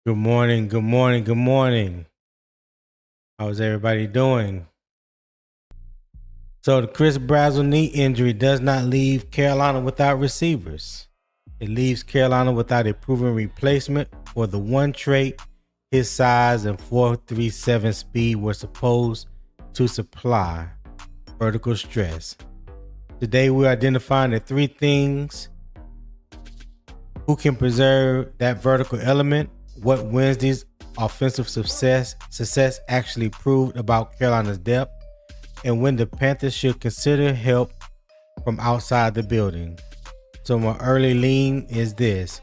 Good morning, good morning, good morning. How's everybody doing? So the Chris Brazzell knee injury does not leave Carolina without receivers. It leaves Carolina without a proven replacement for the one trait his size and 4.37 speed were supposed to supply: vertical stress. Today we're identifying the three things who can preserve that vertical element, what Wednesday's offensive success actually proved about Carolina's depth, and when the Panthers should consider help from outside the building. So my early lean is this: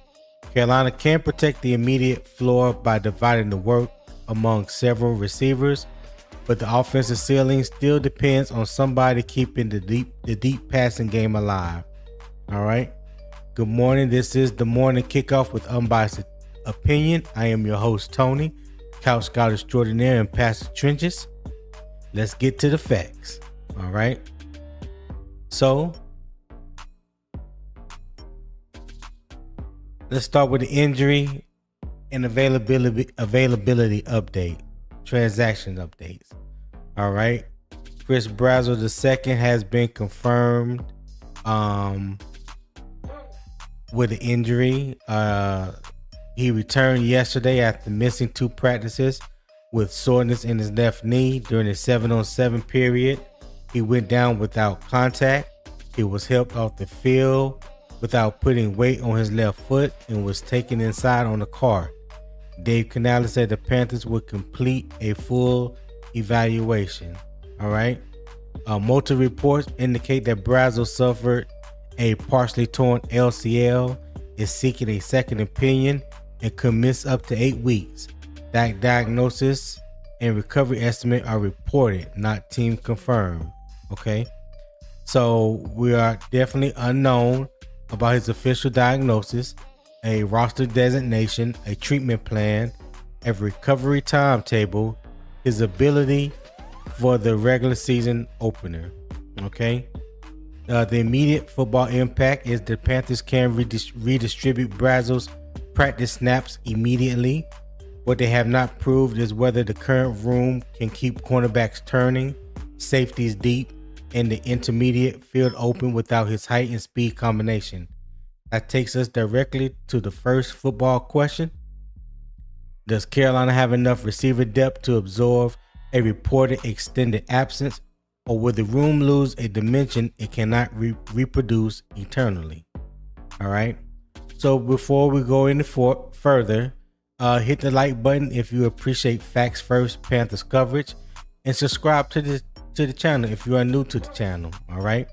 Carolina can protect the immediate floor by dividing the work among several receivers, but the offensive ceiling still depends on somebody keeping the deep passing game alive. All right. Good morning. This is the Morning Kickoff with Unbiased Opinion. I am your host, Tony, Couch Scout Extraordinaire and Pastor Trenches. Let's get to the facts. All right. So let's start with the injury and availability update, transaction updates. All right. Chris Brazzell II has been confirmed with an injury. He returned yesterday after missing 2 practices with soreness in his left knee during the 7-on-7 period. He went down without contact. He was helped off the field without putting weight on his left foot and was taken inside on a cart. Dave Canales said the Panthers would complete a full evaluation. All right. Multiple reports indicate that Brazzell suffered a partially torn LCL, is seeking a second opinion, and could miss up to 8 weeks. That diagnosis and recovery estimate are reported, not team confirmed. Okay, so we are definitely unknown about his official diagnosis, a roster designation, a treatment plan, a recovery timetable, his ability for the regular season opener. Okay. The immediate football impact is the Panthers can redistribute Brazzell's practice snaps immediately. What they have not proved is whether the current room can keep cornerbacks turning, safeties deep, and the intermediate field open without his height and speed combination. That takes us directly to the first football question. Does Carolina have enough receiver depth to absorb a reported extended absence? Or will the room lose a dimension it cannot reproduce eternally? All right. So before we go any further, hit the like button if you appreciate Facts First Panthers coverage, and subscribe to the channel if you are new to the channel. All right.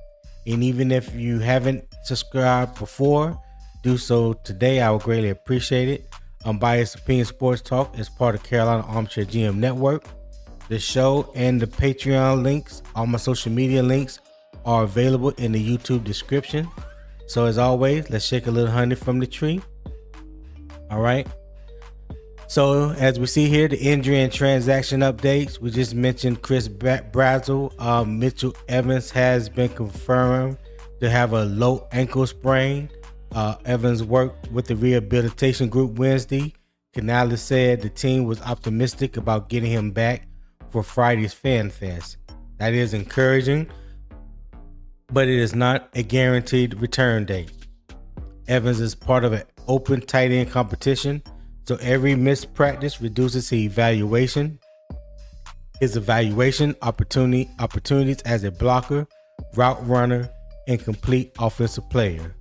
And even if you haven't subscribed before, do so today. I would greatly appreciate it. Unbiased Opinion Sports Talk is part of Carolina Armchair GM Network. The show and the Patreon links, all my social media links, are available in the YouTube description. So as always, let's shake a little honey from the tree. All right. So as we see here, the injury and transaction updates. We just mentioned Chris Brazzell. Mitchell Evans has been confirmed to have a low ankle sprain. Evans worked with the rehabilitation group Wednesday. Canales said the team was optimistic about getting him back for Friday's Fan Fest. That is encouraging, but it is not a guaranteed return date. Evans is part of an open tight end competition, so every missed practice reduces his evaluation opportunities as a blocker, route runner, and complete offensive player.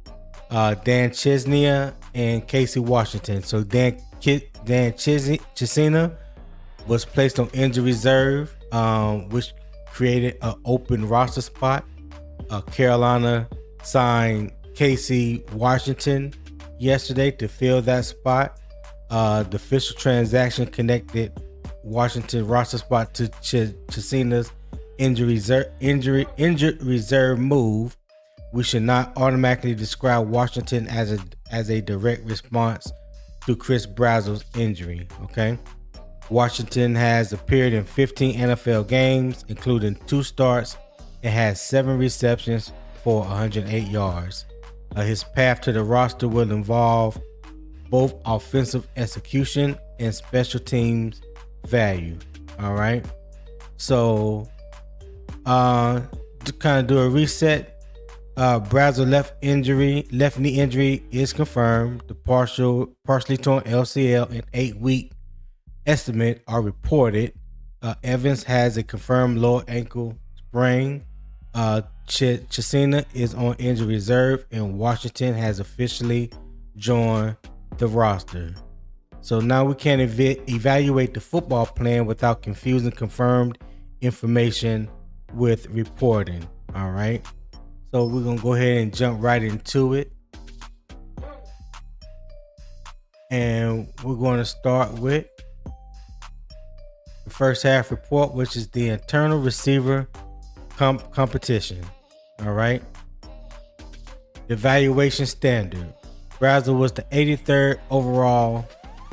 Dan Chisnia and Casey Washington. So Dan Chisena was placed on injury reserve, which created an open roster spot. Carolina signed Casey Washington yesterday to fill that spot. The official transaction connected Washington roster spot to Chisena's injured reserve move. We should not automatically describe Washington as a direct response to Chris Brazzell's injury. Okay. Washington has appeared in 15 NFL games, including 2 starts, and has 7 receptions for 108 yards. His path to the roster will involve both offensive execution and special teams value. All right. So to kind of do a reset, Brazzell left knee injury is confirmed. The partially torn LCL and 8-week estimate are reported. Evans has a confirmed lower ankle sprain. Chisena is on injury reserve, and Washington has officially joined the roster. So now we can evaluate the football plan without confusing confirmed information with reporting. All right. So we're going to go ahead and jump right into it. And we're going to start with the first half report, which is the internal receiver competition. All right. Evaluation standard. Brazzell was the 83rd overall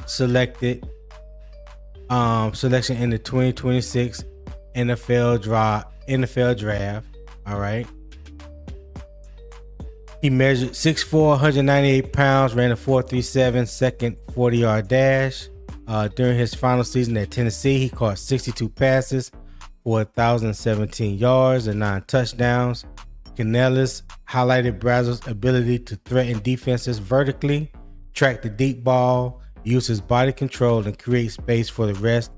selection in the 2026 NFL draft. All right. He measured 6'4", 198 pounds, ran a 4.37 second 40-yard dash. During his final season at Tennessee, he caught 62 passes for 1,017 yards and 9 touchdowns. Canellis highlighted Brazzell's ability to threaten defenses vertically, track the deep ball, use his body control, and create space for the rest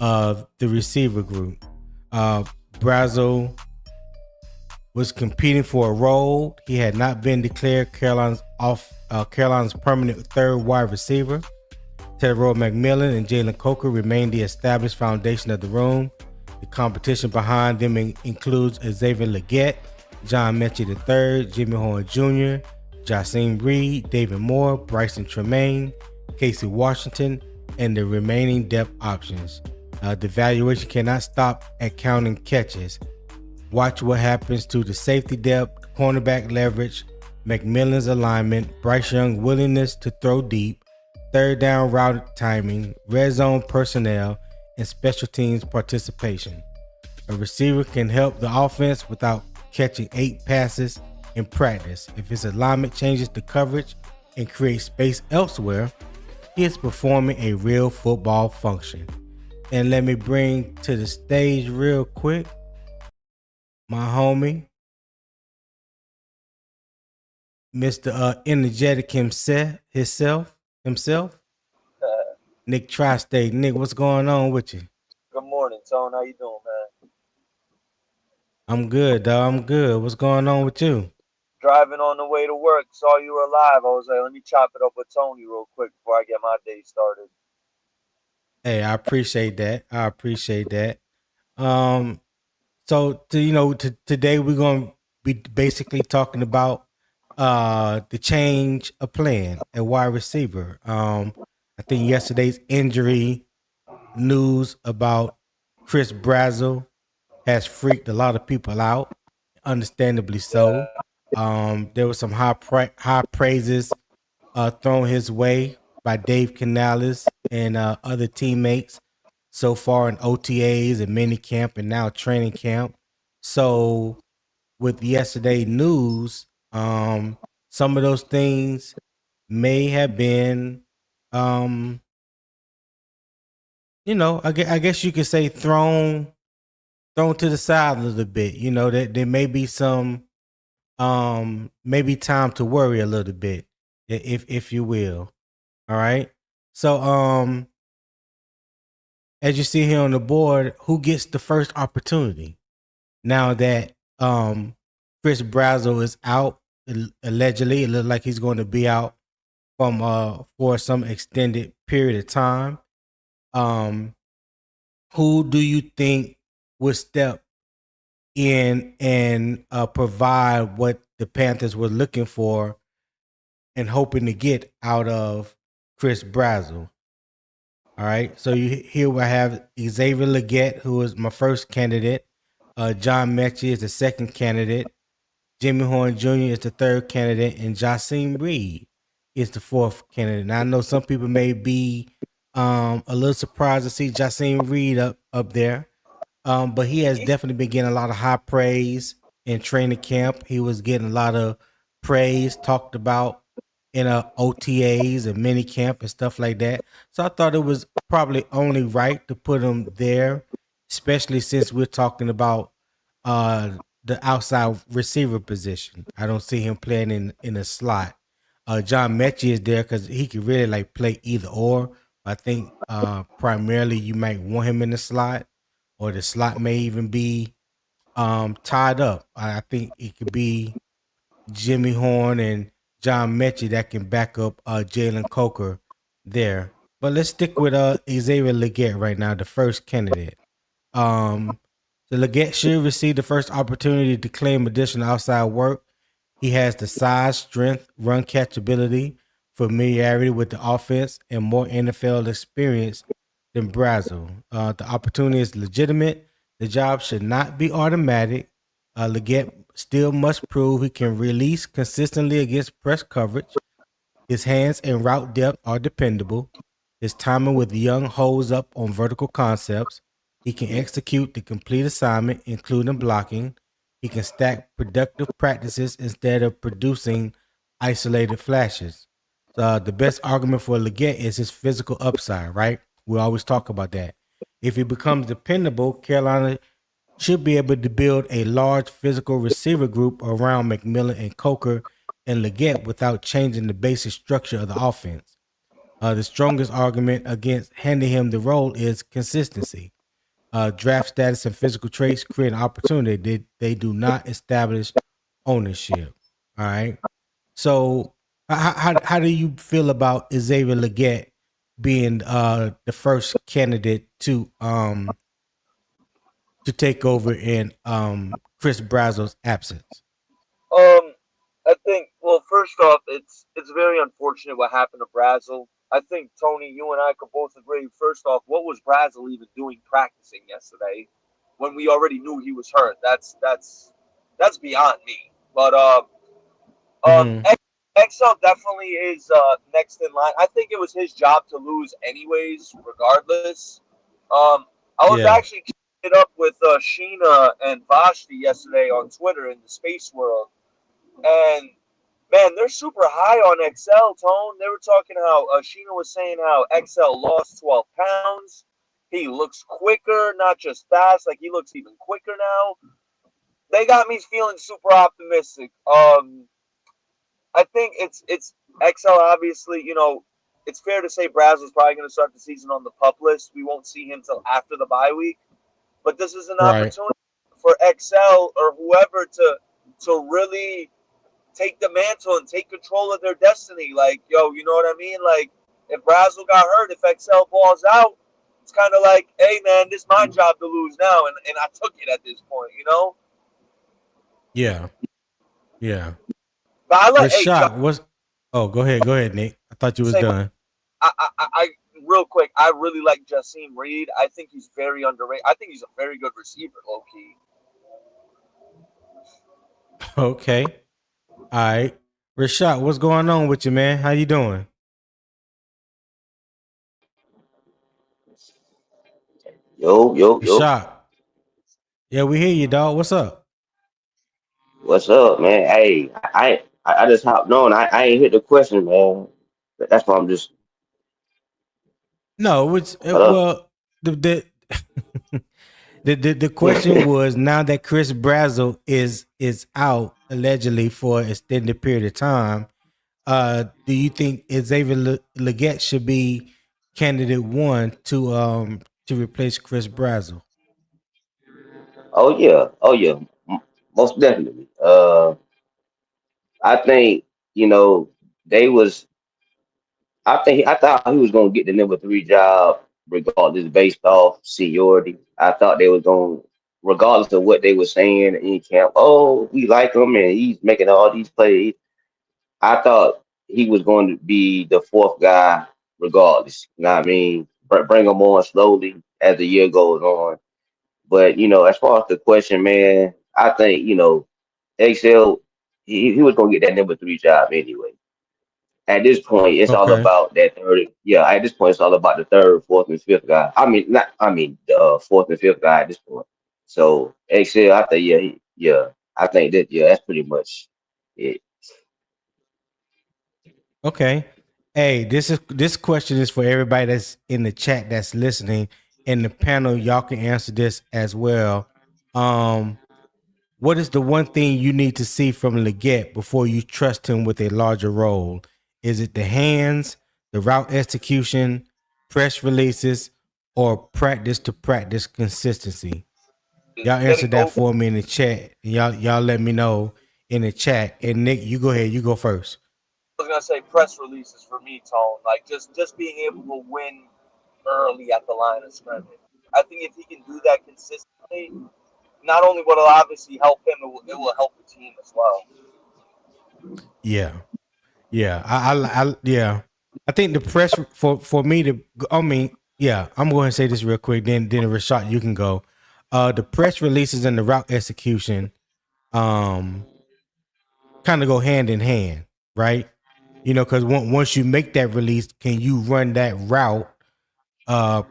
of the receiver group. Brazzell was competing for a role. He had not been declared Carolina's permanent third wide receiver. Tetairoa McMillan and Jalen Coker remain the established foundation of the room. The competition behind them includes Xavier Legette, John Metchie III, Jimmy Horn Jr., Jasim Reed, David Moore, Bryson Tremaine, Casey Washington, and the remaining depth options. The valuation cannot stop at counting catches. Watch what happens to the safety depth, cornerback leverage, McMillan's alignment, Bryce Young's willingness to throw deep, third down route timing, red zone personnel, and special teams participation. A receiver can help the offense without catching 8 passes in practice. If his alignment changes the coverage and creates space elsewhere, he is performing a real football function. And let me bring to the stage real quick my homie, Mr. Energetic himself, Nick Tri-State. Nick, what's going on with you? Good morning, Tone. How you doing, man? I'm good, dog. I'm good. What's going on with you? Driving on the way to work, saw you were live. I was like, let me chop it up with Tony real quick before I get my day started. Hey, I appreciate that. So today we're gonna be basically talking about the change of plan at wide receiver. I think yesterday's injury news about Chris Brazzell has freaked a lot of people out, understandably so. There was some high praises thrown his way by Dave Canales and other teammates so far in OTAs and mini camp and now training camp. So with yesterday news, some of those things may have been, I guess you could say thrown to the side a little bit. That there may be some, maybe time to worry a little bit, if you will. All right. So, as you see here on the board, who gets the first opportunity now that Chris Brazzell is out? Allegedly, it looks like he's going to be out from for some extended period of time. Who do you think would step in and provide what the Panthers were looking for and hoping to get out of Chris Brazzell? All right, so here we have Xavier Legette, who is my first candidate. John Metchie is the second candidate. Jimmy Horn Jr. is the third candidate, and Jasim Reed is the fourth candidate. Now, I know some people may be a little surprised to see Jasim Reed up there, but he has definitely been getting a lot of high praise in training camp. He was getting a lot of praise talked about in OTAs and mini camp and stuff like that. So I thought it was probably only right to put him there, especially since we're talking about uh the outside receiver position. I don't see him playing in a slot. John Metchie is there because he could really like play either or. I think primarily you might want him in the slot, or the slot may even be tied up. I think it could be Jimmy Horn and John Metchie that can back up Jalen Coker there. But let's stick with Xavier Legette right now, the first candidate. Um, so Legette should receive the first opportunity to claim additional outside work. He has the size, strength, run catchability, familiarity with the offense, and more NFL experience than Brazzell. The opportunity is legitimate. The job should not be automatic. Legette still must prove he can release consistently against press coverage. His hands and route depth are dependable. His timing with young holds up on vertical concepts. He can execute the complete assignment, including blocking. He can stack productive practices instead of producing isolated flashes. So the best argument for Legette is his physical upside, right? We always talk about that. If he becomes dependable, Carolina should be able to build a large physical receiver group around McMillan and Coker and Legette without changing the basic structure of the offense. The strongest argument against handing him the role is consistency. Draft status and physical traits create an opportunity. They do not establish ownership. All right. So, how do you feel about Xavier Legette being the first candidate to take over in Chris Brazzell's absence? Um, I think. Well, first off, it's very unfortunate what happened to Brazzell. I think Tony, you and I could both agree. First off, what was Brazzell even doing practicing yesterday when we already knew he was hurt? That's beyond me. But Mm-hmm. XL definitely is next in line. I think it was his job to lose anyways, regardless. I was Yeah. actually keeping it up with Sheena and Vashti yesterday on Twitter in the space world, and man, they're super high on XL. Tone. They were talking how Sheena was saying how XL lost 12 pounds. He looks quicker, not just fast. Like he looks even quicker now. They got me feeling super optimistic. I think it's XL. Obviously, it's fair to say Brazzell's probably going to start the season on the pup list. We won't see him till after the bye week. But this is an Right. opportunity for XL or whoever to really take the mantle and take control of their destiny. Like, yo, you know what I mean? Like, if Brazzell got hurt, if XL balls out, it's kind of like, hey, man, this is my job to lose now, and I took it at this point. Yeah. Yeah. But I like, hey, Rashad was. Oh, go ahead. Go ahead, Nick. I thought you was say done. I real quick, I really like Jassim Reed. I think he's very underrated. I think he's a very good receiver, low key. Okay. All right. Rashad, what's going on with you, man? How you doing? Yo, yo, yo. Rashad. Yeah, we hear you, dog. What's up? What's up, man? Hey, I just hopped on. I ain't hit the question, man. That's why I'm just No, it's hello. well, the the question was, now that Chris Brazzell is out allegedly for an extended period of time, do you think Xavier Legette should be candidate one to replace Chris Brazzell? Oh yeah, oh yeah, most definitely. I think you know they was. I thought he was gonna get the number 3 job regardless based off seniority. I thought they was going regardless of what they were saying in camp. Oh, we like him and he's making all these plays. I thought he was going to be the fourth guy, regardless. You know what I mean? Bring him on slowly as the year goes on. But as far as the question, man, I think XL he was going to get that number 3 job anyway. At this point, it's all Okay. about that third. Yeah, at this point, it's all about the third, fourth, and fifth guy. I mean, not. I mean, the fourth and fifth guy at this point. So XL, I think, yeah, yeah, I think that, yeah, that's pretty much it. Okay. Hey, this question is for everybody that's in the chat that's listening. In the panel, y'all can answer this as well. Um, what is the one thing you need to see from Legette before you trust him with a larger role? Is it the hands, the route execution, press releases, or practice to practice consistency? Y'all answer Getting that over. for me in the chat. Y'all let me know in the chat. And Nick, you go ahead. You go first. I was gonna say press releases for me, Tone. Like just being able to win early at the line of scrimmage. I think if he can do that consistently, not only will it obviously help him, it will help the team as well. Yeah. Yeah, yeah. I think the press for me to, I mean, yeah, I'm going to say this real quick. Then Rashad, you can go. The press releases and the route execution, um, kind of go hand in hand, right? You know, because once you make that release, can you run that route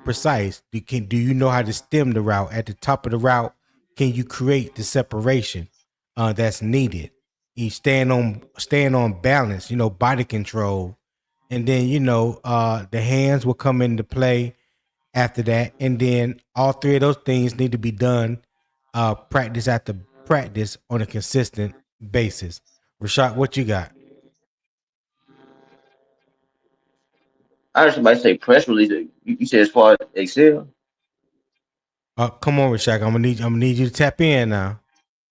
precise? Do you know how to stem the route at the top of the route? Can you create the separation that's needed? You staying on balance, you know, body control, and then the hands will come into play after that, and then all three of those things need to be done practice after practice on a consistent basis. Rashad, what you got? I heard somebody say press release. You said as far as Excel. Come on, Rashad. I'm gonna need you to tap in now.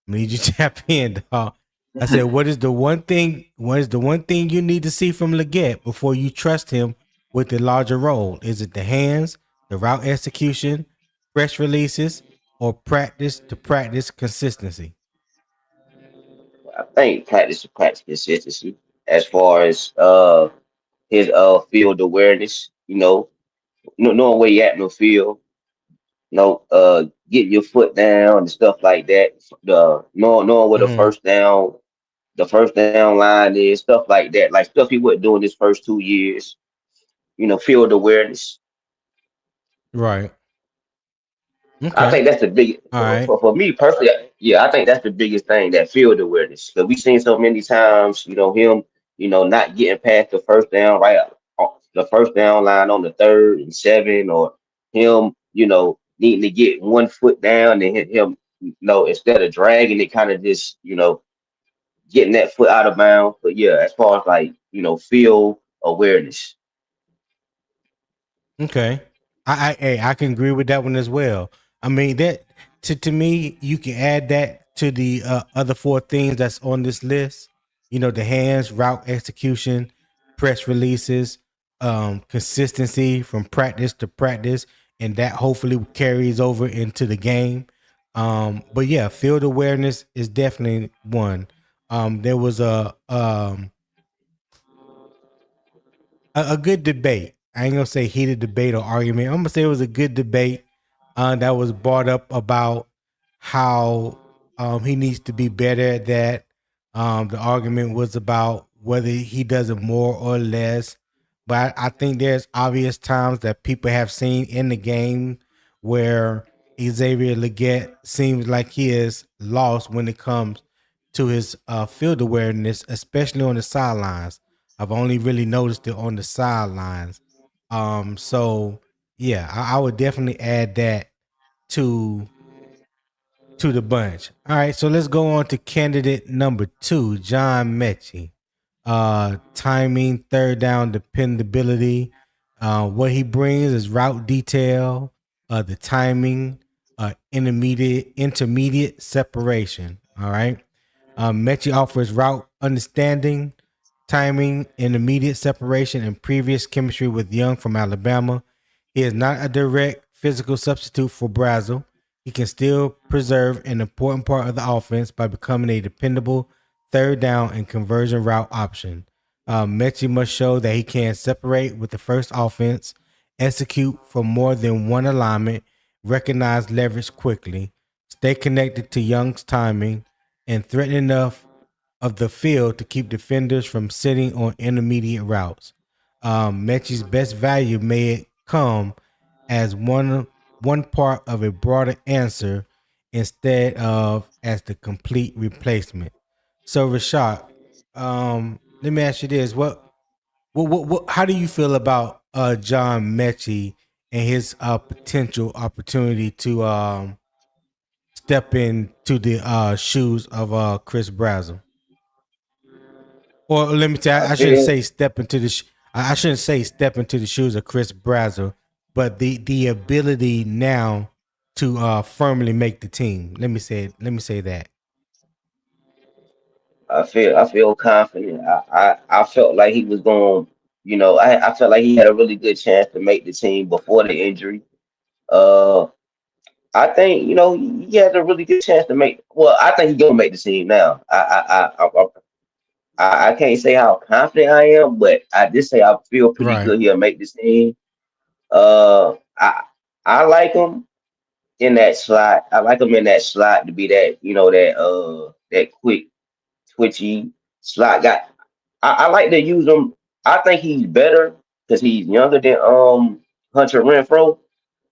I need you to tap in, dog. I said, what is the one thing? What is the one thing you need to see from Legette before you trust him with the larger role? Is it the hands, the route execution, press releases, or practice to practice consistency? I think practice to practice consistency as far as his field awareness. Knowing where you at in the field. Getting your foot down and stuff like that. Knowing where Mm-hmm. the first down line is, stuff like that. Like stuff he wasn't doing his first 2 years. Field awareness. Right. I Okay. think that's the big All right. for me personally. Yeah, I think that's the biggest thing, that field awareness. Because we've seen so many times, him, not getting past the first down, right, the first down line on the 3rd and 7, or him, needing to get one foot down and hit him, instead of dragging it, kind of just, getting that foot out of bounds. But yeah, as far as like, field awareness. Okay. I can agree with that one as well. I mean that to me, you can add that to the other four things that's on this list. You know, the hands, route execution, press releases, consistency from practice to practice, and that hopefully carries over into the game. But yeah, field awareness is definitely one. There was a good debate. I ain't gonna say heated debate or argument. I'm gonna say it was a good debate that was brought up about how he needs to be better at that. The argument was about whether he does it more or less. But I think there's obvious times that people have seen in the game where Xavier Legette seems like he is lost when it comes to his field awareness, especially on the sidelines. I've only really noticed it on the sidelines. So yeah, I would definitely add that to the bunch. All right, so let's go on to candidate number 2, John Metchie. Timing, third down dependability. What he brings is route detail, the timing, intermediate separation. All right. Metchie offers route understanding, timing, intermediate separation, and previous chemistry with Young from Alabama. He is not a direct physical substitute for Brazzell. He can still preserve an important part of the offense by becoming a dependable third down and conversion route option. Metchie must show that he can separate with the first offense, execute from more than one alignment, recognize leverage quickly, stay connected to Young's timing, and threaten enough of the field to keep defenders from sitting on intermediate routes. Mechie's best value may come as one part of a broader answer instead of as the complete replacement. So Rashad, let me ask you this: How do you feel about John Metchie and his potential opportunity to step into the shoes of Chris Brazzell? Or let me say, I I shouldn't feel say step into the. I shouldn't say step into the shoes of Chris Brazzell, but the ability now to firmly make the team. Let me say it. Let me say that. I feel confident. I felt like he was going. I felt like he had a really good chance to make the team before the injury. Uh, I think he has a really good chance to make. Well, I think he's gonna make the team now. I can't say how confident I am, but I just say I feel pretty Right. good he'll make this team. I like him in that slot. I like him in that slot to be that quick, twitchy slot guy. I like to use him. I think he's better because he's younger than Hunter Renfro.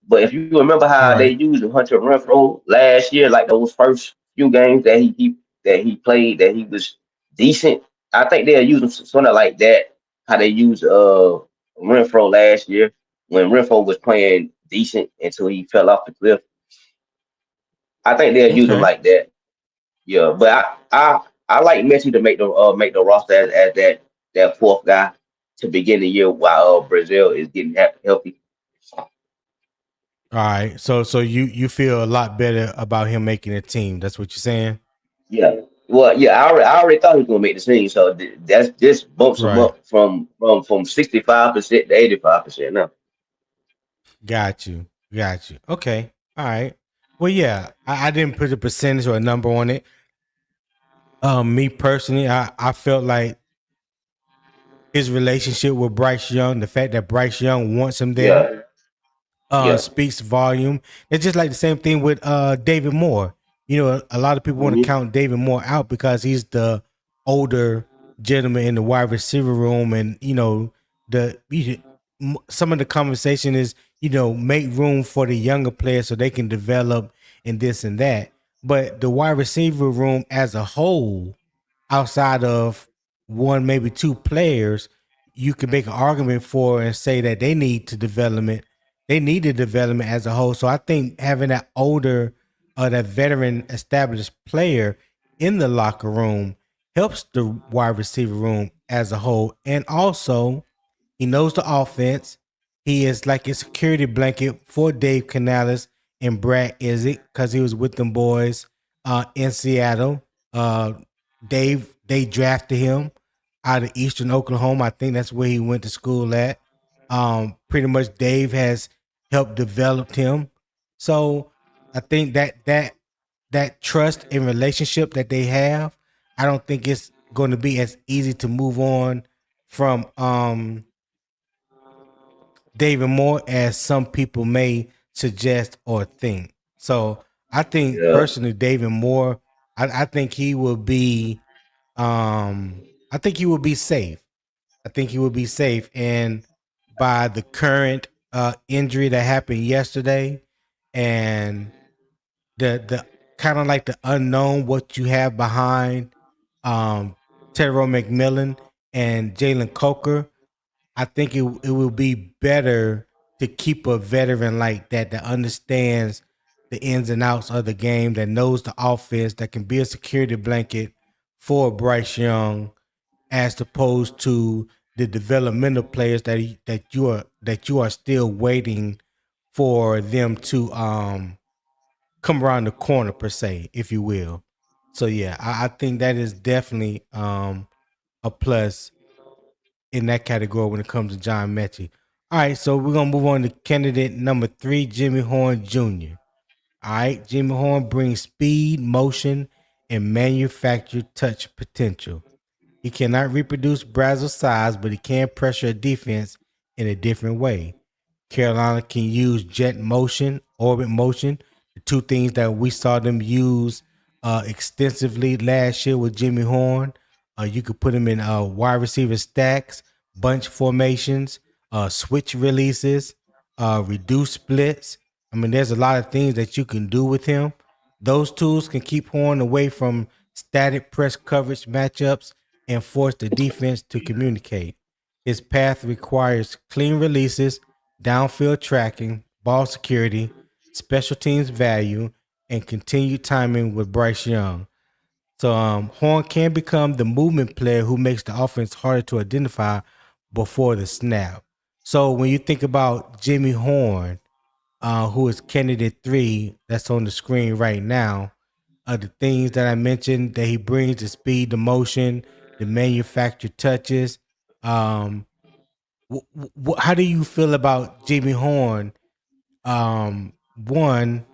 But if you remember how they Right. used Hunter Renfro last year, like those first few games that he played, that he was decent. I think they'll use him sort of like that. How they used Renfro last year when Renfro was playing decent until he fell off the cliff. I think they'll use him Okay. like that. Yeah, but I like Messi to make the roster as that fourth guy to begin the year while Brazil is getting healthy. All right. So you feel a lot better about him making a team. That's what you're saying. Yeah. Well, yeah, I already thought he was gonna make the team, so that's just bumps him Right. up from 65% to 85% now. Got you. Got you. Okay. All right. Well, yeah, I didn't put a percentage or a number on it. Me personally, I felt like his relationship with Bryce Young, the fact that Bryce Young wants him there, Yeah, yeah. speaks volume. It's just like the same thing with David Moore. You know, a lot of people want to hmm count David Moore out because he's the older gentleman in the wide receiver room, and some of the conversation is make room for the younger players so they can develop and this and that. But the wide receiver room as a whole, outside of one maybe two players, you can make an argument for and say that they need the development as a whole. So I think having that older that veteran established player in the locker room helps the wide receiver room as a whole. And also he knows the offense. He is like a security blanket for Dave Canales and Brad Izzik because he was with them boys in Seattle. Uh, they drafted him out of Eastern Oklahoma. I think that's where he went to school at. Pretty much Dave has helped develop him. So I think that trust and relationship that they have, I don't think it's going to be as easy to move on from David Moore as some people may suggest or think. So I think Yeah. personally, David Moore, I think he will be, I think he will be safe. I think he will be safe. And by the current injury that happened yesterday, and the kind of like the unknown, what you have behind Tetairoa McMillan and Jalen Coker, I think it will be better to keep a veteran like that understands the ins and outs of the game, that knows the offense, that can be a security blanket for Bryce Young, as opposed to the developmental players that you are still waiting for them to come around the corner per se, if you will. So yeah, I think that is definitely a plus in that category when it comes to John Metchie. All right, so we're gonna move on to candidate number 3, Jimmy Horn Jr. All right, Jimmy Horn brings speed, motion, and manufactured touch potential. He cannot reproduce Brazzell's size, but he can pressure a defense in a different way. Carolina can use jet motion, orbit motion, the two things that we saw them use extensively last year with Jimmy Horn. You could put him in wide receiver stacks, bunch formations, switch releases, reduce splits. I mean, there's a lot of things that you can do with him. Those tools can keep Horn away from static press coverage matchups and force the defense to communicate. His path requires clean releases, downfield tracking, ball security, special teams value, and continued timing with Bryce Young. So Horn can become the movement player who makes the offense harder to identify before the snap. So when you think about Jimmy Horn, who is candidate 3, that's on the screen right now, the things that I mentioned that he brings: the speed, the motion, the manufactured touches. Um, how do you feel about Jimmy Horn? One,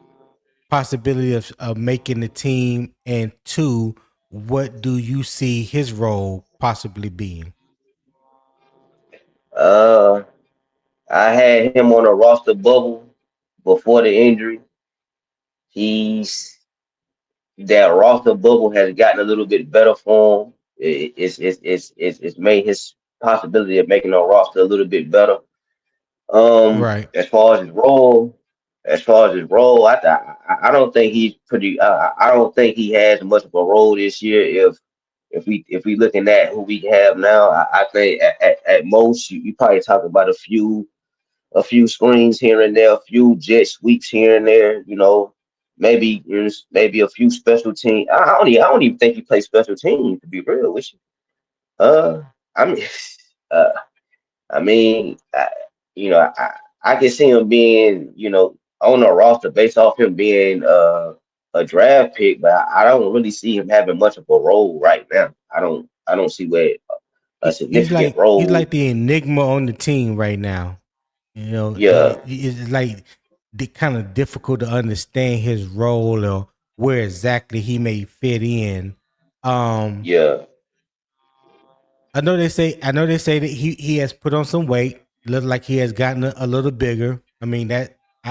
possibility of making the team, and two, what do you see his role possibly being? Uh, I had him on a roster bubble before the injury. He's That roster bubble has gotten a little bit better for him. It's made his possibility of making a roster a little bit better. Right. As far as his role, I don't think he's pretty. I don't think he has much of a role this year. If we looking at who we have now, I think at most you probably talk about a few screens here and there, a few jet sweeps here and there. Maybe a few special team. I don't even think he plays special teams, to be real with you. Uh, I mean, uh, I mean, I, I can see him being, on the roster based off him being a draft pick, but I don't really see him having much of a role right now. I don't see where a He's significant like he's role. like the enigma on the team right now. You know, Yeah, it's like the kind of difficult to understand his role or where exactly he may fit in. Um, yeah. I know they say that he has put on some weight. Looks like he has gotten a little bigger. I mean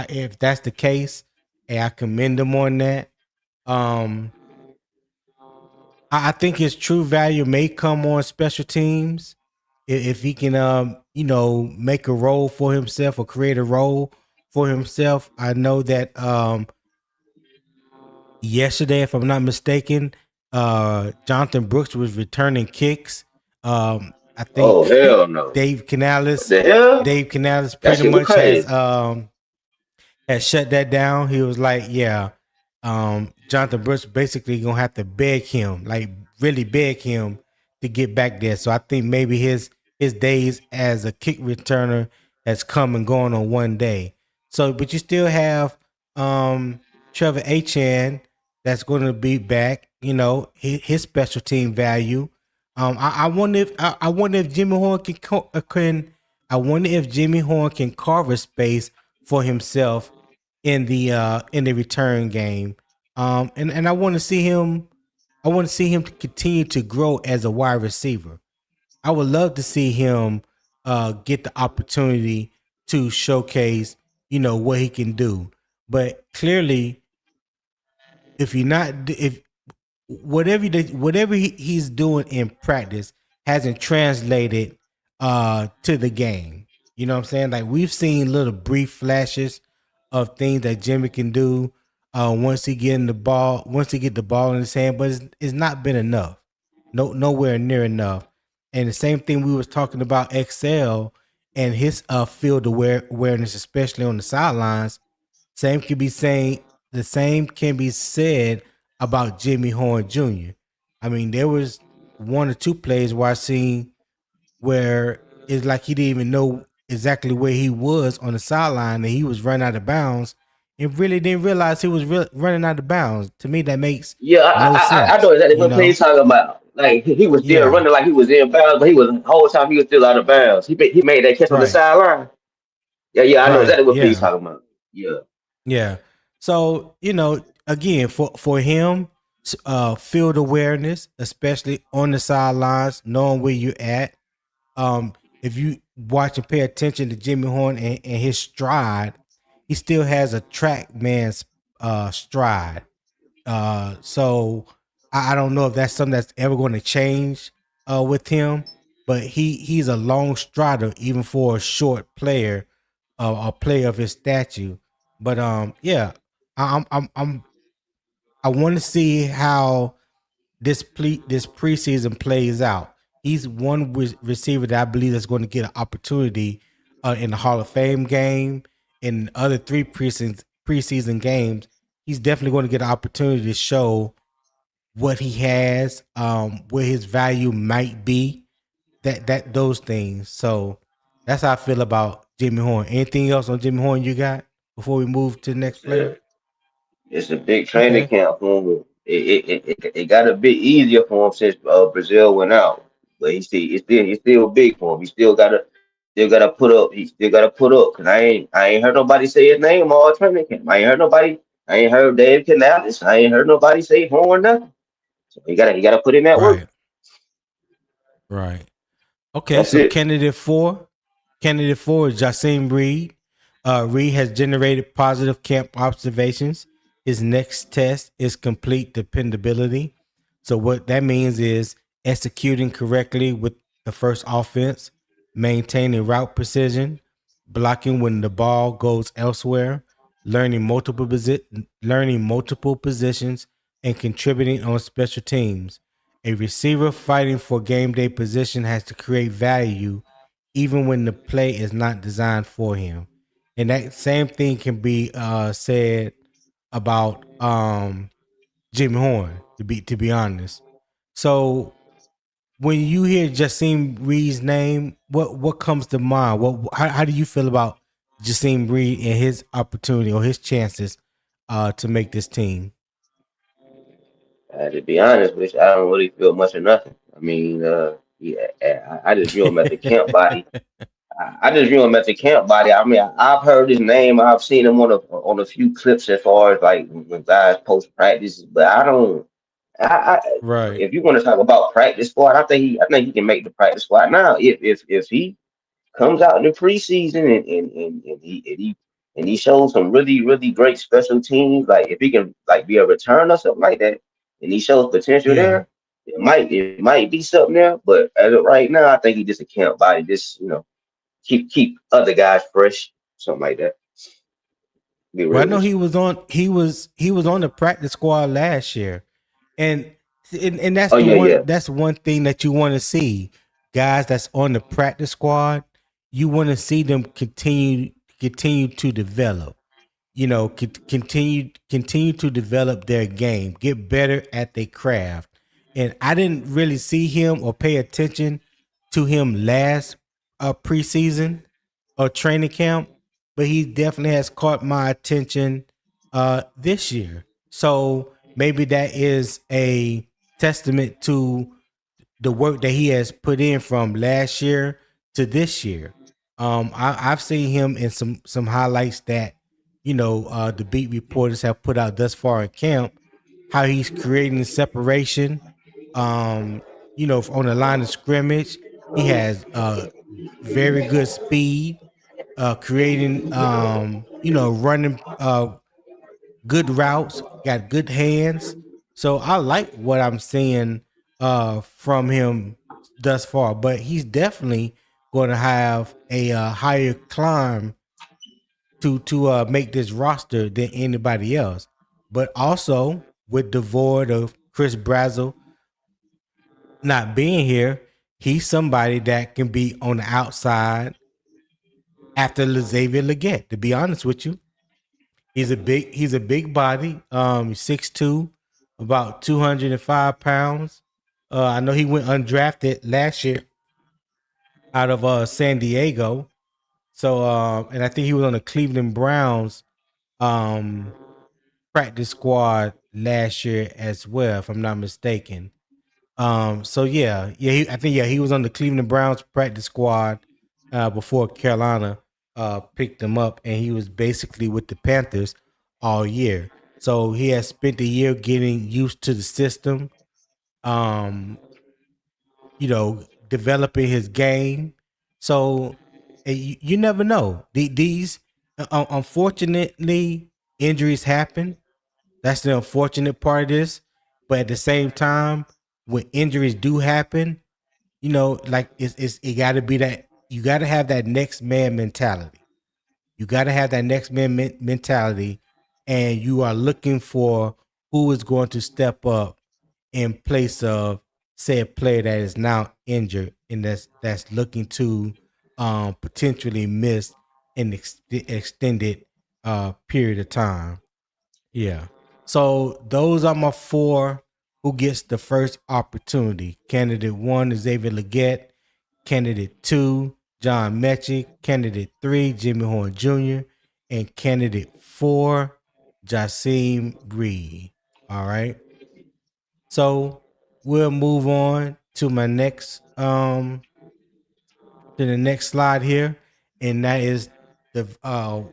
if that's the case, hey, I commend him on that. Um, I think his true value may come on special teams if he can, make a role for himself or create a role for himself. I know that yesterday, if I'm not mistaken, Jonathan Brooks was returning kicks. I Oh think hell no! Dave What Canales, the hell? Dave Canales That pretty shit was much crazy. has shut that down. He was like, yeah, Jonathan Brooks basically gonna have to beg him, like really beg him to get back there. So I think maybe his days as a kick returner has come and gone on one day. So, but you still have Trevor Achan that's going to be back. You know his special team value. I wonder if Jimmy Horn I wonder if Jimmy Horn can carve a space for himself in the return game. And I want to see him continue to grow as a wide receiver. I would love to see him get the opportunity to showcase, what he can do. But clearly, if whatever he's doing in practice hasn't translated to the game. You know what I'm saying? Like we've seen little brief flashes of things that Jimmy can do once he get the ball in his hand, but it's not been enough. Nowhere near enough. And the same thing we was talking about XL and his field awareness, especially on the sidelines. Same can be saying the same can be said about Jimmy Horn Jr. I mean, there was one or two plays where I seen where it's like he didn't even know exactly where he was on the sideline and he was running out of bounds and really didn't realize he was running out of bounds. To me, that makes Yeah, no I know sense. exactly what play he's talking about. Like he was still Yeah, running like he was in bounds, but the whole time he was still out of bounds. He made that catch on the right, sideline. Yeah, I know right, exactly what play he's yeah. talking about. Yeah, Yeah. So, again, for him, field awareness, especially on the sidelines, knowing where you're at. If you watch and pay attention to Jimmy Horn and his stride, he still has a track man's stride. So I don't know if that's something that's ever going to change with him, but he's a long strider even for a short player, a player of his stature. But yeah, I'm I want to see how this preseason plays out. he's one receiver that I believe that's going to get an opportunity in the Hall of Fame game and other 3 preseason games. He's definitely going to get an opportunity to show what he has, where his value might be, that those things. So that's how I feel about Jimmy Horn. Anything else on Jimmy Horn you got before we move to the next player? It's a big training Okay. camp for him. It got a bit easier for him since Brazil went out, but it's still big for him. He still gotta put up. He still gotta put up. Cause I ain't heard nobody say his name all training camp. I ain't heard nobody. I ain't heard Dave Canales. I ain't heard nobody say Horn nothing. So he gotta put in that work. Right. Right. Okay, That's so it. candidate four is Jasim Reed. Reed has generated positive camp observations. His next test is complete dependability. So what that means is executing correctly with the first offense, maintaining route precision, blocking when the ball goes elsewhere, learning multiple positions, and contributing on special teams. A receiver fighting for game day position has to create value even when the play is not designed for him. And that same thing can be said about Jimmy Horn, to be honest. So when you hear Jasim Reed's name, what comes to mind? How do you feel about Jasim Reed and his opportunity or his chances to make this team? To be honest with you, I don't really feel much of nothing. I mean, yeah, I just view him as a camp body. I just view him as a camp body. I mean, I've heard his name. I've seen him on a few clips as far as like when guys post practice, but I don't. I Right. if you want to talk about practice squad, I think he can make the practice squad now. If he comes out in the preseason and he shows some really great special teams, like if he can like be a return or something like that, and he shows potential Yeah. there, it might be something there. But as of right now, I think he just a camp body, just keep other guys fresh, something like that. Be Well, I real know with you. he was on the practice squad last year, and and that's Oh the yeah, one yeah. that's one thing that you want to see, guys that's on the practice squad. You want to see them continue to develop. Continue to develop their game, get better at their craft. And I didn't really see him or pay attention to him last preseason or training camp, but he definitely has caught my attention this year. So maybe that is a testament to the work that he has put in from last year to this year. I've seen him in some highlights that the beat reporters have put out thus far in camp. How he's creating separation, on the line of scrimmage. He has very good speed, creating, running good routes, got good hands. So I like what I'm seeing from him thus far. But he's definitely going to have a higher climb to make this roster than anybody else. But also with the void of Chris Brazzell not being here, he's somebody that can be on the outside after Xavier Legette. To be honest with you, he's a big body. He's 6'2", about 205 pounds. I know he went undrafted last year out of San Diego. So and I think he was on the Cleveland Browns um practice squad last year as well, if I'm not mistaken. So I think he was on the Cleveland Browns practice squad before Carolina picked him up, and he was basically with the Panthers all year. So he has spent the year getting used to the system, um, developing his game. So you never know. These unfortunately injuries happen. That's the unfortunate part of this. But at the same time, when injuries do happen, like it got to be that you got to have that next man mentality. You got to have that next man mentality, and you are looking for who is going to step up in place of say a player that is now injured and that's looking to potentially miss an extended period of time. Yeah. So those are my four who gets the first opportunity. Candidate one is Xavier Legette. Candidate two, John Metchie. Candidate three, Jimmy Horn Jr. And candidate four, Jasim Reed. All right. So we'll move on to my next to the next slide here, and that is the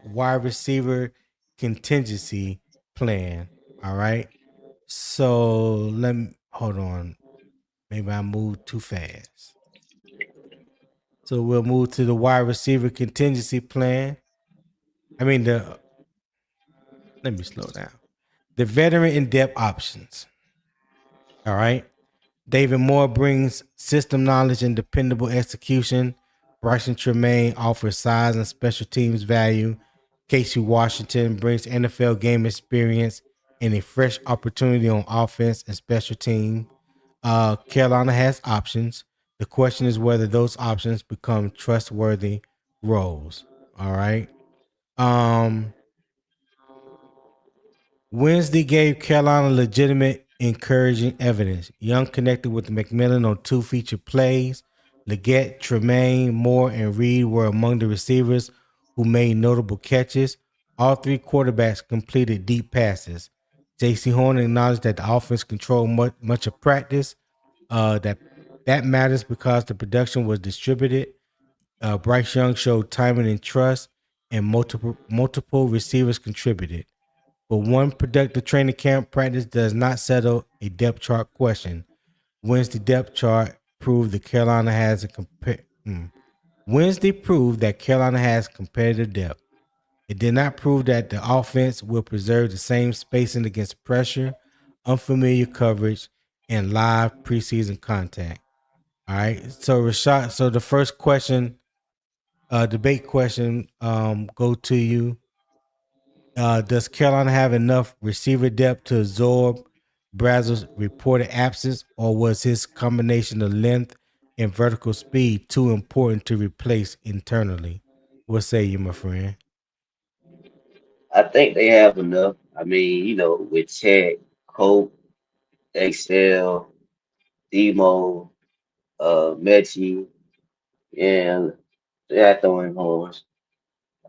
wide receiver contingency plan. All right. So let me hold on. Maybe I moved too fast. So we'll move to the wide receiver contingency plan. I mean the let me slow down. The veteran in depth options. All right. David Moore brings system knowledge and dependable execution. Bryson Tremaine offers size and special teams value. Casey Washington brings NFL game experience and a fresh opportunity on offense and special team. Carolina has options. The question is whether those options become trustworthy roles. All right. Um, Wednesday gave Carolina legitimate, encouraging evidence. Young connected with McMillan on two featured plays. Legette, Tremaine, Moore, and Reed were among the receivers who made notable catches. All three quarterbacks completed deep passes. J.C. Horn acknowledged that the offense controlled much of practice. That matters because the production was distributed. Bryce Young showed timing and trust, and multiple receivers contributed. But one productive training camp practice does not settle a depth chart question. Wednesday depth chart proved that Carolina has Wednesday proved that Carolina has competitive depth. It did not prove that the offense will preserve the same spacing against pressure, unfamiliar coverage, and live preseason contact. All right. So Rashad, so the first question, debate question, go to you. Does Carolina have enough receiver depth to absorb Brazzell's reported absence, or was his combination of length and vertical speed too important to replace internally? What say you, my friend? I think they have enough. I mean, with Tech, Cope, Excel, Demo, Metchie, and yeah, throwing horns.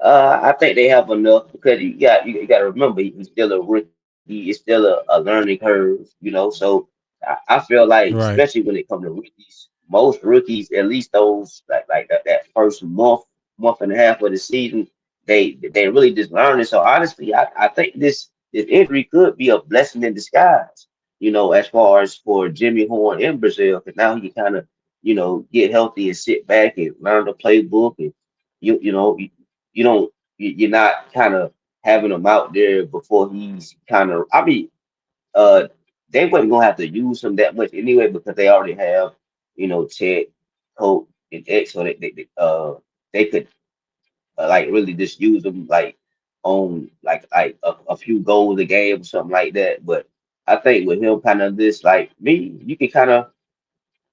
I think they have enough because you got to remember he's still a rookie. It's still a learning curve. So I feel like, Right. especially when it comes to rookies, most rookies, at least those like that first month and a half of the season, they really just learning. So honestly, I think this injury could be a blessing in disguise. As far as for Jimmy Horn in Brazil, because now he can kind of get healthy and sit back and learn the playbook and you know you don't you're not kind of having him out there before he's kind of uh they wasn't gonna have to use him that much anyway because they already have Tech, Coke, and X, so they could like really just use them like on like a few goals a game or something like that. But I think with him kind of this like me, you can kind of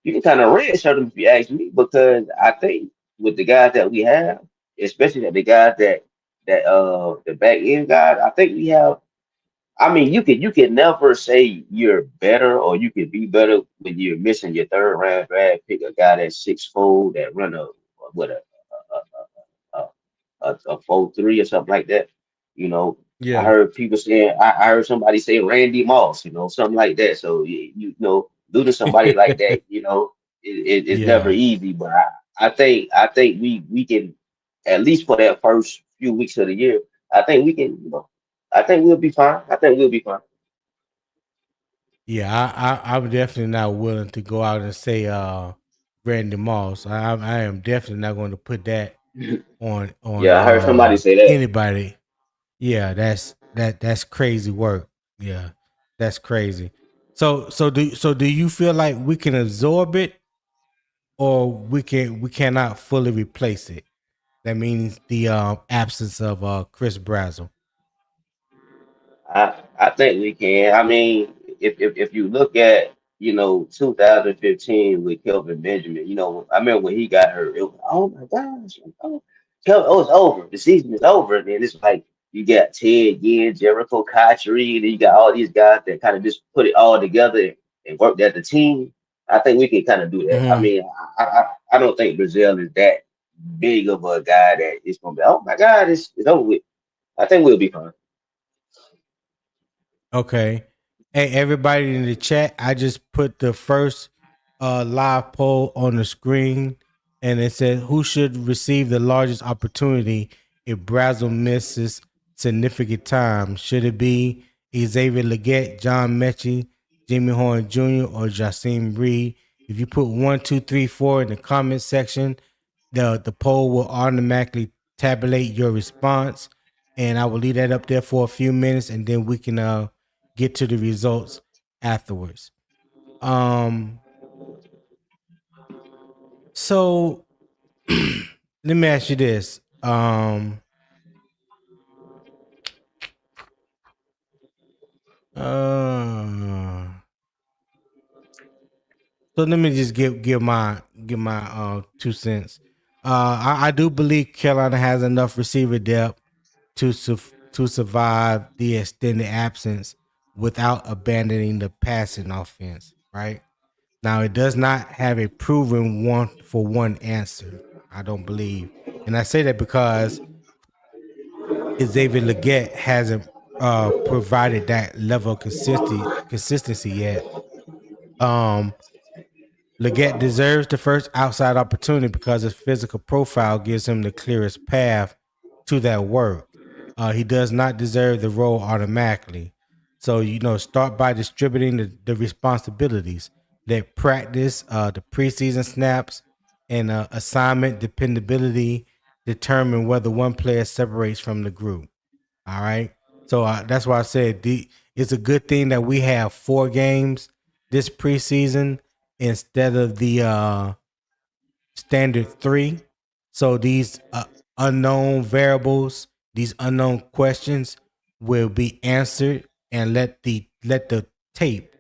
redshirt him if you ask me, because I think with the guys that we have, especially the guys that the back end guys, I think we have. I mean, you can never say you're better or you can be better when you're missing your third round draft pick, a guy that's 6'4", that run a what a, a 4-3 or something like that. You know, I Yeah. heard people saying, I heard somebody say Randy Moss, something like that. So losing somebody like that, it's never Yeah. easy. But I think we can, at least for that first few weeks of the year, I think we can, I think we'll be fine. I think we'll be fine. Yeah, I'm definitely not willing to go out and say Randy Moss. I am definitely not going to put that on Yeah, I heard somebody say that. anybody. Yeah, that's crazy work. Yeah, that's crazy. So do you feel like we can absorb it, or we cannot fully replace it? That means the absence of Chris Brazzell. I think we can. I mean, if you look at 2015 with Kelvin Benjamin. I remember when he got hurt. It was, oh my gosh, it's over. The season is over. And then it's like you got Ted Ginn, Jericho Cotchery, and then you got all these guys that kind of just put it all together and worked as a team. I think we can kind of do that. I Mm-hmm. mean, I don't think Brazil is that big of a guy that it's gonna be. Oh my God, it's over with. I think we'll be fine. Okay. Hey, everybody in the chat, I just put the first live poll on the screen, and it said who should receive the largest opportunity if Brazzell misses significant time? Should it be Xavier Legette, John Metchie, Jimmy Horn Jr., or Jasim Reed? If you put 1, 2, 3, 4 in the comment section, the poll will automatically tabulate your response, and I will leave that up there for a few minutes, and then we can get to the results afterwards. So let me ask you this. So let me just give my 2 cents. I do believe Carolina has enough receiver depth to survive the extended absence without abandoning the passing offense. Right now, it does not have a proven one-for-one answer. I don't believe, and I say that because Xavier Legette hasn't provided that level of consistency yet. Um, Legette deserves the first outside opportunity because his physical profile gives him the clearest path to that work. He does not deserve the role automatically. So, start by distributing the responsibilities. Let practice, the preseason snaps, and assignment dependability determine whether one player separates from the group. All right. So that's why I said it's a good thing that we have 4 games this preseason instead of the standard 3. So these unknown variables, these unknown questions will be answered, and let the tape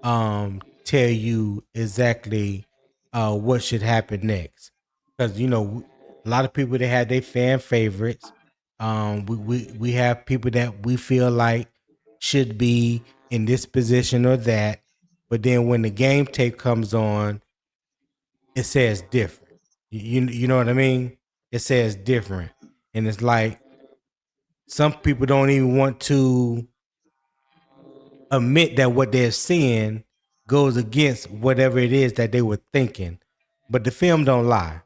tell you exactly what should happen next. Because a lot of people, they have their fan favorites. We have people that we feel like should be in this position or that, but then when the game tape comes on, it says different. You know what I mean? It says different, and it's like some people don't even want to admit that what they're seeing goes against whatever it is that they were thinking. But the film don't lie.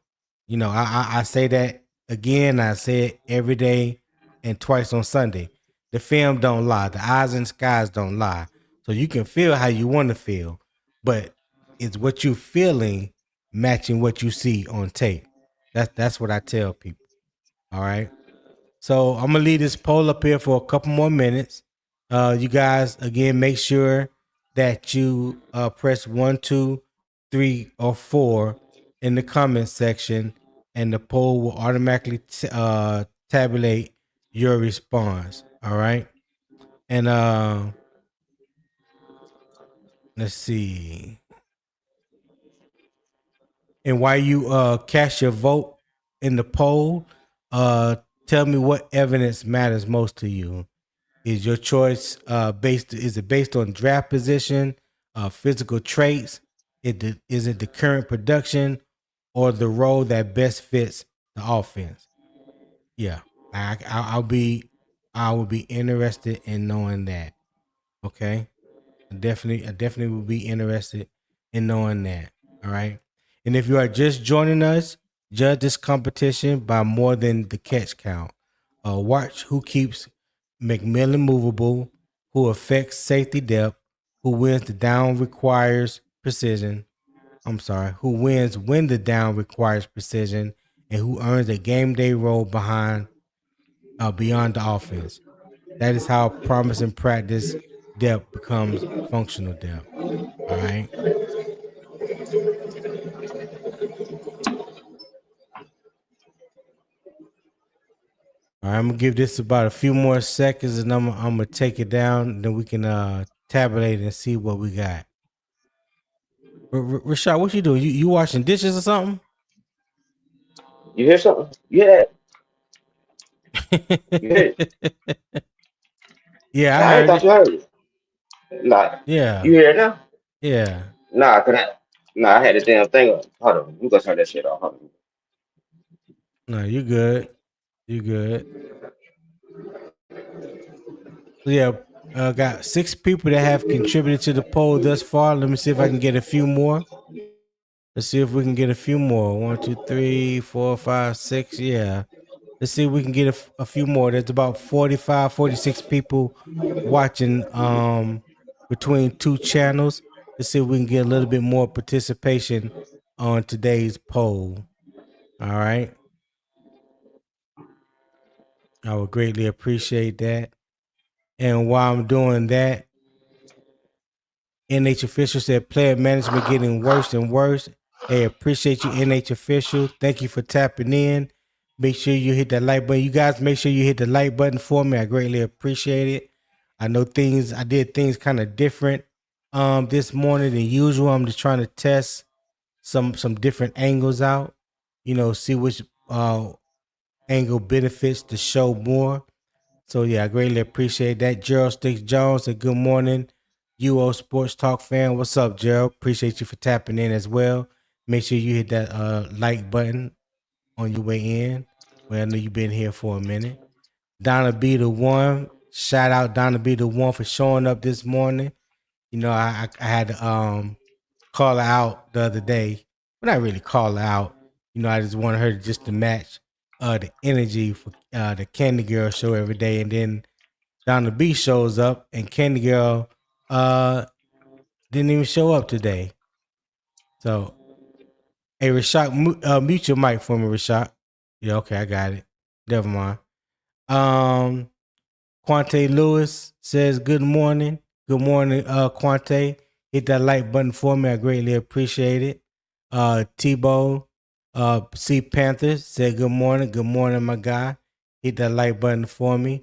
I say that again. I say it every day and twice on Sunday. The film don't lie. The eyes and skies don't lie. So you can feel how you want to feel, but it's what you're feeling matching what you see on tape. That's what I tell people. All right. So I'm gonna leave this poll up here for a couple more minutes. You guys, again, make sure that you press 1, 2, 3, or 4 in the comment section, and the poll will automatically tabulate your response. All right, and let's see. And while you cast your vote in the poll, tell me what evidence matters most to you. Is your choice is it based on draft position, physical traits? Is it the current production, or the role that best fits the offense? Yeah, I will be interested in knowing that. Okay, I definitely will be interested in knowing that. All right. And if you are just joining us, judge this competition by more than the catch count. Watch who keeps McMillan movable, who affects safety depth, who wins the down requires precision. I'm sorry, who wins when the down requires precision, and who earns a game day role beyond the offense. That is how promising practice depth becomes functional depth. All right. All right, I'm gonna give this about a few more seconds, and I'm gonna take it down. Then we can tabulate and see what we got. Rashad, what you doing? You washing dishes or something? You hear something? You hear that? You hear it? Yeah, I Nah, I ain't heard thought it. you heard it. Nah, you Yeah, hear it now? yeah. Nah, nah, I had the damn thing up. Hold on, we gonna turn that shit off. Hold on. No, you good. You good. So yeah, got 6 people that have contributed to the poll thus far. Let me see if I can get a few more. Let's see if we can get a few more. 1, 2, 3, 4, 5, 6. Yeah. Let's see if we can get a few more. There's about 45, 46 people watching between 2 channels. Let's see if we can get a little bit more participation on today's poll. All right. I would greatly appreciate that. And while I'm doing that, NH official said player management getting worse and worse. Hey, appreciate you, NH official. Thank you for tapping in. Make sure you hit that like button. You guys make sure you hit the like button for me. I greatly appreciate it. I know I did things kind of different this morning than usual. I'm just trying to test some different angles out. See which angle benefits the show more. So yeah, I greatly appreciate that. Gerald Sticks Jones said good morning. UO Sports Talk fan. What's up, Gerald? Appreciate you for tapping in as well. Make sure you hit that like button on your way in. Well, I know you've been here for a minute. Donna B the one. Shout out Donna B the one for showing up this morning. I had to call her out the other day. But not really call her out. I just wanted her to match the energy for the Candy Girl show every day. And then Donna B shows up and Candy Girl didn't even show up today. So, hey, Rashad, mute your mic for me, Rashad. Yeah, okay, I got it. Never mind. Quante Lewis says, good morning. Good morning, Quante. Hit that like button for me. I greatly appreciate it. Tebow, C Panthers said, good morning. Good morning, my guy. Hit that like button for me.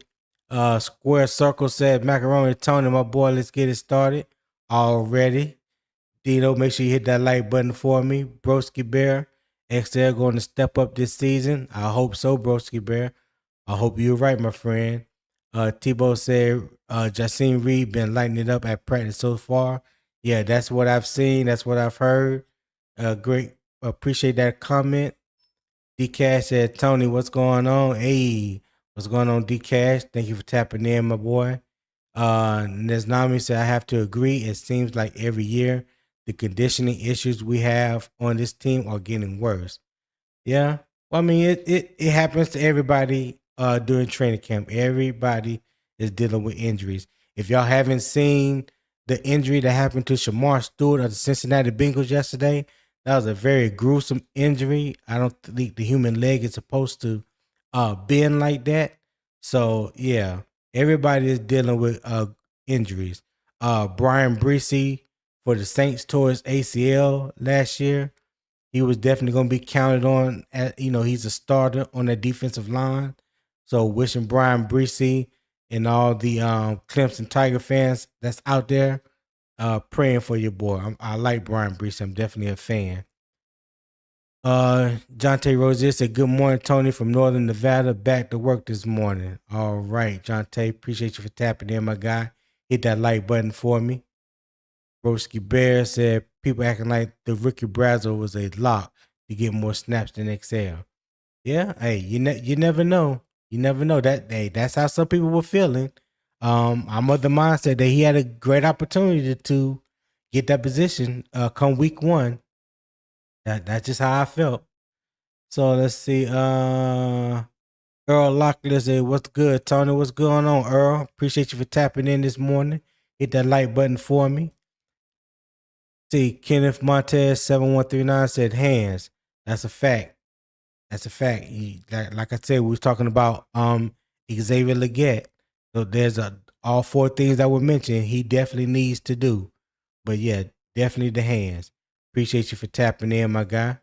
Square Circle said, Macaroni Tony, my boy, let's get it started already. Dino, make sure you hit that like button for me. Broski Bear, XL going to step up this season. I hope so, Broski Bear. I hope you're right, my friend. Tebow said, Jacine Reed been lighting it up at practice so far. Yeah, that's what I've seen. That's what I've heard. Great. Appreciate that comment. D-Cash said, Tony, what's going on? Hey, what's going on, D-Cash? Thank you for tapping in, my boy. Nesnami said, I have to agree. It seems like every year the conditioning issues we have on this team are getting worse. Yeah. Well, I mean, it happens to everybody during training camp. Everybody is dealing with injuries. If y'all haven't seen the injury that happened to Shamar Stewart of the Cincinnati Bengals yesterday, that was a very gruesome injury. I don't think the human leg is supposed to bend like that. So yeah, everybody is dealing with injuries. Brian Breesy for the Saints tore his ACL last year. He was definitely going to be counted on. He's a starter on that defensive line. So wishing Brian Breesy and all the Clemson Tiger fans that's out there praying for your boy. I like Brian Breesy. I'm definitely a fan. Jonte Rozier said, good morning, Tony from Northern Nevada. Back to work this morning. All right, Jonte. Appreciate you for tapping in, my guy. Hit that like button for me. Broski Bear said people acting like the rookie Brazzell was a lock to get more snaps than XL. Yeah, hey, you never know. You never know that's how some people were feeling. I'm of the mindset that he had a great opportunity to get that position come week 1. That's just how I felt. So let's see. Earl Locklear said, what's good, Tony? What's going on, Earl? Appreciate you for tapping in this morning. Hit that like button for me. See, Kenneth Montez 7139 said hands. That's a fact. That's a fact. Like I said, we was talking about Xavier Legette. So there's all 4 things that were mentioned he definitely needs to do. But yeah, definitely the hands. Appreciate you for tapping in, my guy.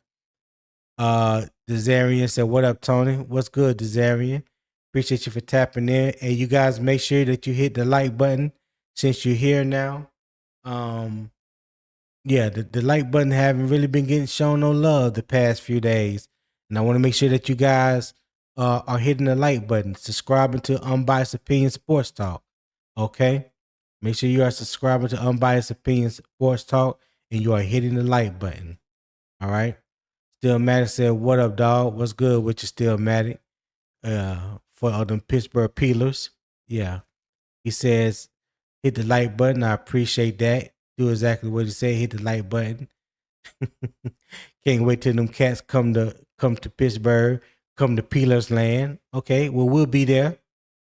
Desarian said, what up, Tony? What's good, Desarian? Appreciate you for tapping in. And you guys make sure that you hit the like button since you're here now. Yeah, the like button haven't really been getting shown no love the past few days, and I want to make sure that you guys are hitting the like button, subscribing to Unbiased Opinion Sports Talk. Okay, make sure you are subscribing to Unbiased Opinion Sports Talk, and you are hitting the like button. All right. Still Matic said, "What up, dog? What's good with you, Still Matic?" For all them Pittsburgh Peelers. Yeah, he says, "Hit the like button. I appreciate that. Do exactly what he said. Hit the like button." Can't wait till them cats come to Pittsburgh, come to Peelers land. Okay, well, we'll be there.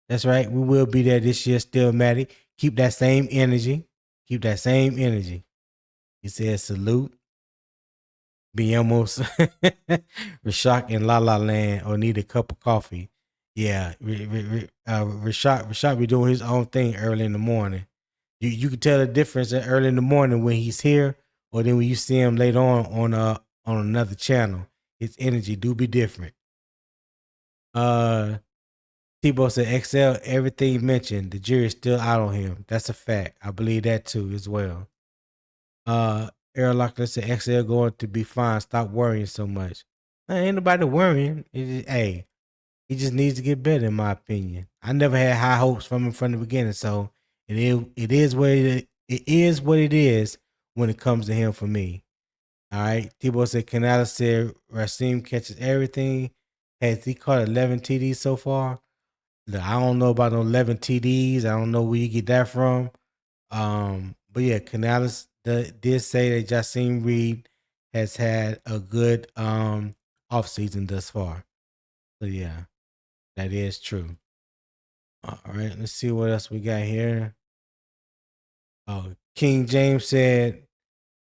That's right. We will be there this year, Still Maddie. Keep that same energy. Keep that same energy. He says salute. Be almost Rashak and La La Land or need a cup of coffee. Yeah, Rashak be doing his own thing early in the morning. You can tell the difference early in the morning when he's here, or then when you see him later on another channel. His energy do be different. Tebow said, "XL, everything mentioned, the jury's still out on him. That's a fact. I believe that too as well." Errol Locklear said, "XL going to be fine. Stop worrying so much." Ain't nobody worrying. Hey, he just needs to get better, in my opinion. I never had high hopes from him from the beginning, so it is what it is when it comes to him for me. All right. Tebow said, Canada said Racine catches everything. Has he caught 11 TDs so far? Look, I don't know about no 11 TDs. I don't know where you get that from. But yeah, Canales did say that Jasim Reed has had a good offseason thus far. So yeah, that is true. All right, let's see what else we got here. Oh, King James said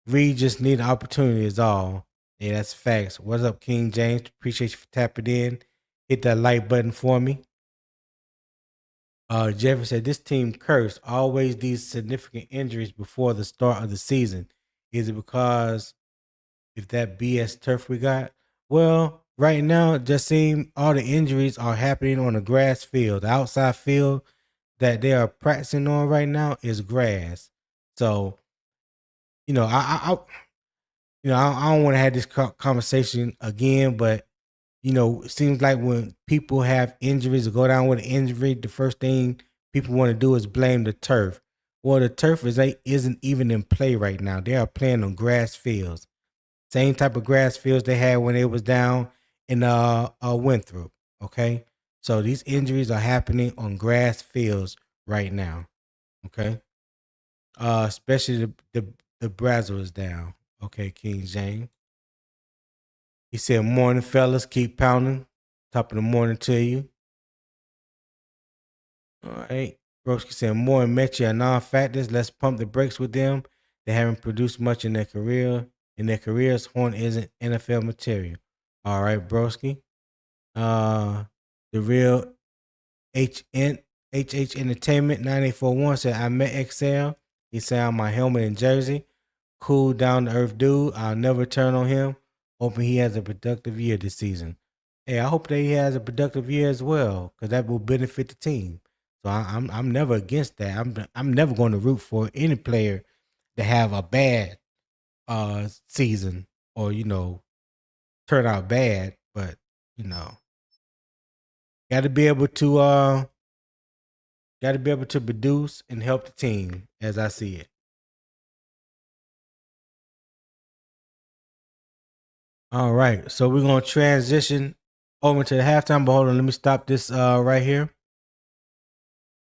Reed just need an opportunity is all. Yeah, that's facts. What's up, King James? Appreciate you for tapping in. Hit that like button for me. Jeffrey said this team cursed. Always these significant injuries before the start of the season. Is it because if that BS turf we got? Well, right now it just seems all the injuries are happening on a grass field. The outside field that they are practicing on right now is grass. So, I don't want to have this conversation again, but it seems like when people have injuries or go down with an injury, the first thing people want to do is blame the turf. Well, the turf isn't even in play right now. They are playing on grass fields. Same type of grass fields they had when they was down in Winthrop. Okay, so these injuries are happening on grass fields right now. Okay, especially the Brazzell is down. Okay, King James. He said, "Morning, fellas, keep pounding. Top of the morning to you." All right. Broski said, "More and Metchie are non-factors. Let's pump the brakes with them. They haven't produced much in their career. In their careers, Horn isn't NFL material." All right, Broski. The real HH Entertainment 9841 said, "I met XL. He signed my helmet and jersey. Cool, down to earth dude. I'll never turn on him. Hoping he has a productive year this season." Hey, I hope that he has a productive year as well, because that will benefit the team. So I'm never against that. I'm never going to root for any player to have a bad season or turn out bad. But got to be able to produce and help the team as I see it. All right, so we're gonna transition over to the halftime. But hold on, let me stop this right here.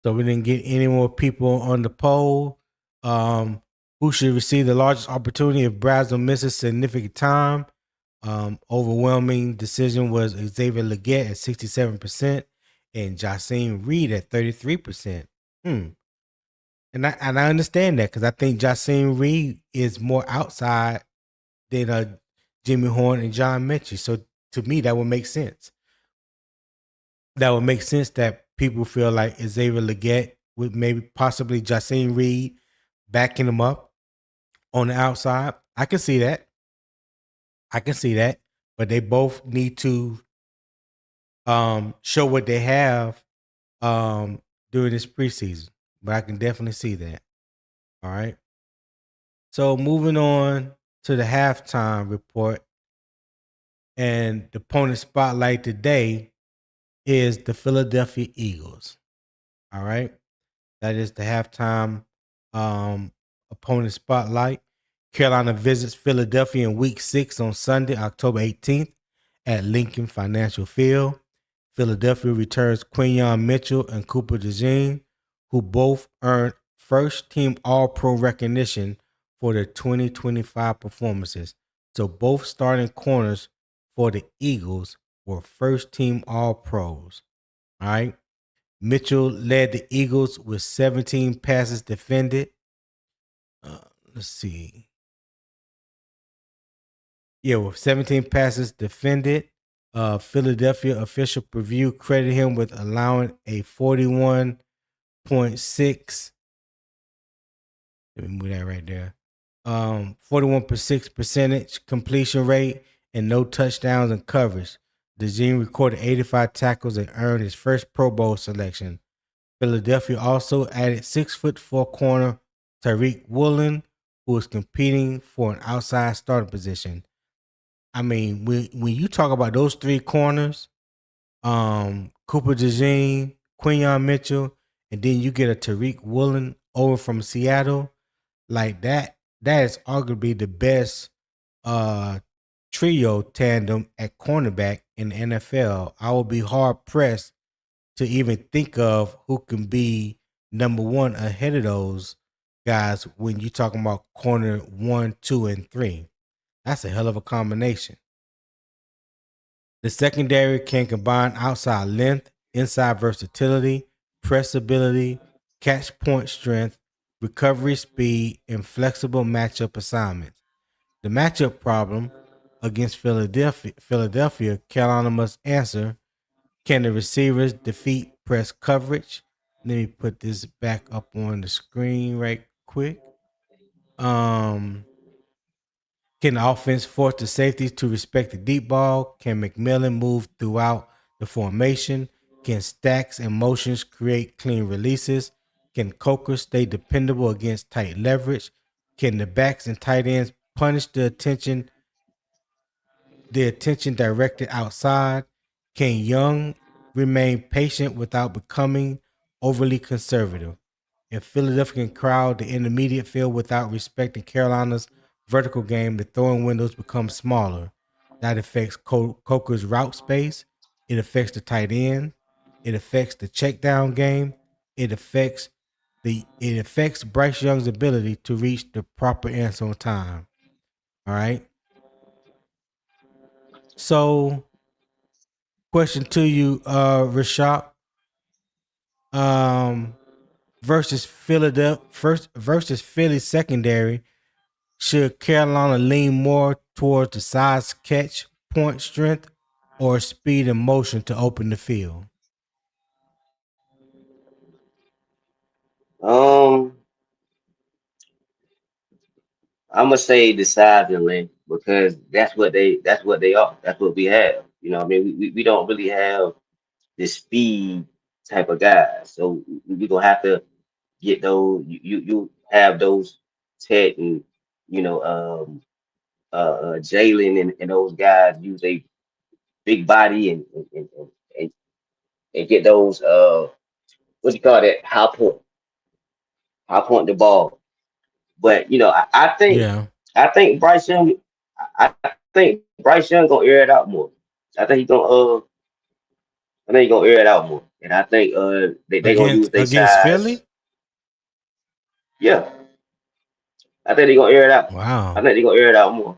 So we didn't get any more people on the poll. Who should receive the largest opportunity if Brazzell misses significant time? Overwhelming decision was Xavier Legette at 67% and Jasim Reed at 33%. And I understand that because I think Jasim Reed is more outside than Jimmy Horn and John Metchie. So to me, that would make sense. That would make sense that people feel like Xavier Legette with maybe possibly Jasim Reed backing him up on the outside. I can see that. But they both need to show what they have during this preseason. But I can definitely see that. All right. So moving on to the halftime report, and the opponent spotlight today is the Philadelphia Eagles. All right. That is the halftime opponent spotlight. Carolina visits Philadelphia in week 6 on Sunday, October 18th at Lincoln Financial Field. Philadelphia returns Quinyon Mitchell and Cooper DeJean, who both earned first team All Pro recognition for their 2025 performances. So both starting corners for the Eagles were first team All Pros. All right. Mitchell led the Eagles with 17 passes defended. Let's see. Yeah, with 17 passes defended. Philadelphia official preview credited him with allowing a 41.6. Let me move that right there. 41.6 percentage completion rate and no touchdowns and coverage. DeJean recorded 85 tackles and earned his first Pro Bowl selection. Philadelphia also added 6'4" corner Tariq Woolen, who is competing for an outside starting position. I mean, when you talk about those three corners, Cooper DeJean, Quinyon Mitchell, and then you get a Tariq Woolen over from Seattle, like that is arguably the best trio tandem at cornerback in the NFL. I will be hard pressed to even think of who can be number one ahead of those guys when you're talking about corner 1, 2, and 3. That's a hell of a combination. The secondary can combine outside length, inside versatility, press ability, catch point strength, recovery speed, and flexible matchup assignments. The matchup problem against Philadelphia, Carolina must answer: can the receivers defeat press coverage? Let me put this back up on the screen right quick. Can the offense force the safeties to respect the deep ball? Can McMillan move throughout the formation? Can stacks and motions create clean releases? Can Coker stay dependable against tight leverage? Can the backs and tight ends punish the attention directed outside? Can Young remain patient without becoming overly conservative? If Philadelphia can crowd the intermediate field without respecting Carolina's vertical game, the throwing windows become smaller. That affects Coker's route space. It affects the tight end. It affects the check down game. It affects Bryce Young's ability to reach the proper answer on time. All right. So, question to you, Rashad. Versus Philadelphia versus Philly secondary, should Carolina lean more towards the size, catch, point strength, or speed and motion to open the field? Um, I'm gonna say the size and length because that's what they are. That's what we have. You know, what I mean, we don't really have the speed type of guys, so we gonna have to get those. You have those Ted and you know Jalen and those guys use a big body and, and get those what you call that high point the ball. But you know, Yeah. I think Bryce Young, I think Bryce Young gonna air it out more. I think he gonna I think he gonna air it out more, and I think they gonna use their Against size. Philly? Yeah, I think they gonna air it out. I Wow. think they gonna air it out more.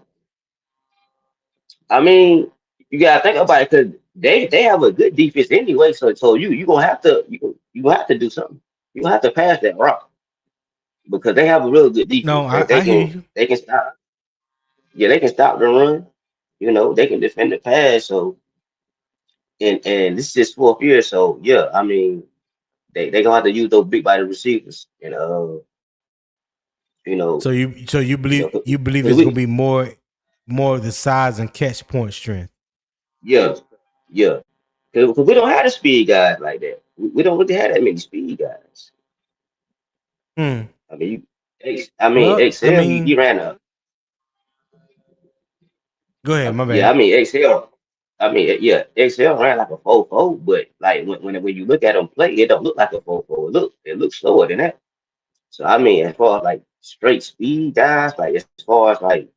I mean, you gotta think about it because they have a good defense anyway. So you gonna have to you gonna have to do something. You gonna have to pass that rock because they have a really good defense. No, They, I hear you. they can stop. Yeah, they can stop the run. You know, they can defend the pass. So and this is his fourth year. So yeah, I mean they gonna have to use those big body receivers. And you know, So you you know, believe 'cause it's gonna we be more of the size and catch point strength. yeah yeah because we don't have the speed guys like that. We don't really have that many speed guys. Hmm. I mean, Well, I XL, he mean, ran a go ahead. My yeah, bad. XL. Yeah, XL ran like a 4.4, but like when you look at him play, it don't look like a 4.4. It looks slower than that. So as far as like straight speed guys, like as far as like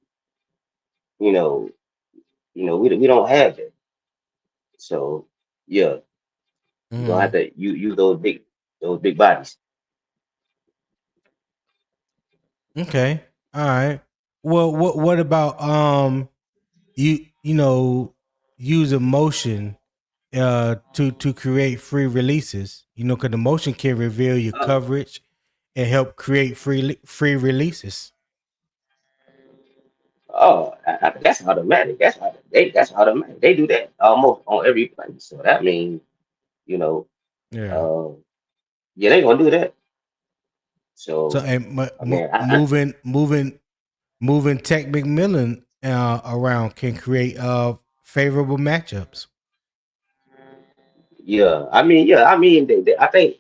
you know, we don't have that. So yeah, you're gonna have Mm, to use those big bodies. okay. All right. Well, what about you know using motion to create free releases? You know, because the motion can reveal your Oh, coverage and help create free releases. that's automatic. That's automatic. They do that almost on every play. So that means you know, Yeah. uh, yeah, they gonna do that. So So and I mean, moving Tech McMillan around can create favorable matchups. I think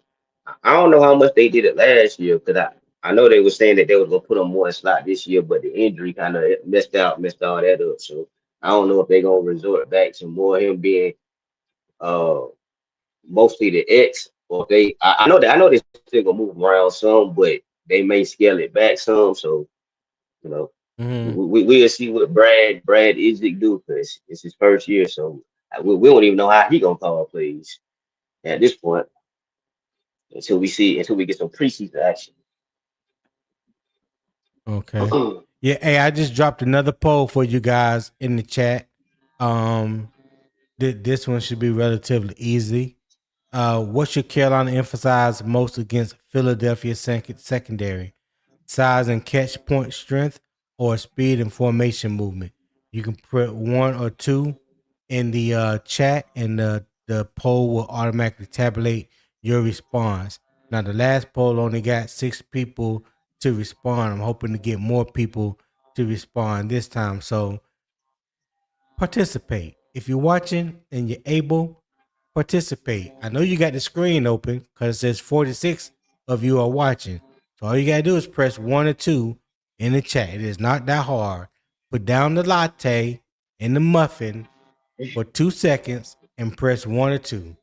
I don't know how much they did it last year because I know they were saying that they was gonna put them more in slot this year, but the injury kind of messed all that up. So I don't know if they're gonna resort back to more him being uh mostly the X, or if I know they still gonna move him around some, but they may scale it back some. So you know, Mm-hmm. we'll see what Brad Isaac do because it's his first year, so we don't even know how he gonna call plays at this point until we get some preseason action. Okay. Yeah. Hey, I just dropped another poll for you guys in the chat. Um, this one should be relatively easy. What should Carolina emphasize most against Philadelphia secondary? Size and catch point strength, or speed and formation movement? You can put one or two in the chat, and the poll will automatically tabulate your response. Now, the last poll only got 6 people to respond. I'm hoping to get more people to respond this time. So participate. If you're watching and you're able, participate. I know you got the screen open because it says 46 of you are watching. So all you gotta do is press one or two in the chat. It is not that hard. Put down the latte and the muffin for 2 seconds and press one or two.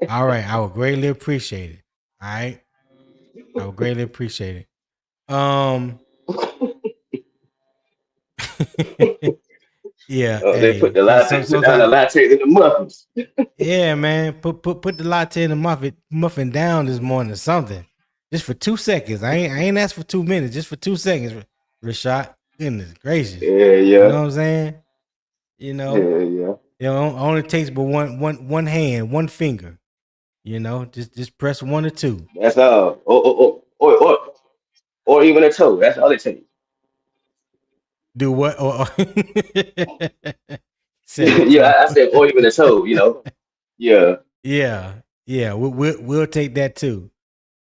All right, I would greatly appreciate it. All right, I would greatly appreciate it. Yeah, They put hey, the latte, put down the sometimes latte in the muffins. yeah, man. Put the latte and the muffin down this morning or something. Just for 2 seconds. I ain't asked for 2 minutes, just for 2 seconds, Rashad. Goodness gracious. Yeah, You yeah, know what I'm saying? You know, yeah, yeah. only takes but one hand, one finger. You know, just press one or two. That's all. Or even a toe. That's all it takes. Do what or said a Yeah, toe. I said, or even a toe. Yeah. Yeah, yeah. We'll take that too.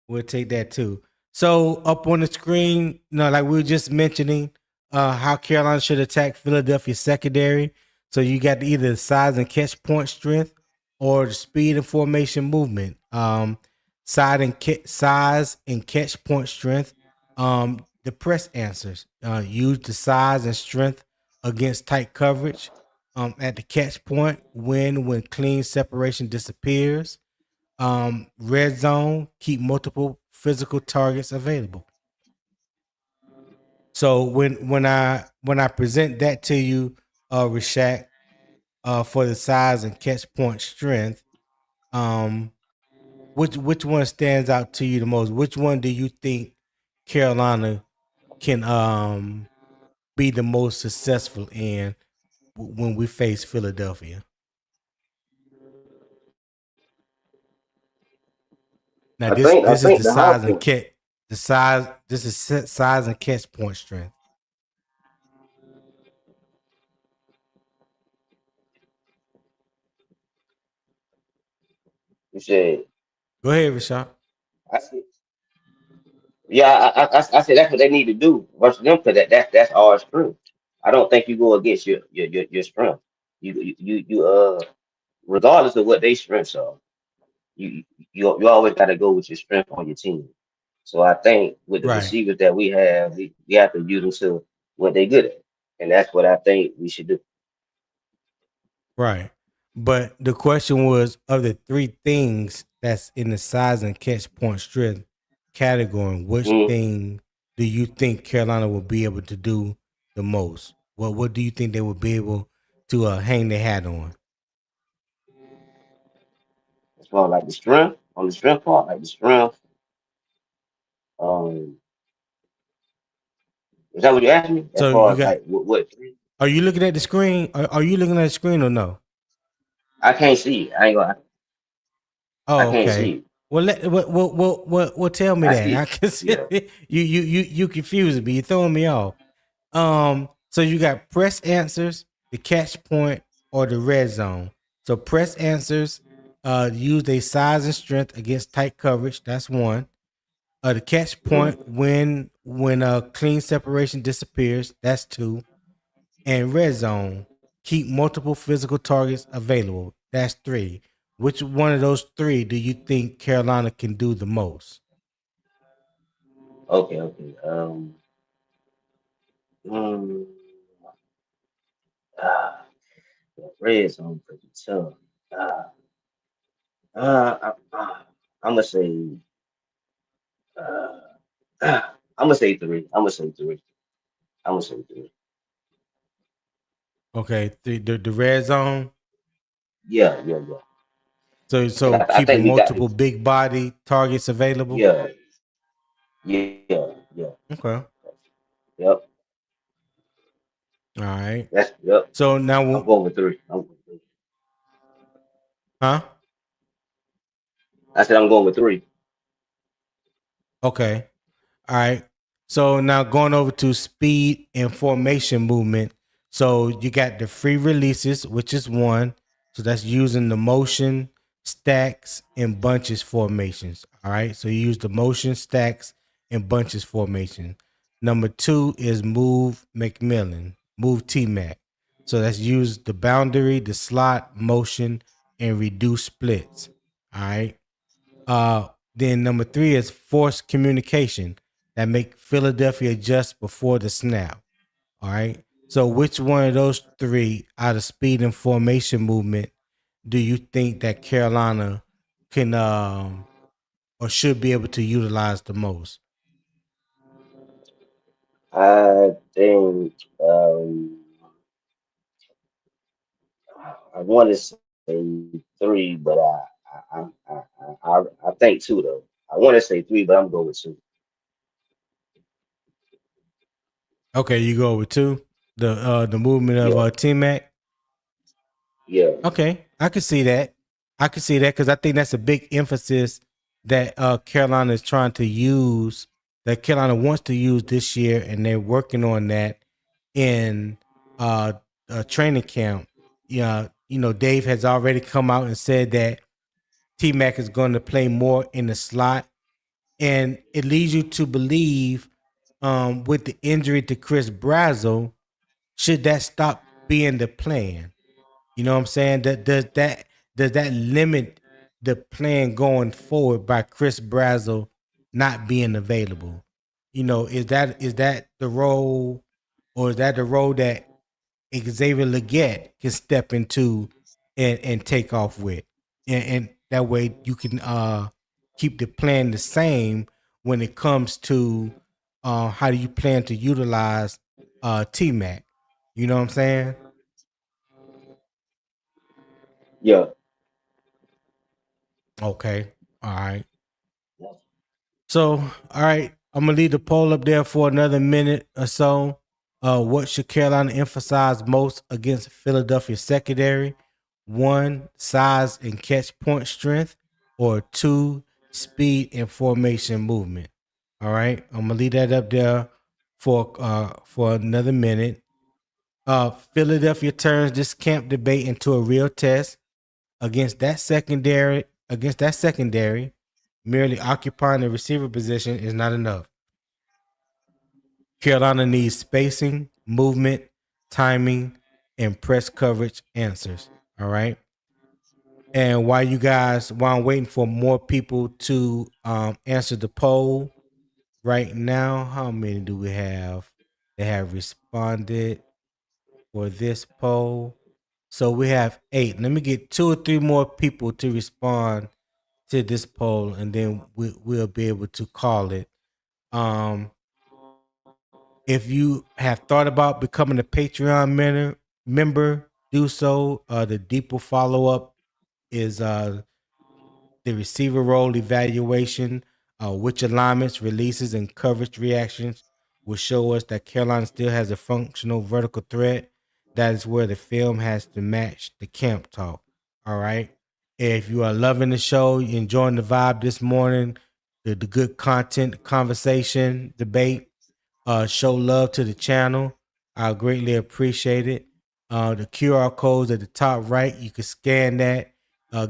We'll take that too. So up on the screen, like we were just mentioning, how Carolina should attack Philadelphia secondary. So you got either the size and catch point strength or the speed and formation movement. Size and catch point strength. The press answers. Use the size and strength against tight coverage. At the catch point, when clean separation disappears. Red zone, keep multiple physical targets available. So when I present that to you, Rashak, for the size and catch point strength, um, which one stands out to you the most? Which one do you think Carolina can be the most successful in when we face Philadelphia? Now I this is think the the high size and point. catch the size. This is size and catch point strength. You said, Go ahead, Rashad. I said, yeah, I said that's what they need to do versus them because that's our strength. I don't think you go against your strength. You regardless of what they strengths are, you always got to go with your strength on your team. So I think with the Right. receivers that we have to use them to what they good at, and that's what I think we should do. Right. But the question was, of the three things that's in the size and catch point strength category, which Mm. thing do you think Carolina will be able to do the most? What do you think they will be able to hang their hat on? As far as like the strength, on the strength part, like the strength. Um, is that what you asked me? As So far you as got, like what are you looking at the screen? Are you looking at the screen or no? I can't see it. I ain't gonna. I Oh, can't see okay. it. Well, tell me I that. see I it. can Yeah. you confusing me. You're throwing me off. So you got press answers, the catch point, or the red zone. So press answers, use their size and strength against tight coverage. That's one. The catch Hmm. point when clean separation disappears. That's two. And red zone, keep multiple physical targets available. That's three. Which one of those three do you think Carolina can do the most? Okay. Okay. Mm, ah, the red zone pretty tough. Ah, I'm gonna say. Uh, I'm gonna say three. I'm gonna say three. I'm gonna say three. Okay, the red zone. Yeah. Yeah. Yeah. So I keeping think we got multiple this. big body targets available. Yeah. Yeah. Yeah. Okay. Yep. All right. That's yep. So now, I'm going with three. I'm going with three. huh? I said I'm going with three. Okay. All right. So now going over to speed and formation movement. So you got the free releases, which is one. So that's using the motion, stacks, and bunches formations. All right. So you use the motion, stacks, and bunches formation. Number two is move McMillan, move T Mac. So that's use the boundary, the slot, motion, and reduce splits. All right. Then number three is forced communication that make Philadelphia adjust before the snap. All right. So which one of those three out of speed and formation movement do you think that Carolina can or should be able to utilize the most? I think I want to say three, but I think two though. I want to say three, but I'm going with two. Okay, you go with two. The movement of Yeah. T Mac. Yeah. Okay, I can see that. I can see that because I think that's a big emphasis that Carolina is trying to use, that Carolina wants to use this year, and they're working on that in training camp. Yeah, Dave has already come out and said that T Mac is going to play more in the slot, and it leads you to believe, with the injury to Chris Brazzell, should that stop being the plan? You know what I'm saying? Does that limit the plan going forward by Chris Brazzell not being available? Is that the role, or is that the role that Xavier Legette can step into and take off with, and that way you can keep the plan the same when it comes to how do you plan to utilize T Mac? You know what I'm saying? Yeah. Okay. All right. So, all right, I'm gonna leave the poll up there for another minute or so. What should Carolina emphasize most against Philadelphia secondary? One, size and catch point strength, or two, speed and formation movement. All right, I'm gonna leave that up there for another minute. Philadelphia turns this camp debate into a real test against that secondary. Merely occupying the receiver position is not enough. Carolina needs spacing, movement, timing, and press coverage answers. All right. And while I'm waiting for more people to answer the poll, right now, how many do we have that have responded for this poll? So we have 8. Let me get 2 or 3 more people to respond to this poll, and then we'll be able to call it. If you have thought about becoming a Patreon member, do so. The deeper follow up is the receiver role evaluation, which alignments, releases, and coverage reactions will show us that Carolina still has a functional vertical threat. That is where the film has to match the camp talk. All right. If you are loving the show, enjoying the vibe this morning, the good content, conversation, debate, show love to the channel. I greatly appreciate it. The QR codes at the top right, you can scan that,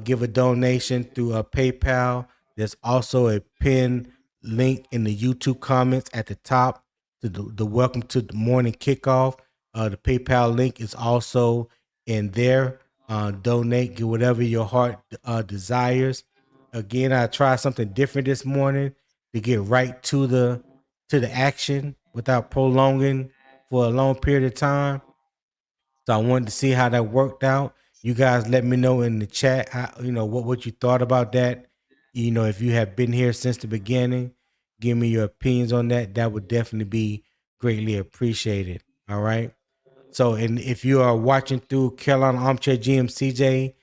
give a donation through PayPal. There's also a pinned link in the YouTube comments at the top to the welcome to the morning kickoff. The PayPal link is also in there. Donate, get whatever your heart desires. Again, I tried something different this morning to get right to the action without prolonging for a long period of time. So I wanted to see how that worked out. You guys let me know in the chat how, what you thought about that. If you have been here since the beginning, give me your opinions on that. That would definitely be greatly appreciated. All right. So, and if you are watching through Carolina Armchair GMCJ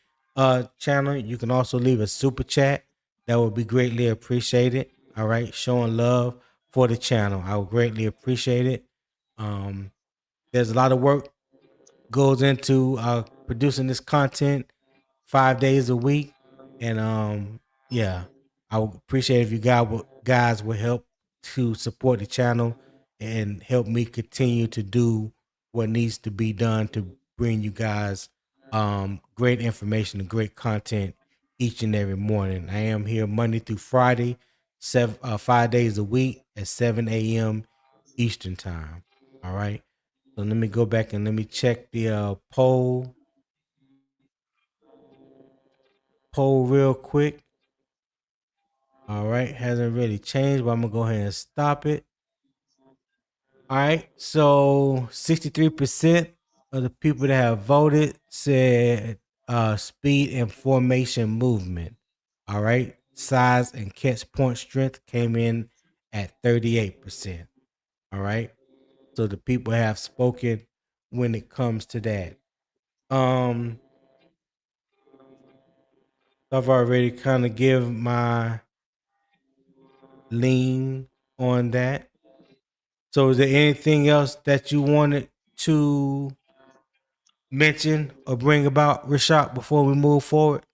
channel, you can also leave a super chat. That would be greatly appreciated. All right, showing love for the channel, I would greatly appreciate it. There's a lot of work goes into producing this content 5 days a week, and yeah, I would appreciate if you guys would help to support the channel and help me continue to do what needs to be done to bring you guys great information and great content each and every morning. I am here Monday through Friday, 5 days a week at 7 a.m. Eastern time. All right. So let me go back and let me check the poll real quick. All right, hasn't really changed, but I'm gonna go ahead and stop it. All right, so 63% of the people that have voted said speed and formation movement. All right, size and catch point strength came in at 38%. All right, so the people have spoken when it comes to that. I've already kind of give my lean on that. So is there anything else that you wanted to mention or bring about, Rashad, before we move forward?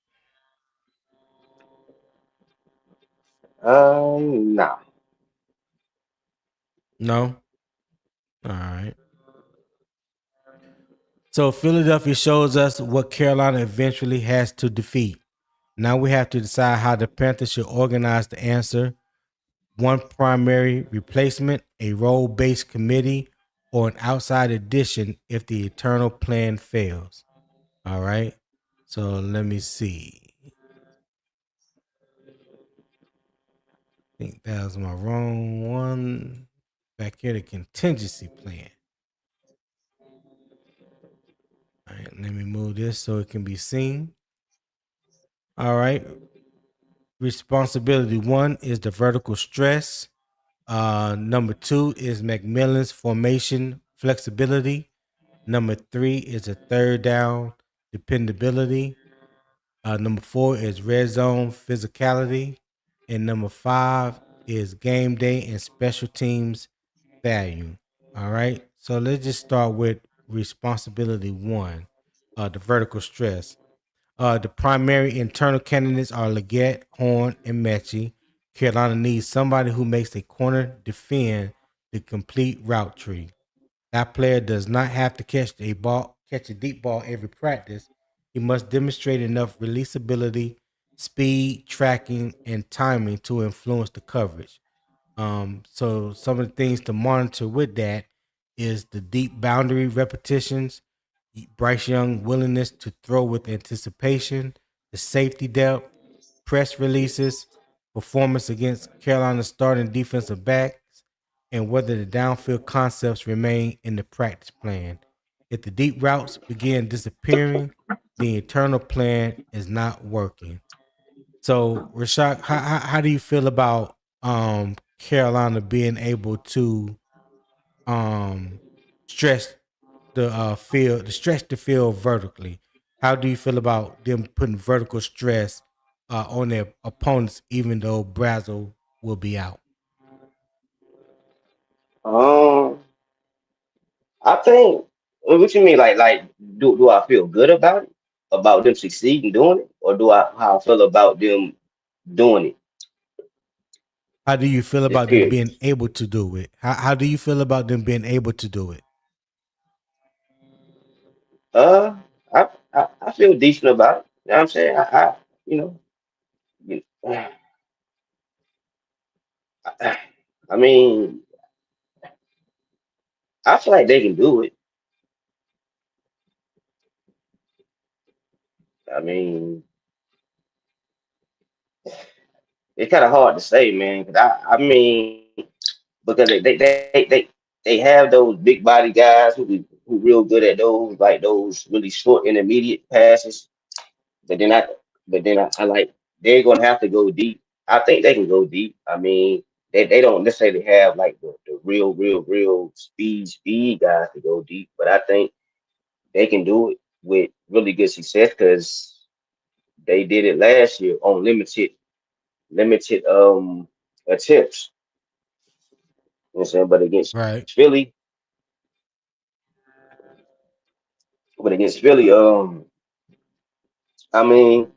Nah. No? All right. So Philadelphia shows us what Carolina eventually has to defeat. Now we have to decide how the Panthers should organize the answer. One primary replacement, a role-based committee, or an outside addition if the eternal plan fails. All right. So let me see. I think that was my wrong one. Back here, the contingency plan. All right, let me move this so it can be seen. All right. Responsibility 1 is the vertical stress. Number 2 is McMillan's formation flexibility. Number 3 is a third down dependability. Number 4 is red zone physicality. And number 5 is game day and special teams value. All right. So let's just start with responsibility 1, the vertical stress. The primary internal candidates are Legette, Horn, and Metchie. Carolina needs somebody who makes a corner defend the complete route tree. That player does not have to catch a deep ball every practice. He must demonstrate enough releasability, speed, tracking, and timing to influence the coverage. So some of the things to monitor with that is the deep boundary repetitions, Bryce Young willingness to throw with anticipation, the safety depth, press releases, performance against Carolina's starting defensive back, and whether the downfield concepts remain in the practice plan. If the deep routes begin disappearing, the internal plan is not working. So, Rashad, how do you feel about Carolina being able to stretch the field, to stretch the field vertically? How do you feel about them putting vertical stress on their opponents, even though Brazzell will be out? Um, I think. What you mean? Like, do I feel good about it? About them succeeding doing it, or do I how I feel about them doing it? How do you feel Just about them period. being able to do it? How do you feel about them being able to do it? Uh, I feel decent about it. You know what I'm saying? You know, you- I mean, I feel like they can do it. I mean, it's kind of hard to say, man. 'Cause I mean, because they have those big body guys who real good at those like those really short intermediate passes. But then I like they're gonna have to go deep. I think they can go deep. I mean, they don't necessarily have like the real speed guys to go deep, but I think they can do it with really good success because they did it last year on limited attempts. You know what I'm saying? Right. Philly, but against Philly, I mean,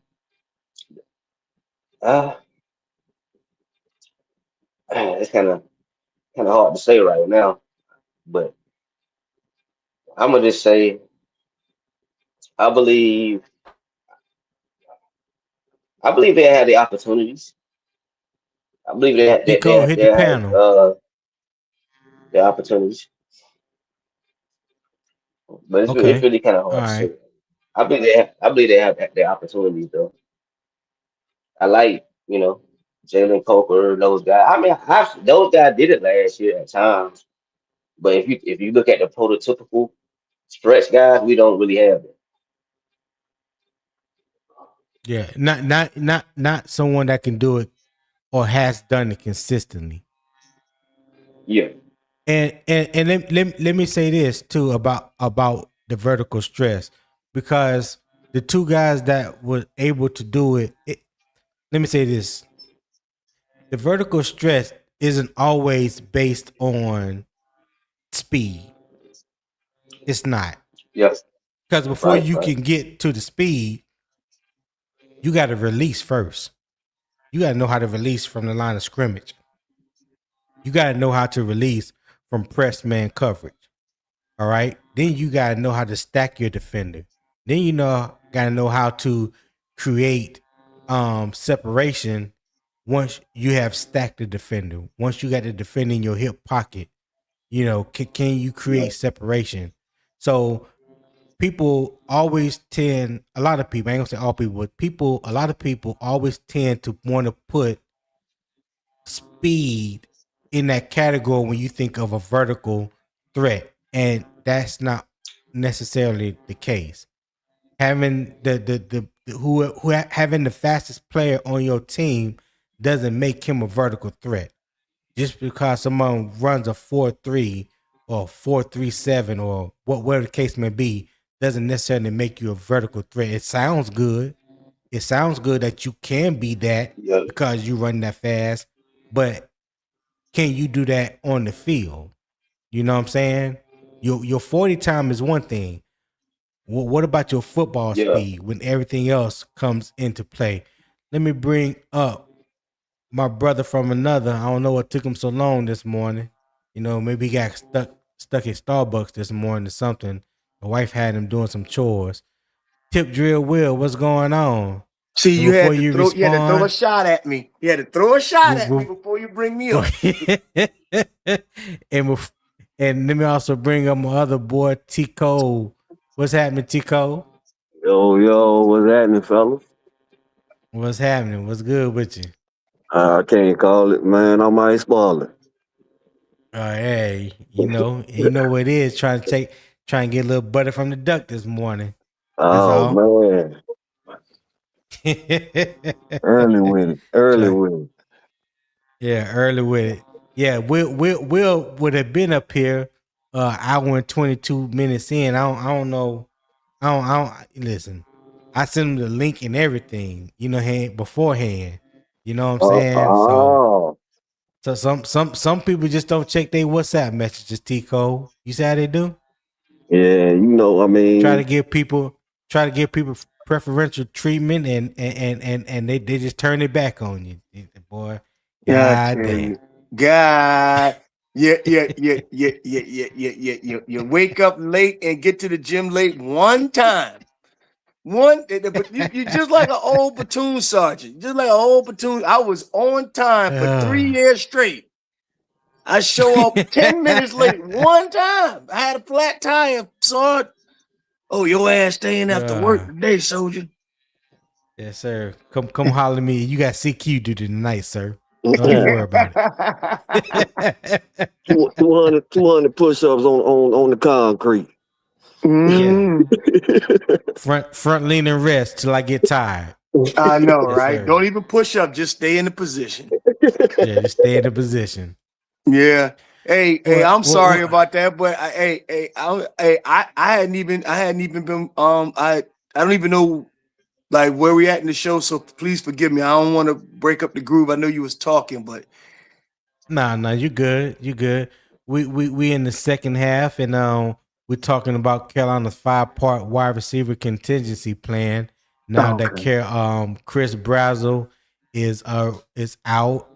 uh, it's kind of hard to say right now. But I'm gonna just say I believe I believe they had the opportunities. I believe Tico, hit they the had panel. the opportunities, but it's Okay. really kind of All hard to say. right. I believe they have the opportunities though. I like Jalen Coker, those guys. I mean, those guys did it last year at times, but if you look at the prototypical stretch guys, we don't really have it. Yeah. Not someone that can do it or has done it consistently. Yeah, And let me say this too about the vertical stress, because the two guys that were able to do it, let me say this: the vertical stress isn't always based on speed. It's not, yeah, because before right, you right, can get to the speed, you got to release first. You got to know how to release from the line of scrimmage. You got to know how to release from press man coverage. All right. Then you got to know how to stack your defender. Then got to know how to create separation once you have stacked the defender. Once you got the defender in your hip pocket, can you yeah, create separation? So people always tend, a lot of people, I ain't gonna say all people, but a lot of people always tend to want to put speed in that category when you think of a vertical threat, and that's not necessarily the case. Having having the fastest player on your team doesn't make him a vertical threat. Just because someone runs a 4.3 or 4.37 or whatever the case may be doesn't necessarily make you a vertical threat. It sounds good. It sounds good that you can be that yeah, because you run that fast, but can you do that on the field? You know what I'm saying? Your 40 time is one thing. What about your football yeah. speed when everything else comes into play? Let me bring up my brother from another. I don't know what took him so long this morning. Maybe he got stuck at Starbucks this morning or something. The wife had him doing some chores. Tip Drill Will, what's going on? See, And you before had to you throw. You had to throw a respond, shot at me. You had to throw a shot at me we before you bring me and up. and let me also bring up my other boy Tico. What's happening, Tico? Yo, what's happening, fellas? What's happening? What's good with you? I can't call it, man. I might spoil it. Hey, you know what it is. Trying to get a little butter from the duck this morning. That's Oh all. man, early with it. Early Try- with it. yeah, early with it. Yeah, Will would have been up here hour and 22 minutes in. I don't know. I don't listen. I sent him the link and everything, beforehand. You know what I'm saying? Oh, So some people just don't check their WhatsApp messages, Tico. You see how they do? yeah. I Try mean, to give people preferential treatment and they just turn it back on you. Boy, Yeah, god damn. God. You wake up late and get to the gym late one time. But you just like an old platoon sergeant, just like an old platoon. I was on time for 3 years straight. I show up 10 minutes late one time. I had a flat tire, Sarge. Oh, your ass staying after work today, soldier. Yes, sir. Come holler at me. You got CQ duty tonight, sir. Don't even worry about it. 200 push-ups on the concrete. Yeah. Front lean and rest till I get tired. I know, Yes, right? sir. Don't even push up. Just stay in the position. Yeah, just stay in the position. Yeah. Hey, I'm sorry What? about that, but I hadn't even been I don't even know like where we at in the show, so please forgive me. I don't want to break up the groove. I know you was talking, but Nah, you good. You good. We in the second half, and we're talking about Carolina's 5-part wide receiver contingency plan. Now that Chris Brazzell is out.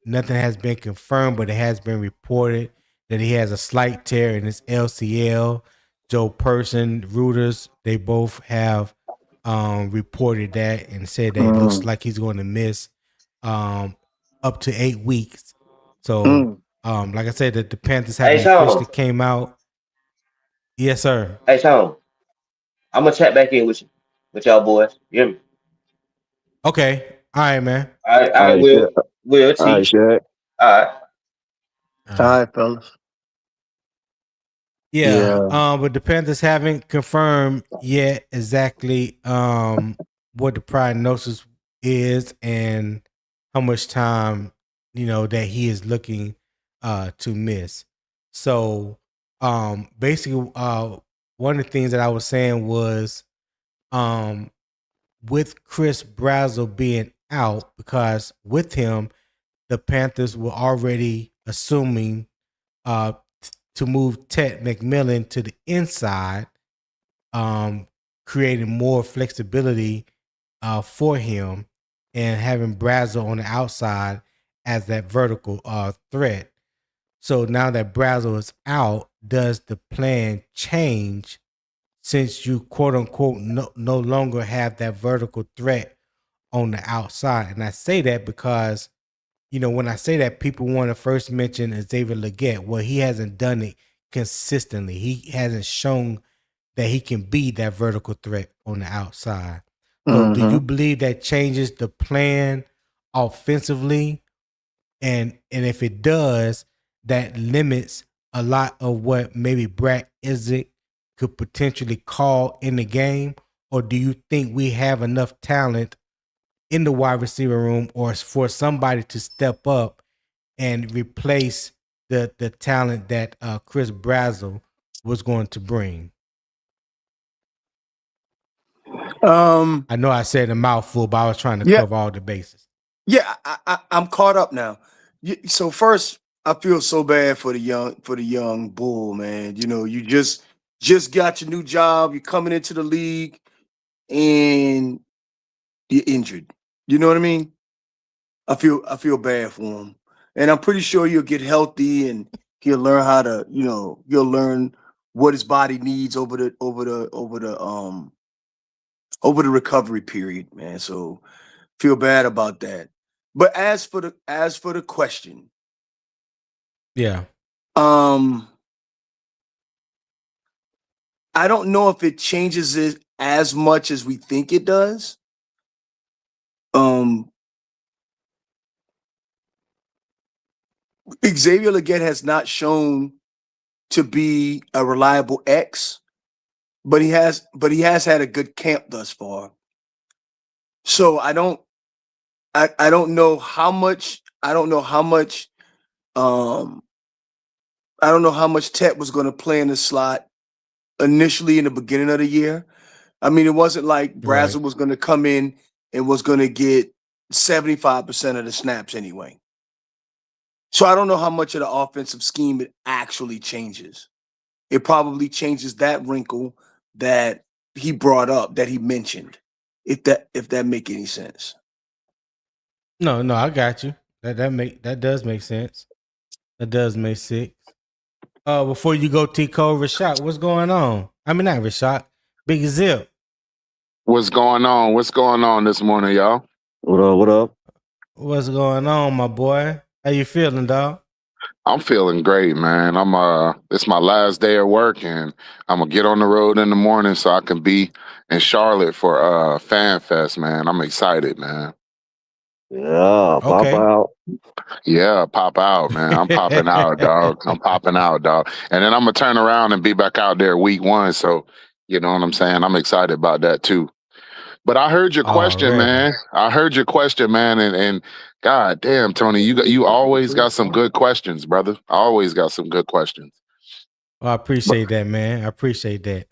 Nothing has been confirmed, but it has been reported that he has a slight tear in his LCL. Joe Person, Reuters, they both have reported that and said that it looks like he's going to miss up to 8 weeks. So, like I said, the Panthers haven't officially came out. Yes, sir. Hey, Tom, I'm gonna chat back in with y'all boys. You hear me? Okay. All right, man. All right, Will, All right, T. Shaq. All right. all right, fellas. Yeah. But the Panthers haven't confirmed yet exactly what the prognosis is and how much time that he is looking to miss. So basically one of the things that I was saying was with Chris Brazzell being out, because with him the Panthers were already assuming uh to move Ted McMillan to the inside, creating more flexibility for him, and having Brazzell on the outside as that vertical threat. So now that Brazzell is out, does the plan change since you quote unquote no longer have that vertical threat on the outside? And I say that because when I say that, people want to first mention Xavier Legette. Well, he hasn't done it consistently. He hasn't shown that he can be that vertical threat on the outside. So do you believe that changes the plan offensively? And if it does, that limits a lot of what maybe Brad Isaac could potentially call in the game? Or do you think we have enough talent in the wide receiver room, or for somebody to step up and replace the talent that Chris Brazzell was going to bring? I know I said a mouthful, but I was trying to cover all the bases. Yeah, I'm caught up now. So first, I feel so bad for the young bull, man. You just got your new job. You're coming into the league, and you're injured. You know what I mean? I feel bad for him, and I'm pretty sure you'll get healthy, and he'll learn how to, he'll learn what his body needs over the recovery period, man. So feel bad about that. But as for the question, Yeah. I don't know if it changes it as much as we think it does. Xavier Legette has not shown to be a reliable X, but he has had a good camp thus far. So I don't know how much Tet was going to play in the slot initially in the beginning of the year. I mean, it wasn't like Brazzell was going to come in and was going to get 75% of the snaps anyway. So I don't know how much of the offensive scheme it actually changes. It probably changes that wrinkle that he brought up, that he mentioned, if that make any sense. No, I got you. That does make sense. That does make sense. Before you go, Tico, Rashad, what's going on? I mean, not Rashad, Big Zip. What's going on? What's going on this morning, y'all? What up? What's going on, my boy? How you feeling, dog? I'm feeling great, man. It's my last day of work, and I'm gonna get on the road in the morning so I can be in Charlotte for Fan Fest, man. I'm excited, man. Yeah, pop out. Yeah, pop out, man. I'm popping out, dog. I'm popping out, dog. And then I'm gonna turn around and be back out there week 1. So you know what I'm saying? I'm excited about that too. But I heard your question, man. And God damn, Tony, you always got some good questions, brother. Always got some good questions. Well, I appreciate that, man. I appreciate that.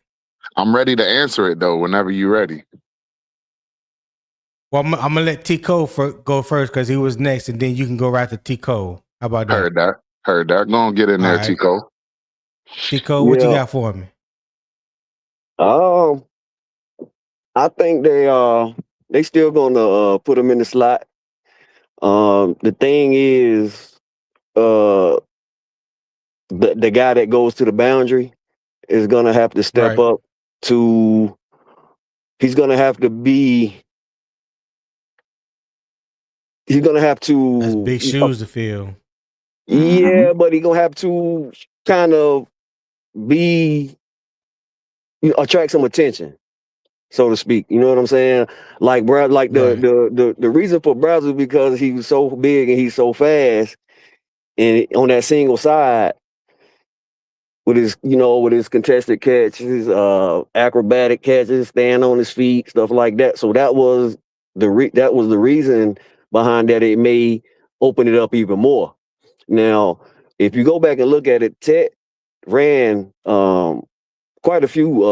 I'm ready to answer it though, whenever you're ready. Well, I'm gonna let Tico go first because he was next, and then you can go right to Tico. How about that? Heard that. Go on, get in there, right. Tico. Tico, what you got for me? I think they still gonna put him in the slot. The thing is, the guy that goes to the boundary is gonna have to step up to. He's gonna have to be. He's gonna have to. That's big shoes to fill. Yeah, but he's gonna have to kind of be, attract some attention, so to speak. You know what I'm saying? Like Brad, like the reason for Brazzell is because he was so big and he's so fast, and on that single side with his contested catches, acrobatic catches, stand on his feet, stuff like that. So that was the reason behind that. It may open it up even more. Now, if you go back and look at it, Tet ran quite a few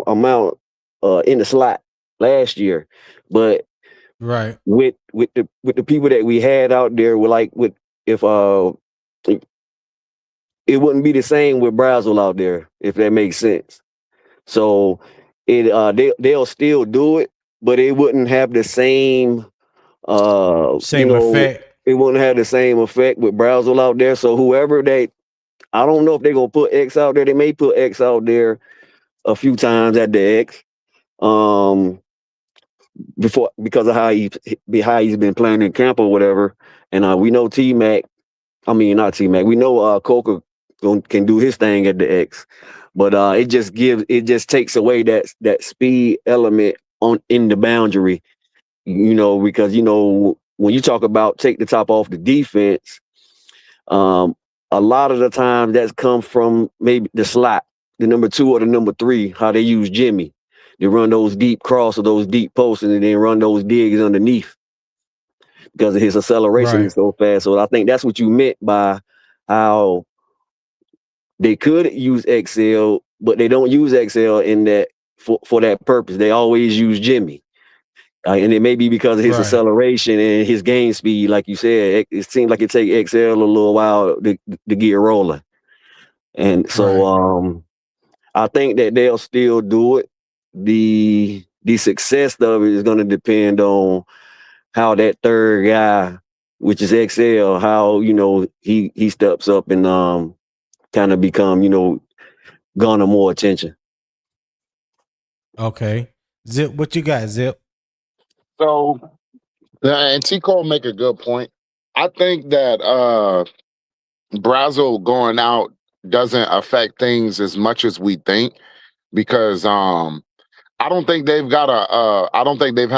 amount in the slot last year, but with the people that we had out there, it wouldn't be the same with Brazzell out there, if that makes sense. So they'll still do it, but it wouldn't have the same effect. It wouldn't have the same effect with Brazzell out there. So whoever I don't know if they're gonna put X out there. They may put X out there a few times at the X, before, because of how he's been playing in camp or whatever. And we know T-Mac. I mean, not T-Mac. We know Coker can do his thing at the X, but it just takes away that speed element in the boundary. Because when you talk about take the top off the defense, a lot of the time that's come from maybe the slot, the number 2 or the number 3, how they use Jimmy. They run those deep cross or those deep posts, and then run those digs underneath because of his acceleration is so fast. So I think that's what you meant by how they could use XL, but they don't use XL in that for that purpose. They always use Jimmy. And it may be because of his acceleration and his game speed, like you said. It seems like it takes XL a little while to get rolling. And so I think that they'll still do it. The success of it is going to depend on how that third guy, which is XL, how he steps up and kind of become garner more attention. Okay, Zip, what you got, Zip? So, and Tico make a good point. I think that Brazzell going out doesn't affect things as much as we think, because I don't think they've had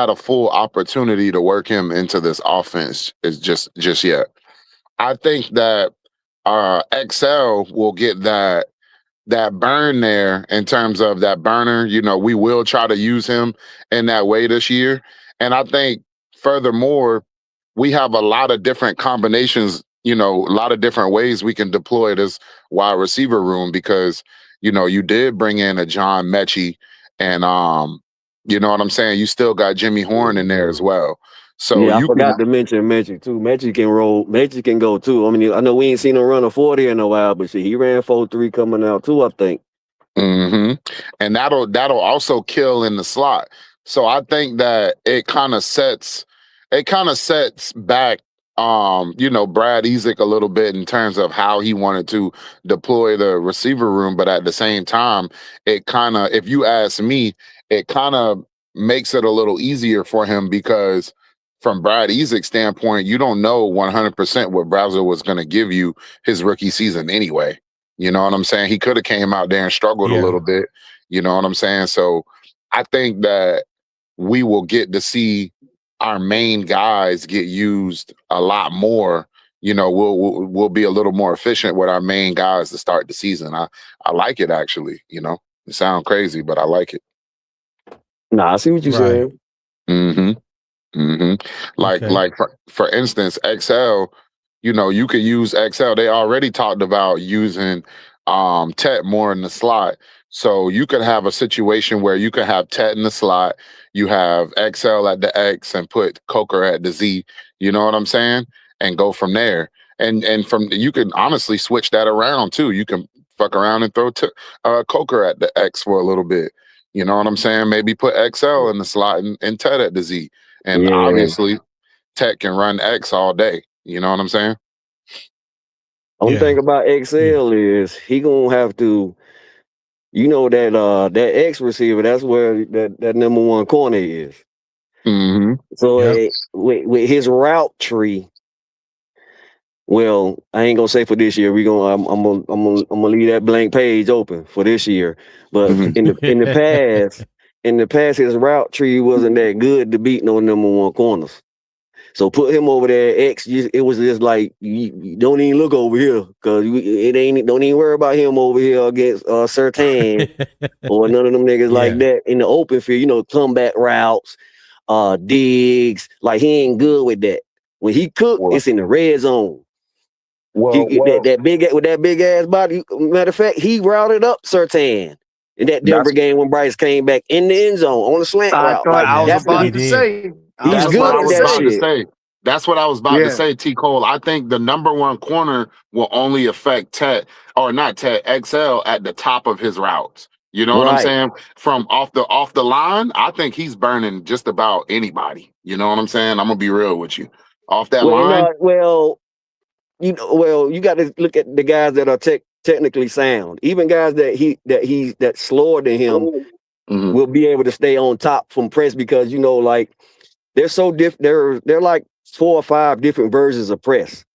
a full opportunity to work him into this offense just yet. I think that XL will get that burn there in terms of that burner. You know, we will try to use him in that way this year. And I think furthermore, we have a lot of different combinations, you know, a lot of different ways we can deploy this wide receiver room because, you know, you did bring in a John Metchie and you know what I'm saying? You still got Jimmy Horn in there as well. So Yeah, I you can forgot to mention Metchie too. Metchie can roll. Metchie can go too. I mean, I know we ain't seen him run a 40 in a while, but shit, he ran 4.3 coming out too, I think. And that'll also kill in the slot. So I think that it kind of sets back you know, Brad Ezek a little bit in terms of how he wanted to deploy the receiver room, but at the same time, it kind of, if you ask me, it kind of makes it a little easier for him because from Brad Ezek's standpoint, you don't know 100% what Brazzell was going to give you his rookie season anyway. You know what I'm saying? He could have came out there and struggled a little bit. You know what I'm saying? So I think that we will get to see our main guys get used a lot more. You know, we'll be a little more efficient with our main guys to start the season. I like it actually. You know, it sounds crazy, but I like it. Nah, I see what you're saying. Like for instance, XL. You know, you could use XL. They already talked about using Tet more in the slot. So you could have a situation where you could have Tet in the slot, you have XL at the X and put Coker at the Z. You know what I'm saying? And go from there. And from you can honestly switch that around too. You can fuck around and throw Coker at the X for a little bit. You know what I'm saying? Maybe put XL in the slot and Tet at the Z. And obviously Tet can run X all day. You know what I'm saying? Only thing about XL is he gonna have to, you know, that X receiver. That's where that number one corner is. So with his route tree, well, I ain't gonna say for this year. I'm gonna leave that blank page open for this year. But in the past, his route tree wasn't that good to beat no number one corners. So put him over there, X. It was just like you don't even look over here because it ain't. Don't even worry about him over here against Surtain or none of them niggas like that in the open field. You know, comeback routes, digs. Like he ain't good with that. When he cook, it's in the red zone. That big ass body. Matter of fact, he routed up Surtain in that Denver game when Bryce came back in the end zone on the slant route. I was about to say. He's good at that shit. That's what I was about to say, T. Cole. I think the number one corner will only affect XL at the top of his routes. You know what I'm saying? From off the line, I think he's burning just about anybody. You know what I'm saying? I'm gonna be real with you. Off that line. You got to look at the guys that are technically sound. Even guys that's slower than him will be able to stay on top from press because you know, like they're so different. They're like 4 or 5 different versions of press.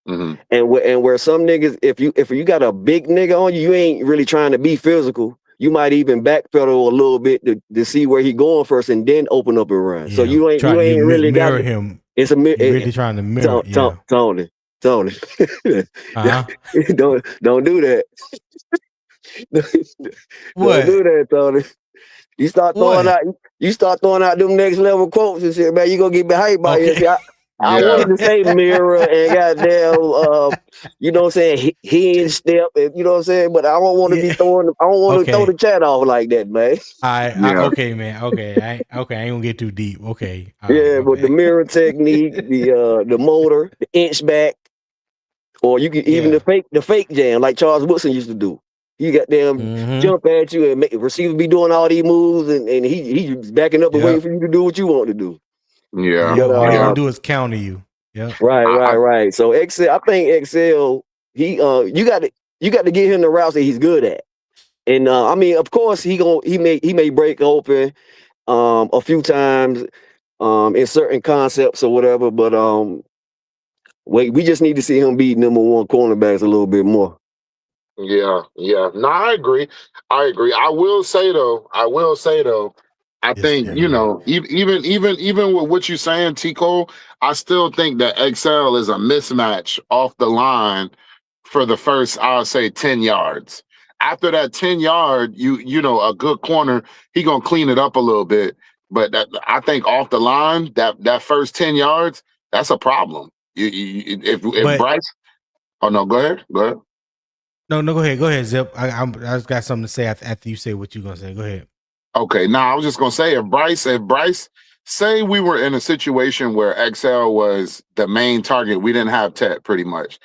And where some niggas, if you got a big nigga on you, you ain't really trying to be physical. You might even backpedal a little bit to see where he going first, and then open up and run. So you ain't really got mirror him. It's a really trying to mirror. Tony. Don't do that. What? Don't do that, Tony. You start throwing out them next level quotes and shit, man. You gonna get me hyped by it. I wanted to say mirror and goddamn, you know what I'm saying, hinge step, and you know what I'm saying, but I don't want to be throwing. I don't want to throw the chat off like that, man. Okay, man. Okay, I ain't gonna get too deep. Okay. But the mirror technique, the motor, the inch back, or you can even the fake jam like Charles Woodson used to do. He got them jump at you and make receiver be doing all these moves, and he's backing up and waiting for you to do what you want to do. All you gonna do is counter you. Yeah. Right. So XL, I think XL, you got to get him the routes that he's good at. And I mean, of course, he may break open a few times in certain concepts or whatever, but we just need to see him beat number one cornerbacks a little bit more. Yeah. No, I agree. I will say though, I Yes, think, you yeah. know, even with what you're saying, T. Cole, I still think that XL is a mismatch off the line for the first, I'll say, 10 yards. After that 10-yard, you know, a good corner, he gonna clean it up a little bit. But I think off the line, that first 10 yards, that's a problem. If But Bryce, oh no, go ahead, go ahead. no, go ahead, Zip. I just got something to say after you say what you're gonna say. Go ahead. Okay, now I was just gonna say if Bryce, say we were in a situation where XL was the main target, we didn't have Tet pretty much,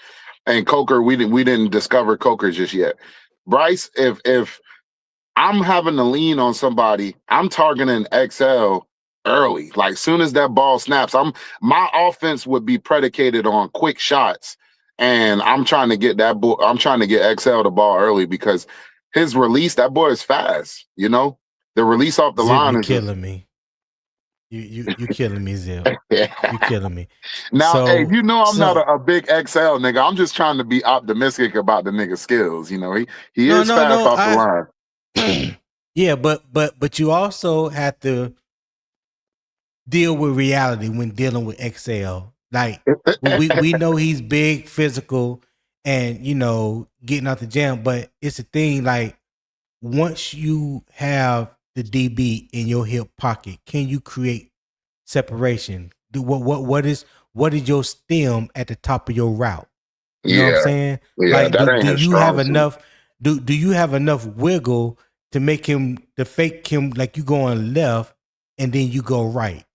and Coker, we didn't discover Coker just yet. Bryce, if I'm having to lean on somebody, I'm targeting XL early. Like soon as that ball snaps, my offense would be predicated on quick shots, and I'm trying to get I'm trying to get XL the ball early because his release, that boy is fast. You know, the release off the Zip, line you is just killing me. You killing me, Zip. You killing me. Now, hey, you know I'm not So a big XL nigga. I'm just trying to be optimistic about the nigga's skills. You know, he no, is fast off the line. Yeah, but you also have to deal with reality when dealing with XL. Like we know he's big, physical, and you know getting out the gym. But it's a thing like once you have the DB in your hip pocket, can you create separation? What is your stem at the top of your route? You know what I'm saying? Yeah, Like that ain't do his you have strong suit. enough? Do you have enough wiggle to make him to fake him like you going left and then you go right?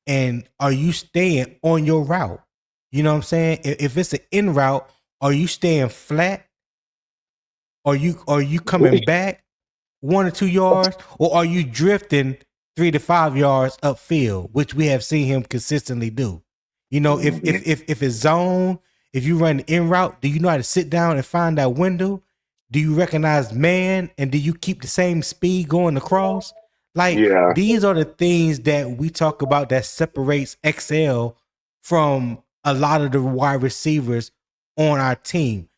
And are you staying on your route? You know what I'm saying? If it's an in route, are you staying flat? Are you coming back 1 or 2 yards, or are you drifting 3 to 5 yards upfield, which we have seen him consistently do? You know, if it's zone, if you run the in route, do you know how to sit down and find that window? Do you recognize man, and do you keep the same speed going across? Like Yeah. these are the things that we talk about that separates XL from a lot of the wide receivers on our team.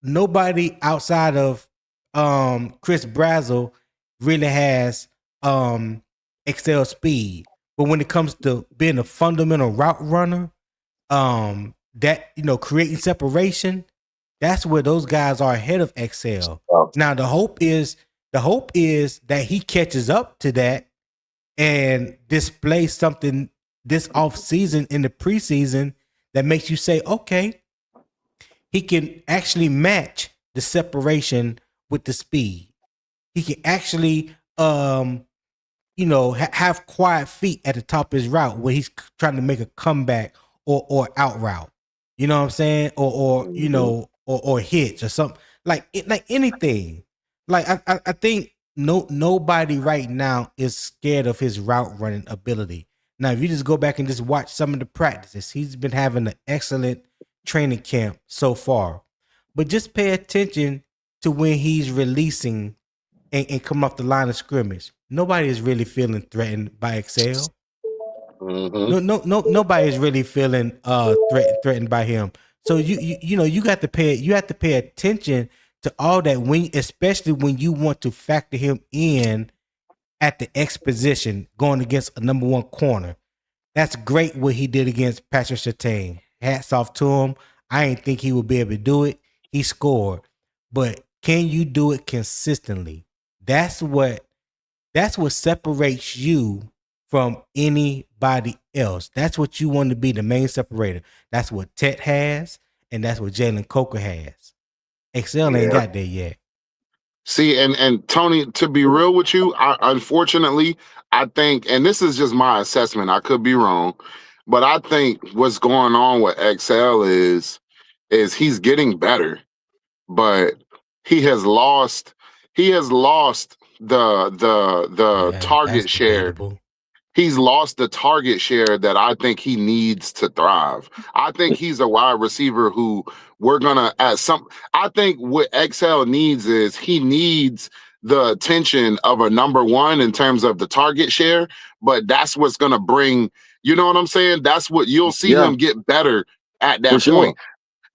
Nobody outside of Chris Brazzell really has XL speed. But when it comes to being a fundamental route runner, that you know, creating separation, that's where those guys are ahead of XL. Now the hope is that he catches up to that and displays something this off season in the preseason that makes you say, okay, he can actually match the separation with the speed. He can actually you know, have quiet feet at the top of his route when he's trying to make a comeback or out route. You know what I'm saying? Or you know, or hitch or something like anything. Like I think nobody right now is scared of his route running ability. Now, if you just go back and just watch some of the practices, he's been having an excellent training camp so far. But just pay attention to when he's releasing and come off the line of scrimmage. Nobody is really feeling threatened by XL. Nobody is really feeling threatened by him. So you know you have to pay attention to all that especially when you want to factor him in at the X position going against a number one corner. That's great what he did against Patrick Surtain. Hats off to him. I didn't think he would be able to do it. He scored. But can you do it consistently? That's what separates you from anybody else. That's what you want to be, the main separator. That's what Tet has, and that's what Jalen Coker has. XL ain't got there yet. See, and Tony, to be real with you, unfortunately, I think, and this is just my assessment, I could be wrong, but I think what's going on with XL is he's getting better, but he has lost the target share. He's lost the target share that I think he needs to thrive. I think he's a wide receiver who I think what XL needs is he needs the attention of a number one in terms of the target share, but that's what's going to bring, you know what I'm saying? That's what you'll see him get better at that point.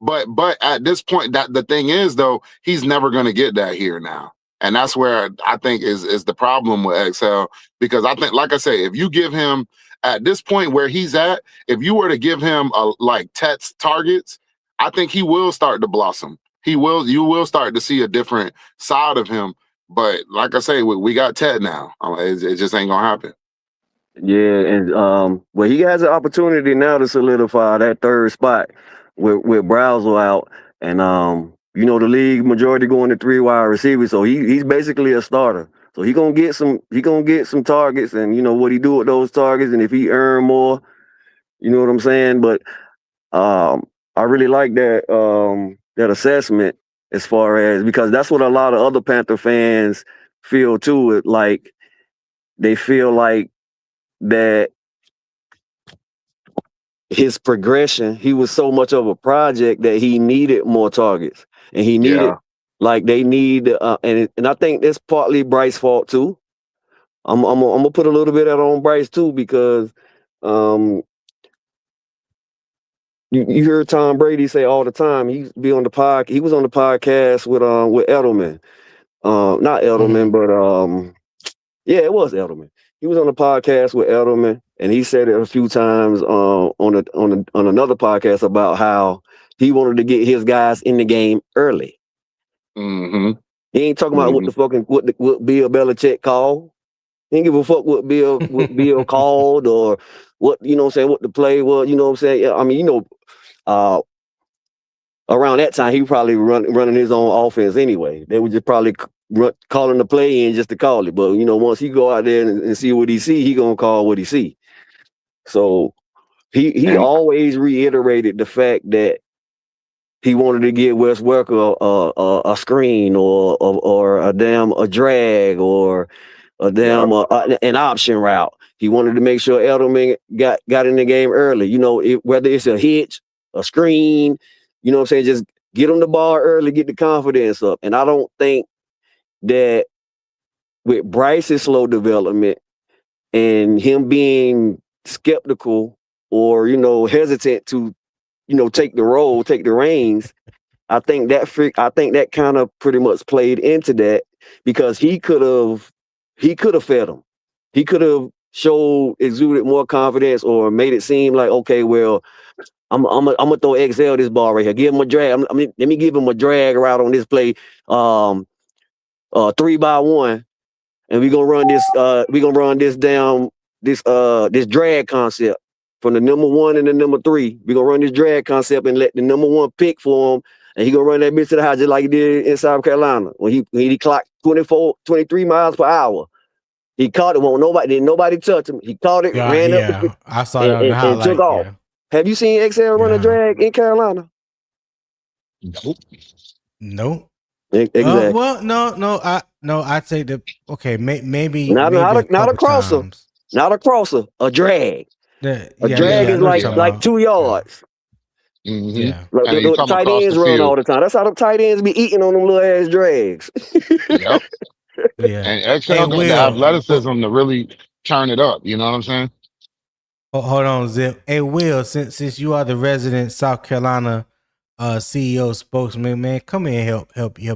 But at this point, that the thing is though, he's never going to get that here now. And that's where I think is the problem with XL, because I think, like I say, if you give him at this point where he's at, if you were to give him like Tet's targets, I think he will start to blossom. You will start to see a different side of him. But like I say, we got Tet now. It just ain't gonna happen. Yeah, and well, he has an opportunity now to solidify that third spot with Brazzell out, and the league majority going to 3 wide receivers, so he's basically a starter. So he gonna get some targets, and what he do with those targets, and if he earn more, you know what I'm saying. But I really like that assessment as far as, because that's what a lot of other Panther fans feel too. Like they feel like that his progression, he was so much of a project that he needed more targets, and he needed like they need and I think that's partly Bryce's fault too. I'm gonna put a little bit of that on Bryce too, because you hear Tom Brady say all the time, he was on the podcast with Edelman. Not Edelman, but yeah, it was Edelman. He was on the podcast with Edelman, and he said it a few times on another podcast about how he wanted to get his guys in the game early. Mm-hmm. He ain't talking about what Bill Belichick called. He ain't give a fuck what Bill called, or what what the play was. You know what I'm saying? I mean, around that time he probably running his own offense anyway. They were just probably calling the play in just to call it. But once he go out there and see what he see, he gonna call what he see. So he always reiterated the fact that he wanted to get Wes Welker a screen or a drag or a damn an option route. He wanted to make sure Edelman got in the game early. Whether it's a hitch, a screen, you know what I'm saying, just get him the ball early, get the confidence up. And I don't think that with Bryce's slow development and him being skeptical or hesitant to take the reins, I think that kind of pretty much played into that, because he could have fed him. He could have exuded more confidence or made it seem like, okay, well, I'm gonna throw XL this ball right here. Give him a drag. Let me give him a drag route on this play, 3-by-1, and we gonna run this. We gonna run this down this drag concept from the number 1 and the number 3. We gonna run this drag concept and let the number 1 pick for him, and he gonna run that bitch to the house just like he did in South Carolina when he clocked 23 miles per hour. He caught it. Didn't nobody touch him. He caught it, ran up. I saw it on the highlight. And took off. Have you seen XL run a drag in Carolina? Nope. Exactly. Well, no. I take maybe not a crosser. Times. Not a crosser. A drag. A drag is like 2 yards. Mm-hmm. Yeah. Like the tight ends run all the time. That's how the tight ends be eating on them little ass drags. Yep. Yeah. And XL got the athleticism to really turn it up. You know what I'm saying? Hold on, Zip. Hey, Will, since you are the resident South Carolina CEO spokesman, man, come here and help your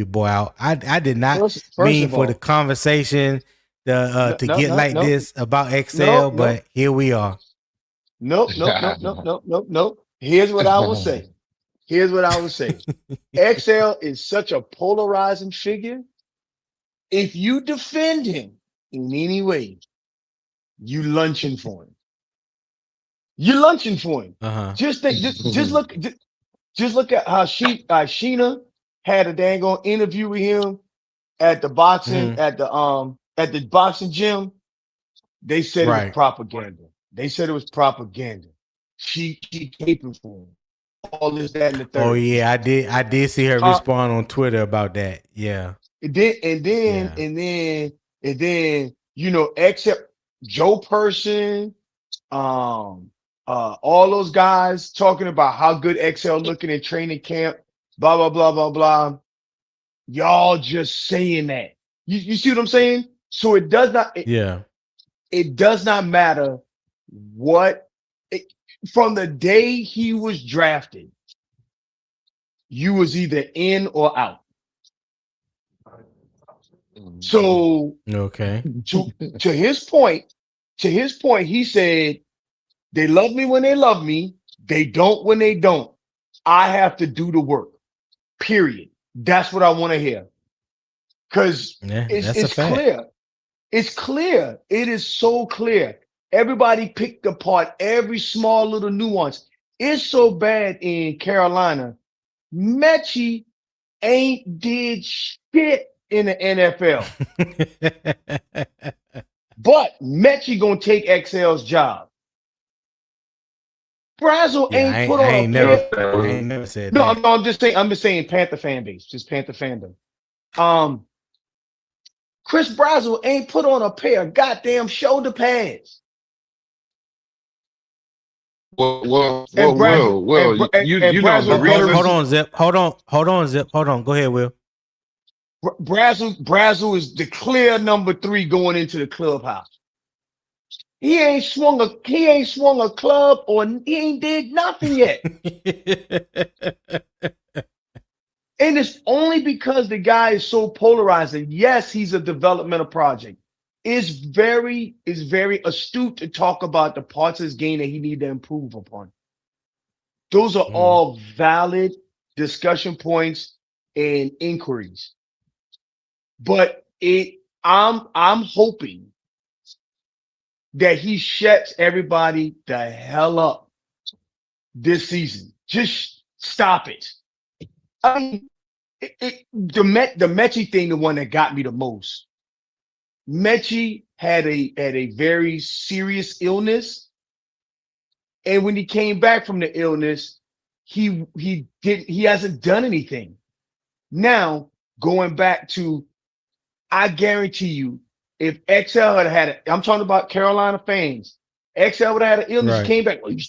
boy out. I did not mean for the conversation to get like this about XL, but here we are. Nope. Here's what I will say. XL is such a polarizing figure. If you defend him in any way, you lunching for him. Just look at how Sheena had a dang on interview with him at the boxing at the boxing gym. They said it was propaganda. She caping for him. All this, that, and the third. Oh yeah, I did see her respond on Twitter about that. Yeah. And then except Joe Person, all those guys talking about how good XL looking in training camp, blah blah blah blah blah. Y'all just saying that. You see what I'm saying? So it does not. It does not matter from the day he was drafted. You was either in or out. So Okay. to his point, he said, they love me when they love me. They don't when they don't. I have to do the work. Period. That's what I want to hear. Because Yeah, it's that's a it's fact. clear. It's clear. It is so clear. Everybody picked apart every small little nuance. It's so bad in Carolina. Metchie ain't did shit in the NFL. But Metchie gonna take XL's job. Brazzell Yeah, ain't put on a pair. I ain't never said No, that. I'm just saying Panther fan base, just Panther fandom. Chris Brazzell ain't put on a pair of goddamn shoulder pads. And Brazzell and Brazzell Hold literally on, Zip. Hold on, Zip. Hold on. Go ahead, Will. Brazzell is the clear number 3 going into the clubhouse. He ain't swung a club or he ain't did nothing yet. And it's only because the guy is so polarizing. Yes, he's a developmental project. It's very astute to talk about the parts of his game that he need to improve upon. Those are all valid discussion points and inquiries. But I'm hoping that he shuts everybody the hell up this season. Just stop it. I mean, the Metchie thing, the one that got me the most. Metchie had a very serious illness, and when he came back from the illness, he hasn't done anything. Now going back to, I guarantee you, if XL had it, I'm talking about Carolina fans. XL would have had an illness, Right. came back. Well, he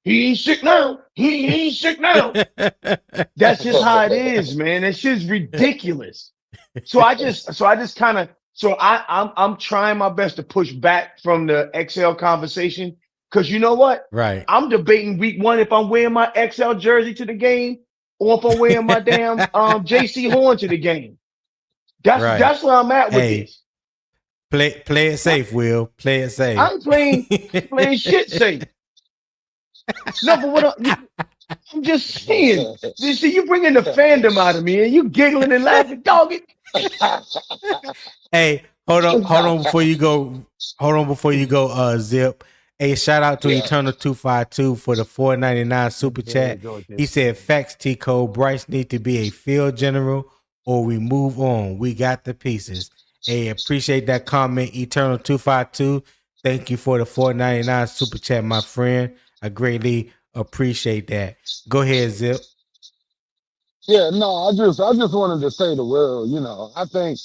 ain't sick now. He ain't sick now. That's just how it is, man. That shit's ridiculous. I'm trying my best to push back from the XL conversation. Cause you know what? Right. I'm debating week 1 if I'm wearing my XL jersey to the game or if I'm wearing my damn JC Horn to the game. That's where I'm at with this. Play it safe, Will. Play it safe. I'm playing shit safe. No, but I'm just saying. You see, you bringing the fandom out of me, and you giggling and laughing, dog. Hey, hold on before you go. Zip. Hey, shout out to Eternal 252 for the $4.99 super chat. He said, "Facts, Tico. Bryce need to be a field general, or we move on. We got the pieces." Hey, appreciate that comment, Eternal 252. Thank you for the $4.99 super chat, my friend. I greatly appreciate that. Go ahead, Zip. Yeah, no, I just wanted to say to Will, I think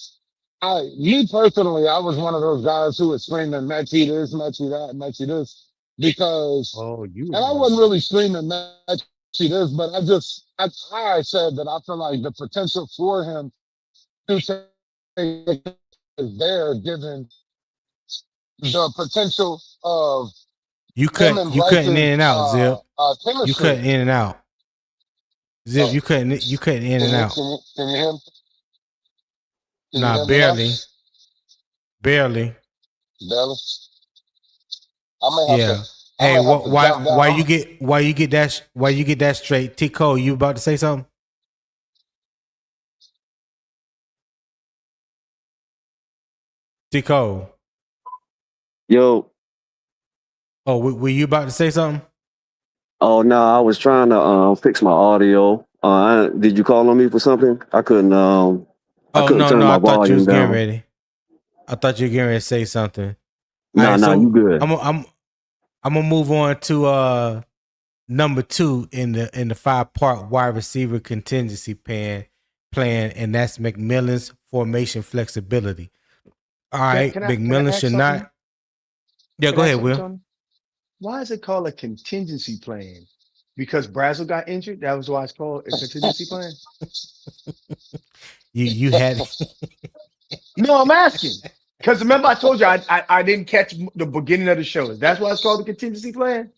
me personally, I was one of those guys who was screaming Metchie this, Metchie that, Metchie this, because, and I wasn't really screaming Metchie this, but I said that I feel like the potential for him to take is there, given the potential of You cutting in and out, Zip. chemistry. You cutting in and out. Zip, you cutting in and out. Can you hear me? Nah, barely. Barely. Barely. I may have to. Hey, why you get that straight? Tico, you about to say something? Tico. Yo. Oh, were you about to say something? Oh no, I was trying to fix my audio. Did you call on me for something? I couldn't turn my volume down. Ready. I thought you were getting ready to say something. No, you good. I'm gonna move on to number 2 in the 5-part wide receiver contingency plan, and that's McMillan's formation flexibility. All right, McMillan should not. Yeah, go ahead, Will. Why is it called a contingency plan? Because Brazzell got injured? That was why it's called a contingency plan? You had No, I'm asking. Because remember I told you I didn't catch the beginning of the show. That's why it's called the contingency plan?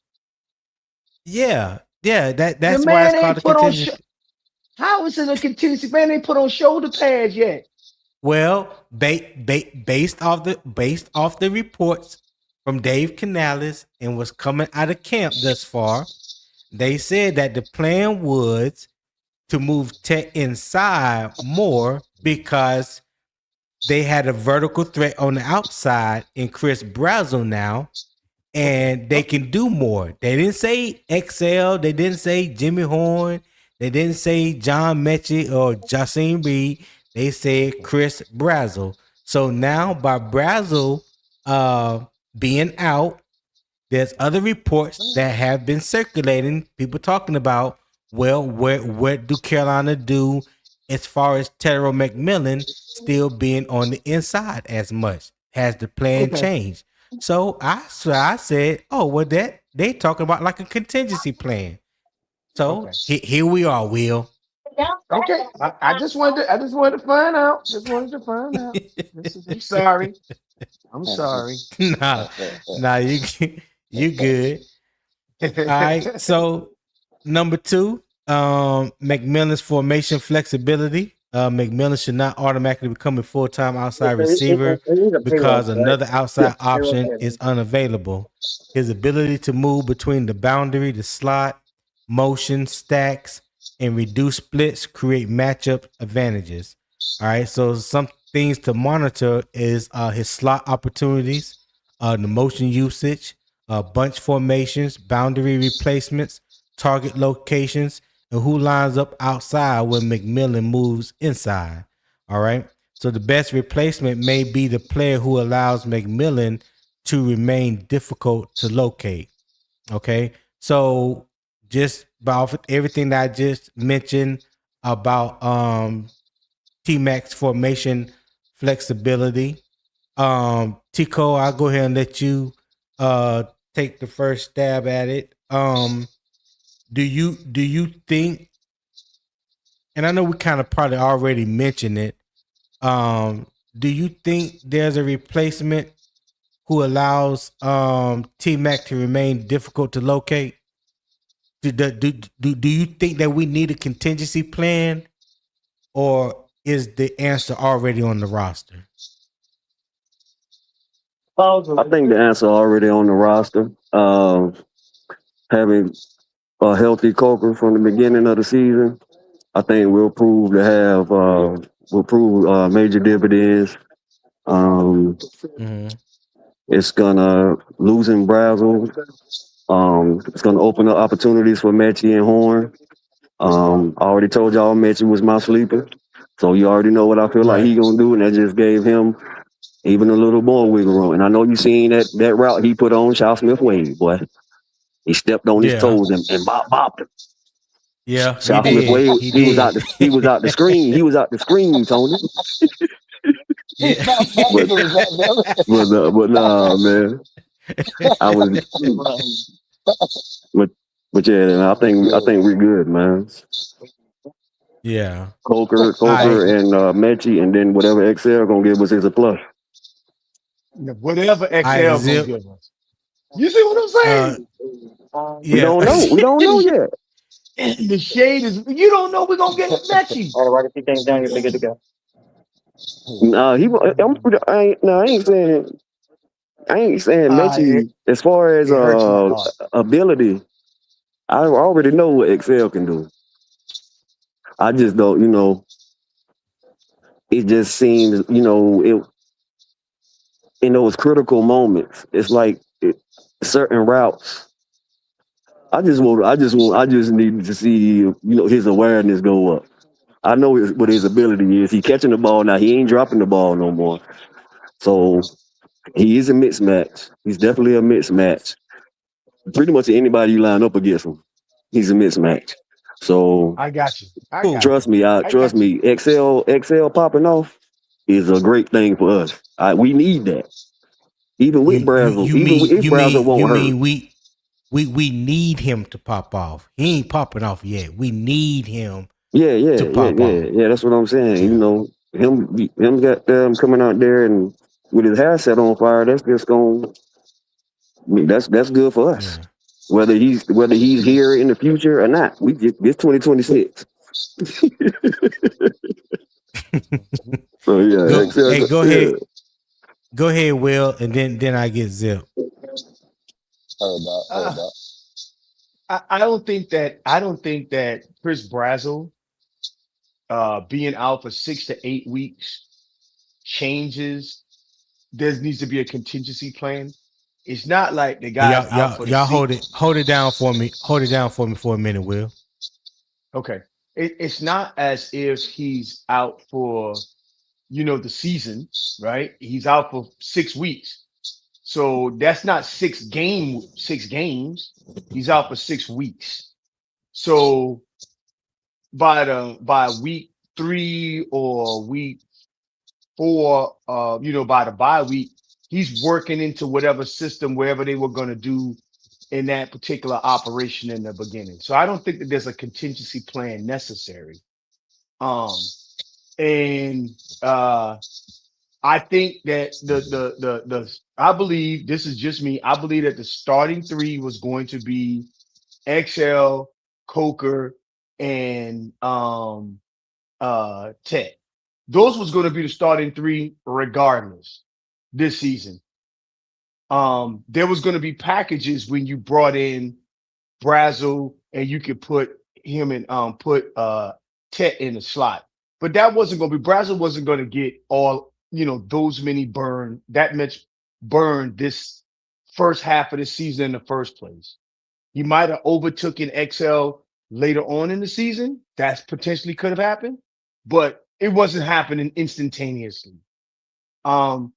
Yeah, that's why it's called a contingency. How is it a contingency plan? They put on shoulder pads yet. Well, based off the reports from Dave Canales and what's coming out of camp thus far, they said that the plan was to move Tech inside more because they had a vertical threat on the outside in Chris Brazzell now, and they can do more. They didn't say XL. They didn't say Jimmy Horn. They didn't say John Metchie or Jacine Reed. They said Chris Brazzell. So now by Brazzell being out, there's other reports that have been circulating. People talking about, well, what do Carolina do as far as Tetairoa McMillan still being on the inside as much? Has the plan changed? So I said, oh, well, that they talking about like a contingency plan. So here we are, Will. Okay, I just wanted to find out. Just wanted to find out. I'm sorry. I'm sorry. nah, you good. All right. So number 2, McMillan's formation flexibility. McMillan should not automatically become a full-time outside receiver because another outside option is unavailable. His ability to move between the boundary, the slot, motion, stacks, and reduce splits create matchup advantages. All right. So some things to monitor is his slot opportunities, the motion usage, bunch formations, boundary replacements, target locations, and who lines up outside when McMillan moves inside. All right. So the best replacement may be the player who allows McMillan to remain difficult to locate. Okay. So just about everything that I just mentioned about T-Mac's formation flexibility. Tico, I'll go ahead and let you take the first stab at it. Do you think, and I know we kind of probably already mentioned it, do you think there's a replacement who allows T-Mac to remain difficult to locate? Do you think that we need a contingency plan, or is the answer already on the roster? I think the answer already on the roster. Having a healthy Coker from the beginning of the season, I think will prove major dividends. It's gonna losing Brazzell. It's gonna open up opportunities for Metchie and Horn. I already told y'all Metchie was my sleeper, so you already know what I feel like he gonna do, and that just gave him even a little more wiggle room. And I know you seen that route he put on Charles Smith Wade, boy. He stepped on his toes and bopped him. Yeah, Charles Smith Wade, he was out the screen. He was out the screen, Tony. but nah, man. I was, but yeah, I think we're good, man. Yeah, Coker and Metchie, and then whatever XL gonna give us is a plus. Whatever XL gonna give us. You see what I'm saying? We don't know. We don't know yet. The shade is. You don't know we're gonna get Metchie. All right, if you came down, you're good to go. I ain't saying. I ain't saying Metchie as far as ability. I already know what XL can do. I just don't, it just seems, in those critical moments, it's like certain routes. I just need to see, his awareness go up. I know what his ability is. He catching the ball now. He ain't dropping the ball no more. So he is a mismatch. He's definitely a mismatch. Pretty much anybody you line up against him, he's a mismatch. So I got you. Trust me. XL popping off is a great thing for us. We need that. Even with Brazzell, Brazzell won't hurt. We need him to pop off. He ain't popping off yet. We need him. Yeah. That's what I'm saying. Him got them coming out there and with his hair set on fire. That's just that's good for us. Yeah. Whether he's here in the future or not, it's 2026. So yeah, Go, hey, go yeah. ahead. Go ahead, Will, and then I get Zip. Heard that. Heard Uh, that. I don't think that Chris Brazzell being out for 6 to 8 weeks changes. There needs to be a contingency plan. It's not like the Hey, guy's out for the y'all seat. hold it down for me. Hold it down for me for a minute, Will. Okay. It's not as if he's out for, the season, right? He's out for 6 weeks. So that's not 6 games. He's out for 6 weeks. So by week 3 or week 4, by the bye week, he's working into whatever system, wherever they were going to do in that particular operation in the beginning. So I don't think that there's a contingency plan necessary. Um, and I think that I believe, this is just me, I believe that the starting three was going to be XL, Coker, and Tet. Those was going to be the starting three regardless this season. There was going to be packages when you brought in Brazzell and you could put him in, put Tet in the slot. But that wasn't going to be, Brazzell wasn't going to get all, those many that much burn this first half of the season in the first place. He might have overtook an XL later on in the season. That's potentially could have happened, but it wasn't happening instantaneously. The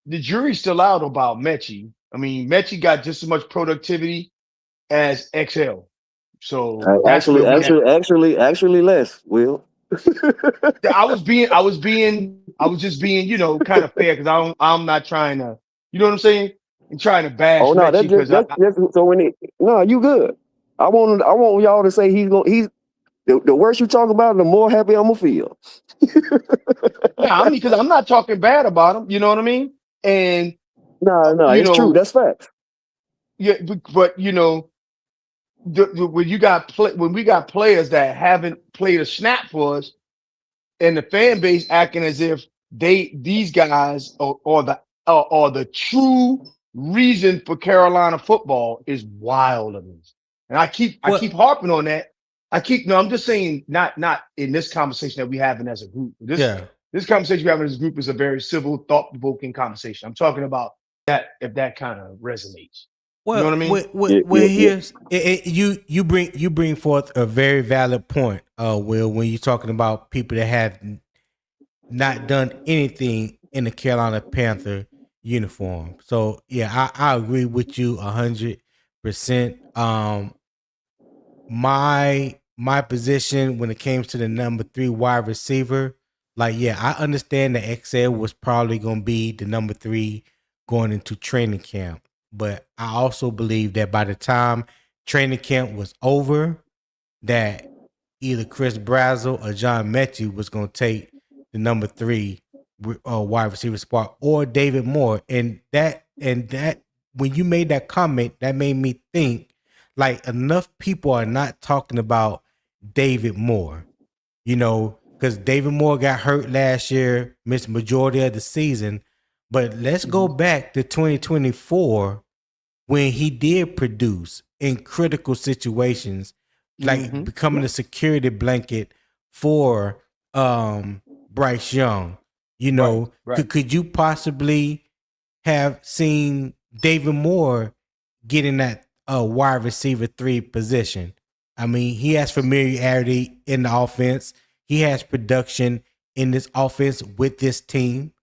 jury's still out about Metchie. I mean, Metchie got just as much productivity as XL. So that's where we at. Actually less, Will. I was just being, kind of fair because I'm not trying to, you know what I'm saying? I'm trying to bash Oh no, Metchie because that's so no, you good. I want y'all to say he's the worse you talk about, the more happy I'm gonna feel. because I'm not talking bad about him. You know what I mean? And No, you it's true. know, That's facts. yeah, but when we got players that haven't played a snap for us, and the fan base acting as if these guys are the true reason for Carolina football is wild to me. And I keep harping on that. I'm just saying not in this conversation that we having as a group. This conversation we having as a group is a very civil, thought-provoking conversation. I'm talking about that, if that kind of resonates. You know what I mean? Well, here's you bring forth a very valid point, Will, when you're talking about people that have not done anything in the Carolina Panther uniform. So yeah, I agree with you 100%. My position when it came to the number 3 wide receiver, like I understand that XL was probably gonna be the number 3 going into training camp. But I also believe that by the time training camp was over, that either Chris Brazzell or John Metchie was going to take the number 3 wide receiver spot, or David Moore. And that when you made that comment, that made me think like enough people are not talking about David Moore, because David Moore got hurt last year, missed majority of the season. But let's go back to 2024 when he did produce in critical situations, like becoming a security blanket for Bryce Young. Right. Could you possibly have seen David Moore getting that wide receiver 3 position? I mean, he has familiarity in the offense. He has production in this offense with this team.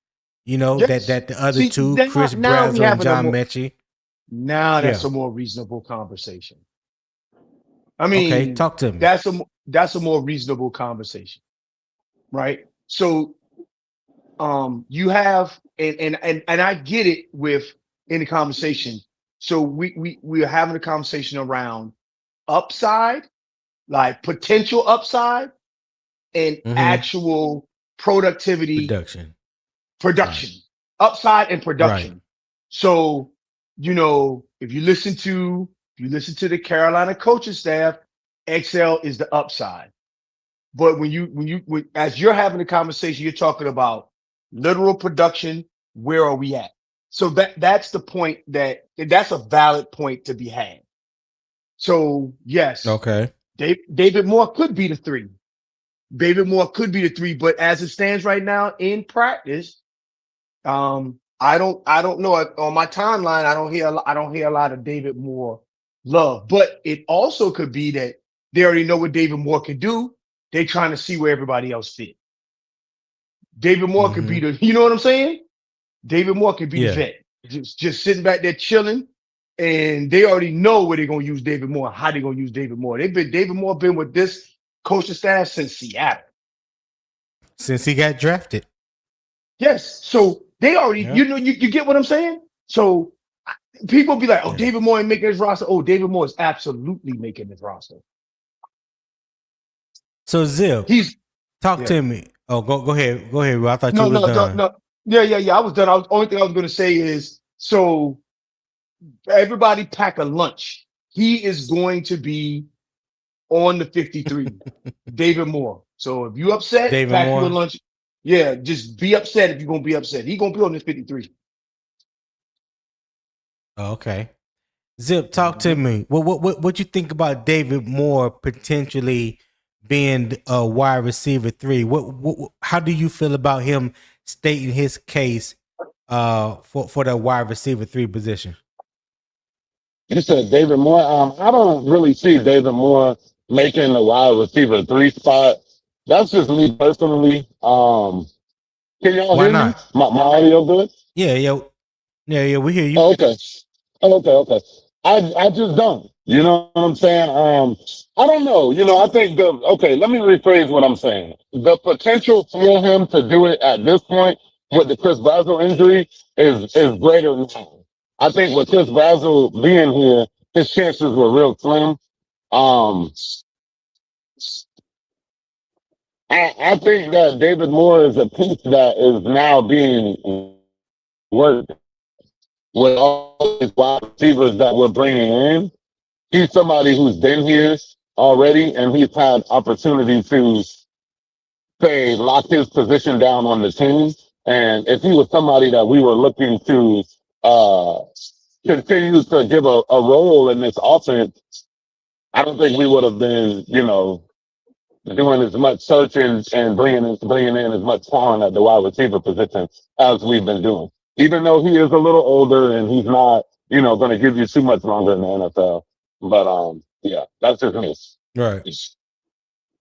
Yes. That the other See, two, Chris now we Brazzell and having John Metchie. now that's Yeah. a more reasonable conversation. I Okay, mean, talk to me. that's a more reasonable conversation, right? So, you have, and I get it in the conversation. So we're having a conversation around upside, like potential upside, and actual productivity, Production. production, upside and production. Right. So, if you listen to the Carolina coaching staff, XL is the upside. But as you're having the conversation, you're talking about literal production. Where are we at? So that's the point that's a valid point to be had. So yes, Okay. David Moore could be the 3. David Moore could be the 3, but as it stands right now in practice, I don't know. On my timeline, I don't hear a lot of David Moore love. But it also could be that they already know what David Moore can do. They're trying to see where everybody else fit. David Moore could be the, you know what I'm saying? David Moore could be the vet, just sitting back there chilling, and they already know where they're gonna use David Moore, how they're gonna use David Moore. David Moore been with this coaching staff since Seattle. Since he got drafted. Yes. So they already, you get what I'm saying? So people be like, oh, David Moore ain't making his roster. Oh, David Moore is absolutely making his roster. So Zip, talk to me. Oh, go ahead. Go ahead, Ru. I thought you was done. No. Yeah. I was done. Only thing I was going to say is, so everybody pack a lunch. He is going to be on the 53, David Moore. So if you upset, pack you a lunch. Yeah, just be upset if you're going to be upset. He's going to be on this 53. Okay. Zip, talk to me. What you think about David Moore potentially being a wide receiver 3? How do you feel about him stating his case for the wide receiver 3 position? You said David Moore. I don't really see David Moore making the wide receiver 3 spot. That's just me personally. Can y'all hear me? My audio good? Yeah, we hear you. Oh, okay. I just don't. You know what I'm saying? I don't know. I think let me rephrase what I'm saying. The potential for him to do it at this point with the Chris Brazzell injury is greater now. I think with Chris Brazzell being here, his chances were real slim. I think that David Moore is a piece that is now being worked with all these wide receivers that we're bringing in. He's somebody who's been here already, and he's had opportunity to, say, lock his position down on the team. And if he was somebody that we were looking to continue to give a role in this offense, I don't think we would have been, doing as much searching and bringing in as much talent at the wide receiver position as we've been doing. Even though he is a little older and he's not, going to give you too much longer in the NFL. But yeah, that's just me. Right.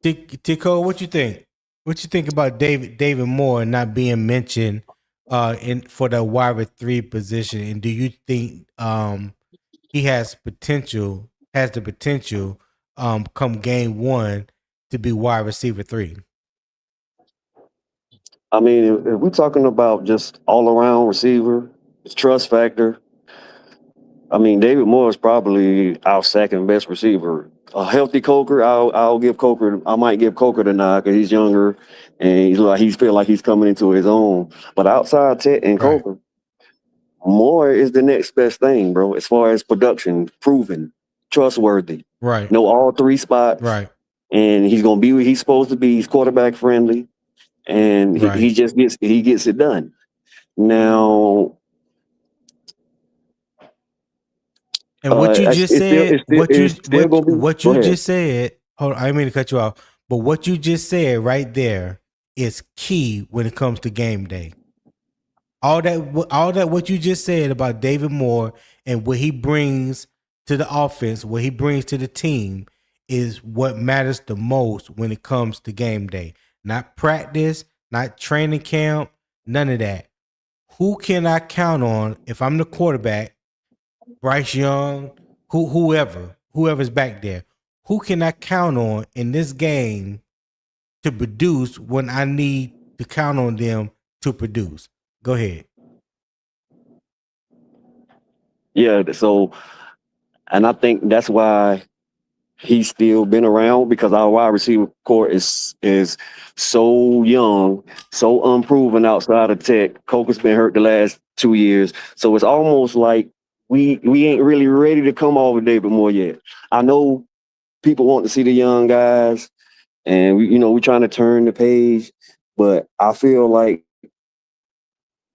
Tico, what you think? What you think about David Moore not being mentioned for the wide receiver 3 position? And do you think he has the potential come game 1 to be wide receiver 3? I mean, if we're talking about just all around receiver, it's trust factor. I mean, David Moore is probably our second best receiver. A healthy Coker, I'll give Coker. I might give Coker the nod because he's younger and he's feel like he's coming into his own. But outside Tet and Coker, Moore is the next best thing, bro. As far as production, proven, trustworthy. Right. Know all 3 spots. Right. And he's gonna be where he's supposed to be. He's quarterback friendly, and he just gets it done. Now. And what you just said, what you just said, hold on, I didn't mean to cut you off, but what you just said right there is key when it comes to game day. All that what you just said about David Moore and what he brings to the offense, what he brings to the team is what matters the most when it comes to game day. Not practice, not training camp, none of that. Who can I count on if I'm the quarterback? Bryce Young, whoever's back there, who can I count on in this game to produce when I need to count on them to produce? Go ahead. Yeah, so, and I think that's why he's still been around, because our wide receiver core is so young, so unproven outside of Tech. Coker's been hurt the last 2 years, so it's almost like we ain't really ready to come off with David Moore yet. I know people want to see the young guys, and we're trying to turn the page. But I feel like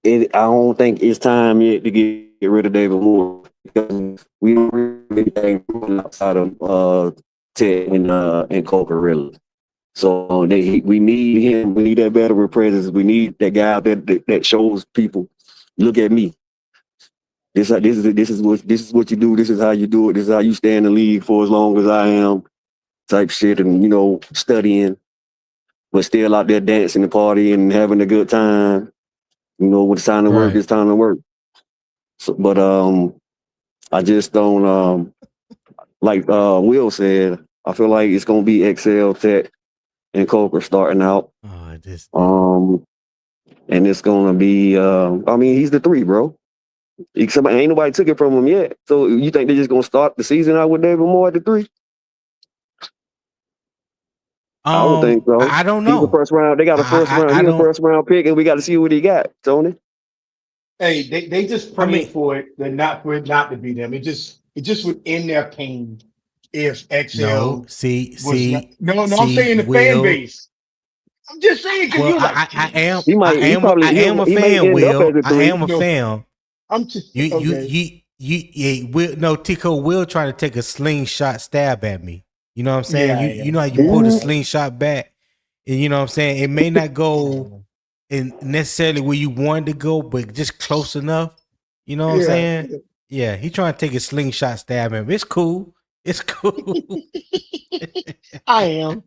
I don't think it's time yet to get rid of David Moore because we don't really think outside of Ted and Coker really. So we need him. We need that veteran presence. We need that guy that shows people, look at me. This is what you do. This is how you do it. This is how you stay in the league for as long as I am, type shit, and studying, but still out there dancing and partying and having a good time. When it's time to work, it's time to work. So, but I just don't like Will said. I feel like it's gonna be XL, Tech, and Coker starting out. And it's gonna be. He's the 3, bro. Ain't nobody took it from him yet. So you think they're just gonna start the season out with David Moore at the 3? I don't think so. I don't know. He's a first round. They got a first round. He's a first round pick, and we got to see what he got, Tony. Hey, they just praying for it, not for it not to be them. It just would end their pain if XL. No, I'm saying the fan base. I'm just saying because I am a fan. Will I am a fan? I'm just Tico will try to take a slingshot stab at me. You know what I'm saying? You know how you pull the slingshot back, and you know what I'm saying. It may not go in necessarily where you wanted to go, but just close enough. You know what I'm saying? Yeah, he trying to take a slingshot stab at me. It's cool. It's cool. I am.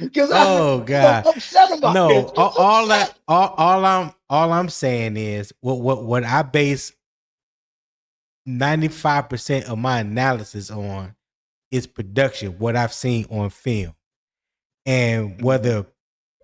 Because God, I'm upset about no. All I'm saying is what I base 95% of my analysis on is production. What I've seen on film, and whether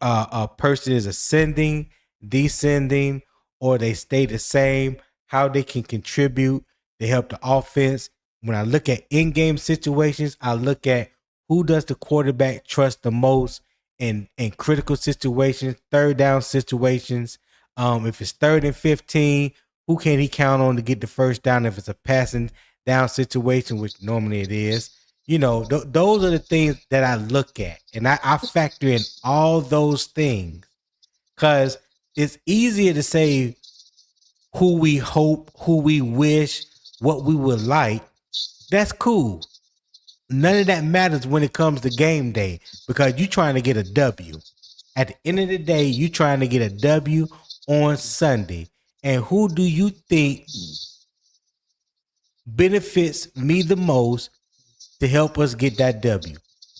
a person is ascending, descending, or they stay the same, how they can contribute to help the offense. When I look at in-game situations, I look at who does the quarterback trust the most in critical situations, third down situations. If it's 3rd and 15, who can he count on to get the first down if it's a passing down situation, which normally it is. Those are the things that I look at, and I factor in all those things because it's easier to say who we hope, who we wish, what we would like. That's cool. None of that matters when it comes to game day because you're trying to get a W. At the end of the day, you're trying to get a W on Sunday. And who do you think benefits me the most to help us get that W?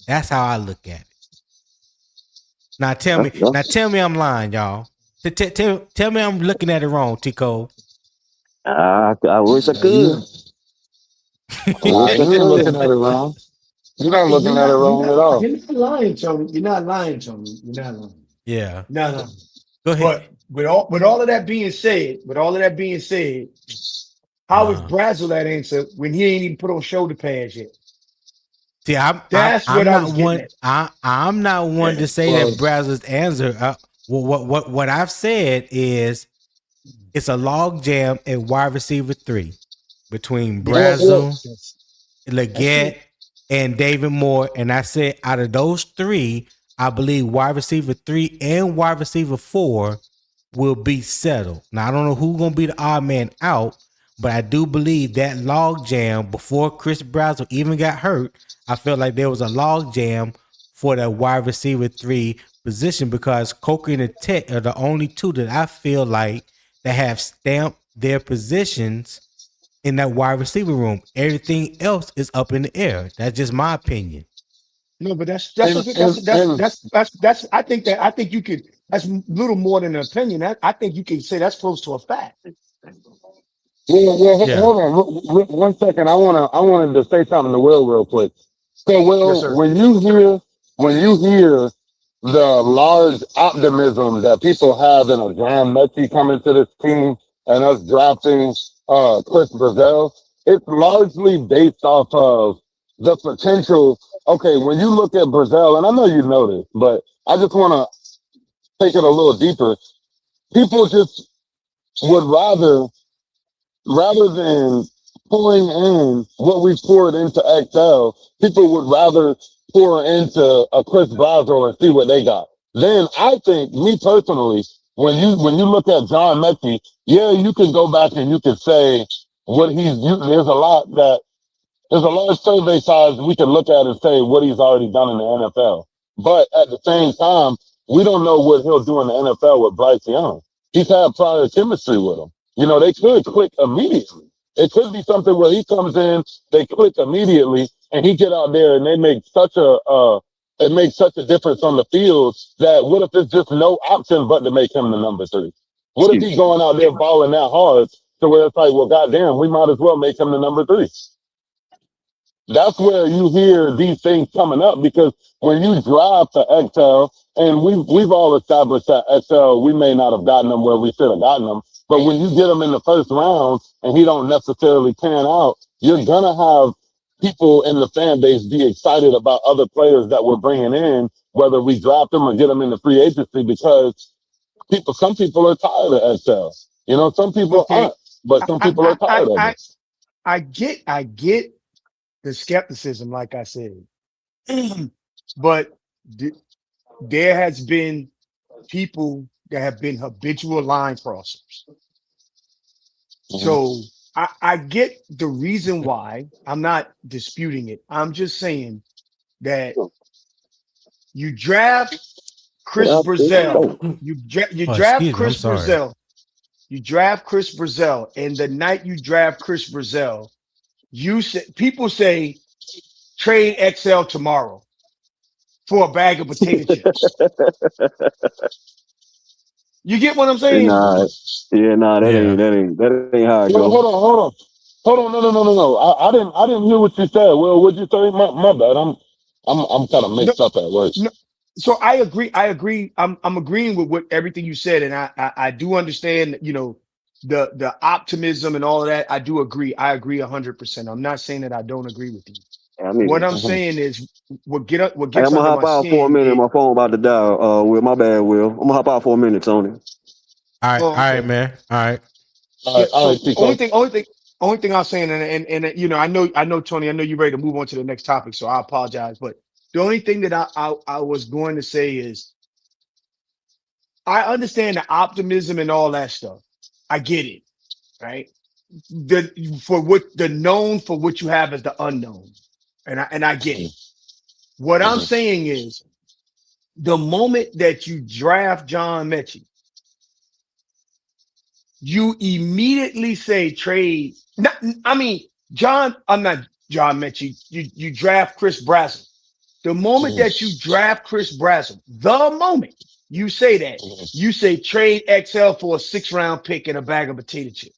That's how I look at it. Now tell me I'm lying, y'all. Tell me I'm looking at it wrong, Tico. I wish I could. You're looking at it wrong. You're not looking at it wrong at all. You're not lying, Tony. You're not lying, Tony. You're not lying. Yeah. No. Go ahead. But with all of that being said, how is Brazzell that answer when he ain't even put on shoulder pads yet? See, I'm not one to say that Brazzell's answer. What I've said is it's a log jam at wide receiver 3 between Brazzell, Legette, and David Moore. And I said out of those 3, I believe wide receiver 3 and wide receiver 4 will be settled. Now I don't know who's gonna be the odd man out, but I do believe that log jam before Chris Brazzell even got hurt. I felt like there was a log jam for that wide receiver 3 position because Coker and the Tech are the only 2 that I feel like that have stamped their positions in that wide receiver room. Everything else is up in the air. That's just my opinion. No, but that's I think you could. That's a little more than an opinion. I think you can say that's close to a fact. Hold on, 1 second. I wanted to say something to Will real quick. So, Will, Yes, when you hear the large optimism that people have in a John Metchie coming to this team and us drafting Chris Brazzell, it's largely based off of the potential. Okay, when you look at Brazzell, and I know you know this, but I just want to take it a little deeper. People just would rather than pouring in what we poured into XL, people would rather pour into a Chris Brazzell and see what they got. Then I think, me personally, when you look at John Metchie, yeah, you can go back and you can say what there's a lot that there's a large survey size we can look at and say what he's already done in the NFL. But at the same time, we don't know what he'll do in the NFL with Bryce Young. He's had prior chemistry with him. You know, they could click immediately. It could be something where he comes in, they click immediately, and he get out there and they make such a difference on the field that what if it's just no option but to make him the number 3? What if he's going out there balling that hard to where it's like, well, goddamn, we might as well make him the number 3. That's where you hear these things coming up, because when you drive to XL, and we've all established that XL, we may not have gotten them where we should have gotten them, but when you get them in the first round and he don't necessarily pan out, you're gonna have people in the fan base be excited about other players that we're bringing in, whether we draft them or get them in the free agency, because some people are tired of XL. You know, some people aren't, but some people are tired of it. I get the skepticism, like I said, but there has been people that have been habitual line crossers. So I get the reason why. I'm not disputing it. I'm just saying that you draft Chris Brazzell. You draft Chris Brazzell. You draft Chris Brazzell, and the night you draft Chris Brazzell, people say trade XL tomorrow for a bag of potato chips. You get what I'm saying? That ain't how it goes. Hold on. No. I didn't hear what you said. Well, what'd you say? My bad. I'm kind of mixed up at work. No, so I agree. I'm agreeing with what everything you said, and I do understand, you know, the optimism and all of that. I do agree. I agree 100%. I'm not saying that I don't agree with you. What I'm saying is, what gets I'm gonna hop out for a minute. My phone about to die. Will, my bad, Will. I'm gonna hop out for a minute, Tony. All right, man. All right. Only thing I'm saying, and you know, I know, Tony, I know you're ready to move on to the next topic, so I apologize. But the only thing that I was going to say is, I understand the optimism and all that stuff. I get it, right? The known for what you have as the unknown. And I get it. What I'm saying is, the moment that you draft John Metchie, you immediately say trade. I'm not John Metchie. You draft Chris Brazzell. The moment that you draft Chris Brazzell, the moment you say that, you say trade XL for a 6th-round pick and a bag of potato chips.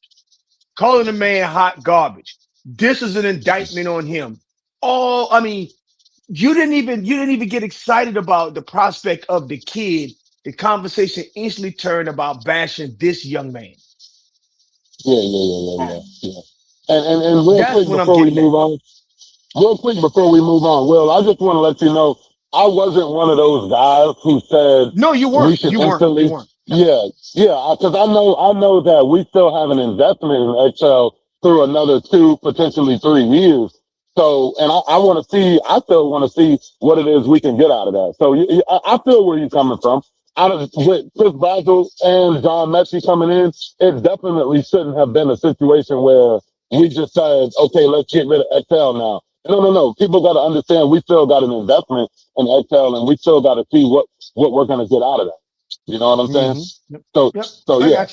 Calling the man hot garbage. This is an indictment on him. You didn't even get excited about the prospect of the kid. The conversation instantly turned about bashing this young man. Yeah. And real quick before we move on, Will, I just want to let you know, I wasn't one of those guys who said no, you weren't. We should you instantly. weren't. Yeah, because I know that we still have an investment in XL through another 2, potentially 3 years. So, and I still want to see what it is we can get out of that. So I feel where you're coming from. With Chris Brazzell and John Metchie coming in, it definitely shouldn't have been a situation where we just said, okay, let's get rid of XL now. No. People got to understand we still got an investment in XL, and we still got to see what we're going to get out of that. You know what I'm saying?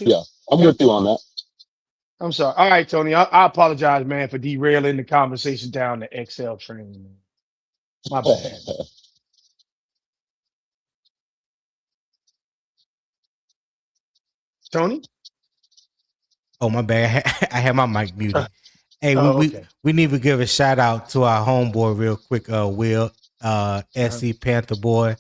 Yeah. I'm with you on that. I'm sorry. All right, Tony. I apologize, man, for derailing the conversation down the XL train. My bad. Tony? Oh, my bad. I had my mic muted. Hey, okay. we need to give a shout out to our homeboy real quick, Will, SC Panther Boy,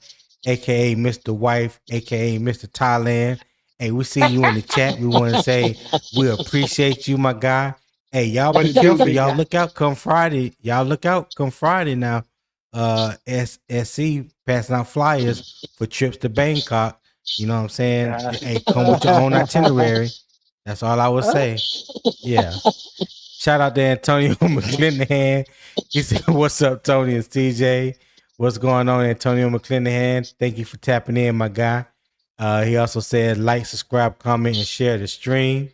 aka Mr. Wife, aka Mr. Thailand. Hey, we see you in the chat. We want to say we appreciate you, my guy. Hey, y'all be careful. Y'all look out come Friday. Now. SC passing out flyers for trips to Bangkok. You know what I'm saying? Hey, come with your own itinerary. That's all I would say. Yeah. Shout out to Antonio McClanahan. He said, "What's up, Tony and TJ? What's going on, Antonio McClanahan? Thank you for tapping in, my guy. He also said like, subscribe, comment, and share the stream.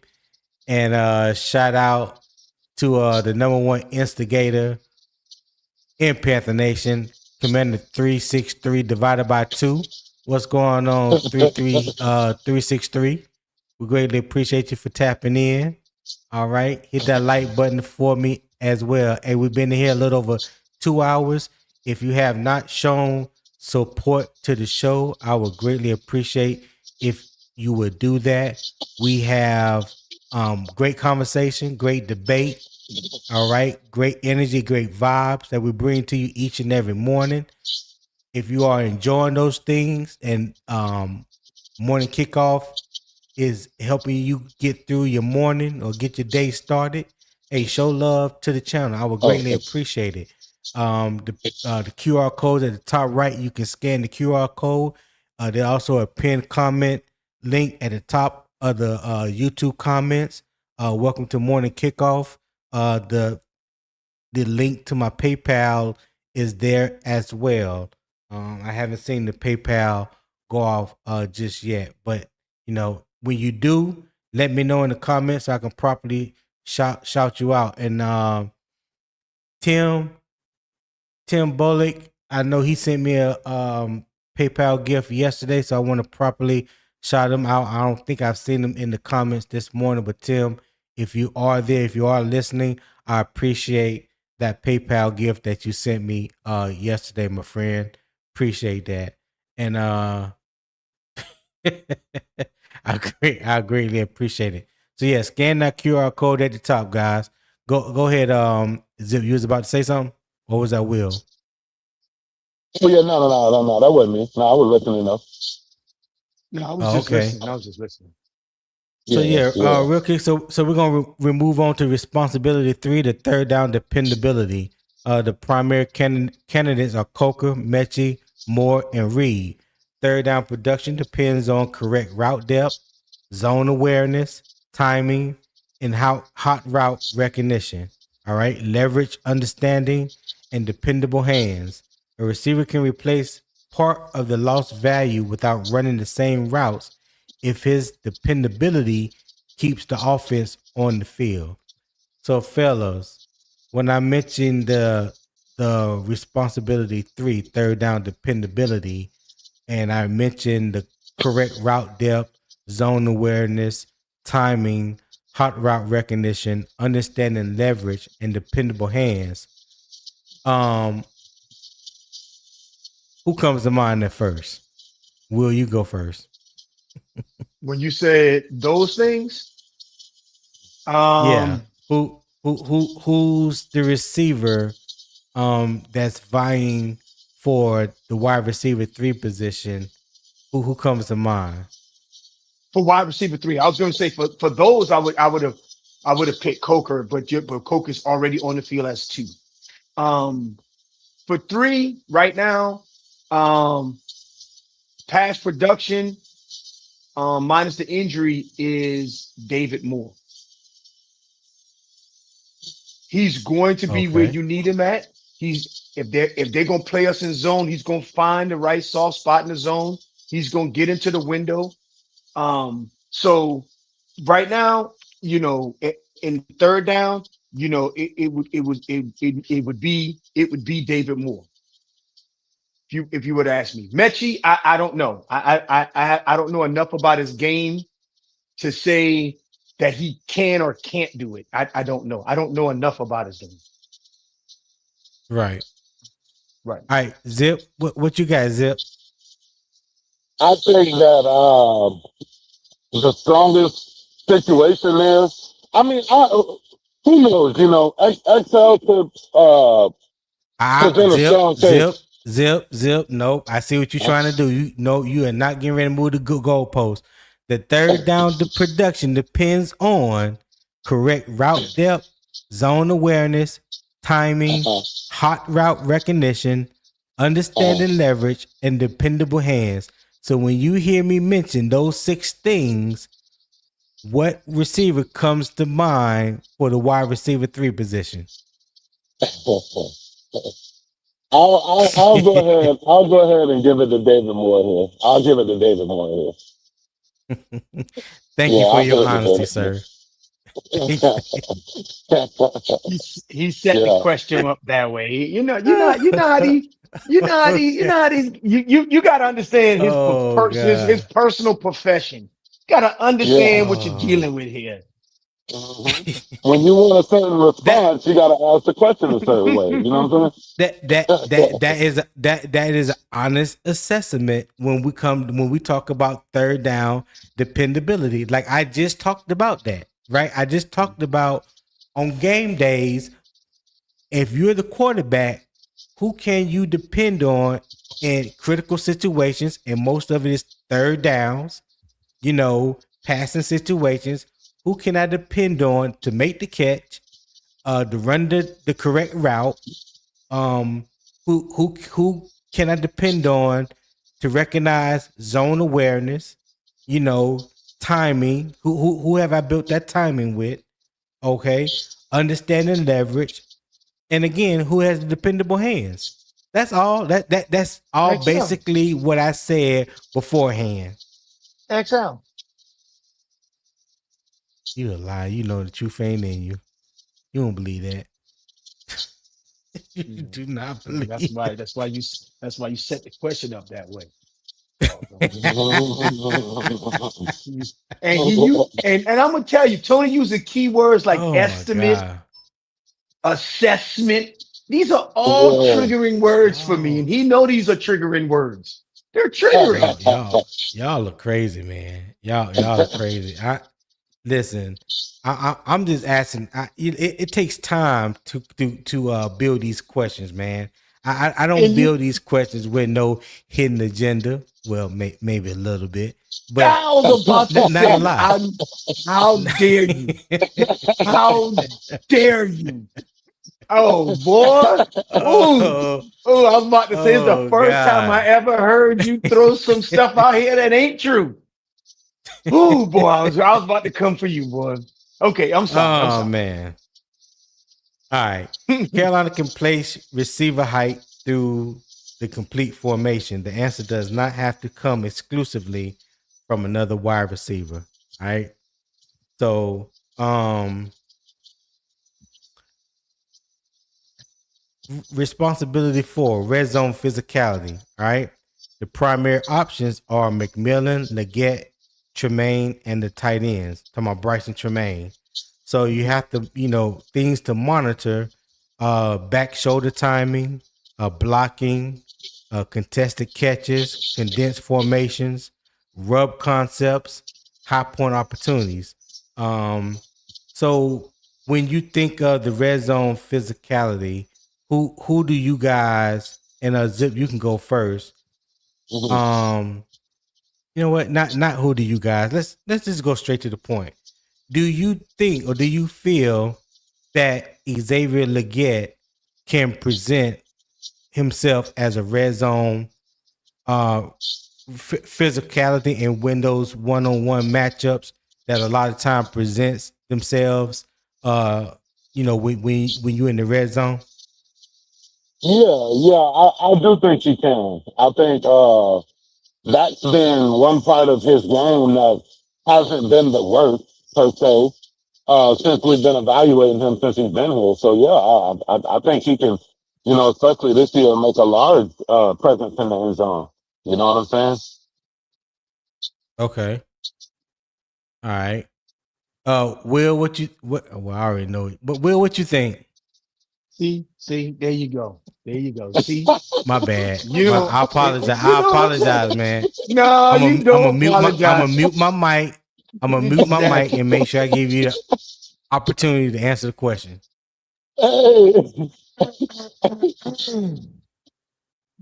And shout out to the number one instigator in Panther Nation, Commander 363 divided by 2. What's going on, 363? We greatly appreciate you for tapping in. All right. Hit that like button for me as well. Hey, we've been here a little over 2 hours. If you have not shown support to the show, I would greatly appreciate if you would do that. We have great conversation, great debate. All right. Great energy, great vibes that we bring to you each and every morning. If you are enjoying those things and morning kickoff is helping you get through your morning or get your day started, hey, show love to the channel. I would greatly appreciate it. The QR code at the top right, you can scan the QR code. There's also a pinned comment link at the top of the YouTube comments. Welcome to Morning Kickoff. The link to my PayPal is there as well. I haven't seen the PayPal go off just yet, but you know, when you do, let me know in the comments so I can properly shout you out. And Tim Bullock, I know he sent me a PayPal gift yesterday, so I want to properly shout him out. I don't think I've seen him in the comments this morning, but Tim, if you are there, if you are listening, I appreciate that PayPal gift that you sent me yesterday, my friend. Appreciate that. And I greatly appreciate it. So yeah, scan that QR code at the top, guys. Go ahead. Zip, you was about to say something? Or was that Will? Oh yeah, no, that wasn't me. No, I was listening though. No, I was just listening. I was just listening. So real quick. So we're gonna remove on to responsibility 3, the third down dependability. The primary candidates are Coker, Metchie, Moore, and Reed. Third down production depends on correct route depth, zone awareness, timing, and hot route recognition. All right, leverage, understanding, and dependable hands. A receiver can replace part of the lost value without running the same routes if his dependability keeps the offense on the field. So, fellas, when I mentioned the responsibility 3, third down dependability, and I mentioned the correct route depth, zone awareness, timing, hot route recognition, understanding leverage, and dependable hands, who comes to mind at first? Will, you go first? When you said those things, yeah, who's the receiver that's vying for the wide receiver 3 position? Who comes to mind? For wide receiver 3, I was going to say for those, I would have picked Coker, but Coker's already on the field as 2. For 3 right now, pass production minus the injury is David Moore. He's going to be where you need him at. If they're gonna play us in zone, he's gonna find the right soft spot in the zone. He's gonna get into the window. So right now, you know, in third down, you know, it would be David Moore. If you would ask me, Metchie, I don't know. I don't know enough about his game to say that he can or can't do it. I don't know. I don't know enough about his game. Right. Right. All right, Zip. What you got, Zip? I think that the strongest situation is, I mean, who knows? You know, XL could present a strong case. Zip. Nope. I see what you're trying to do. You are not getting ready to move the goalpost. The third down, the production depends on correct route depth, zone awareness, timing, hot route recognition, understanding leverage, and dependable hands. So when you hear me mention those 6 things, what receiver comes to mind for the wide receiver 3 position? I'll go ahead. I'll go ahead and give it to David Moore here. I'll give it to David Moore here. Thank Yeah, you for I'll give your it to honesty, David sir. He set the Yeah. question up that way. You know how these, you got to understand Oh his God. personal profession. Got to Yeah. understand what you're Oh. dealing with here. When you want a certain that response, you got to ask the question a certain way. You know what I'm that is an honest assessment when we talk about third down dependability. Like I just talked about that, right? I just talked about on game days, if you're the quarterback, who can you depend on in critical situations? And most of it is third downs, passing situations. Who can I depend on to make the catch, to run the correct route? Um, who can I depend on to recognize zone awareness? Timing. Who have I built that timing with? Okay, understanding leverage, and again, who has dependable hands? That's all. That's all XL. basically what I said beforehand. XL. You a lie. You know the truth ain't in you. You don't believe that. You do not believe. That's why you set the question up that way. And I'm gonna tell you, Tony using keywords like Oh my estimate, God. assessment. These are all saying? triggering words for me, Y'all, and he know these are triggering words. They're triggering. y'all are crazy, man. Y'all are crazy. Listen. I'm just asking. It takes time to build these questions, man. I don't And you, build these questions with no hidden agenda. Well, maybe a little bit, but I was about to not a say, lot. how dare you? How dare you? Oh boy. Ooh. oh, Oh, I was about to say it's the oh first time I God. ever heard you throw some stuff out here that ain't true. Oh boy, I was about to come for you, boy. Okay, I'm sorry. I'm Oh sorry. man. All right. Carolina can place receiver height through the complete formation. The answer does not have to come exclusively from another wide receiver. All right. So, responsibility for red zone physicality. All right. The primary options are McMillan, Legette, Tremaine, and the tight ends. Talking about Bryson Tremaine. So you have to, things to monitor: back shoulder timing, blocking, contested catches, condensed formations, rub concepts, high point opportunities. So when you think of the red zone physicality, who do you guys, and Zip, you can go first. You know what? Not who do you guys. Let's just go straight to the point. Do you think or do you feel that Xavier Legette can present himself as a red zone physicality and win those one-on-one matchups that a lot of time presents themselves when you're in the red zone? I do think he can. I think that's been one part of his game that hasn't been the worst per se. Since we've been evaluating him since he's been here. So yeah, I think he can, especially this year, make a large presence in the end zone. You know what I'm saying? Okay. All right. Will, well, I already know it, but Will, what you think? See, there you go. There you go. See, My bad. you know, I apologize. you I know what I'm apologize, saying? man. No, you I'm a don't mute my apologize. mic. I'm gonna mute my mic Exactly. and make sure I give you the opportunity to answer the question. Hey.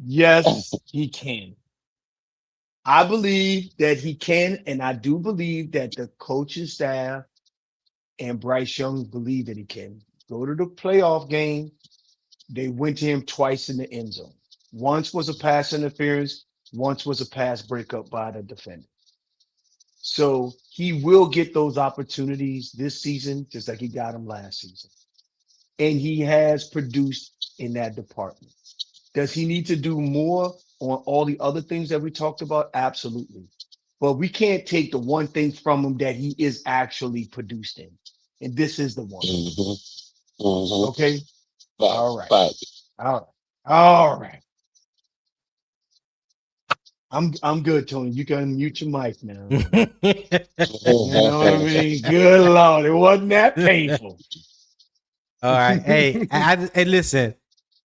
Yes, he can. I believe that he can, and I do believe that the coaching staff and Bryce Young believe that he can. Go to the playoff game. They went to him twice in the end zone. Once was a pass interference, once was a pass breakup by the defender. So he will get those opportunities this season, just like he got them last season. And he has produced in that department. Does he need to do more on all the other things that we talked about? Absolutely. But we can't take the one thing from him that he is actually producing. And this is the one. Mm-hmm. Mm-hmm. Okay? All right. Fact. All right. All right. I'm good, Tony. You can mute your mic now. You know what I mean? Good Lord. It wasn't that painful. All right. Hey, hey, listen,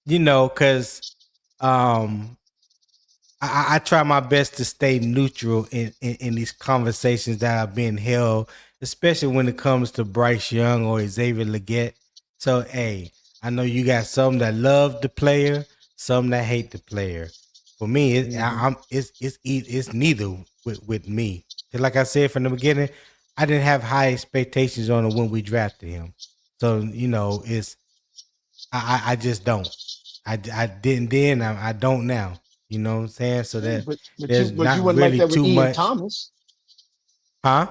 because I try my best to stay neutral in these conversations that are being held, especially when it comes to Bryce Young or Xavier Legette. So, hey, I know you got some that love the player, some that hate the player. For me, it's neither with me. 'Cause like I said from the beginning, I didn't have high expectations on him when we drafted him. So I just don't. I didn't then. I don't now. You know what I'm saying? So that but there's you not wouldn't like really that with too Ian much. Thomas. Huh?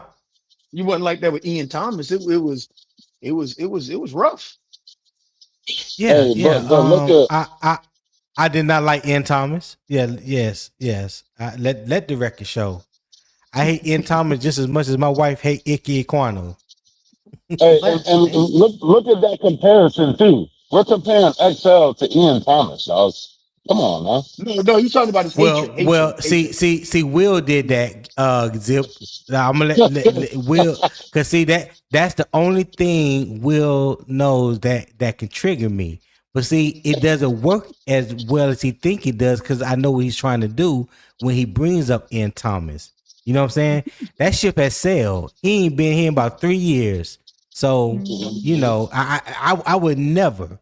You wouldn't like that with Ian Thomas. It was rough. Yeah, Hey, yeah. but look at I did not like Ian Thomas. Yeah, yes. Let the record show. I hate Ian Thomas just as much as my wife hate Ike Ekwano. hey, and look at that comparison too. We're comparing XL to Ian Thomas, dog. Come on, man. No, you're talking about his hatred. Well, see, Will did that. Zip. Now, I'm gonna let Will, cause see that's the only thing Will knows that can trigger me. But see, it doesn't work as well as he think it does, cause I know what he's trying to do when he brings up Ian Thomas. You know what I'm saying? That ship has sailed. He ain't been here in about 3 years. So I would never.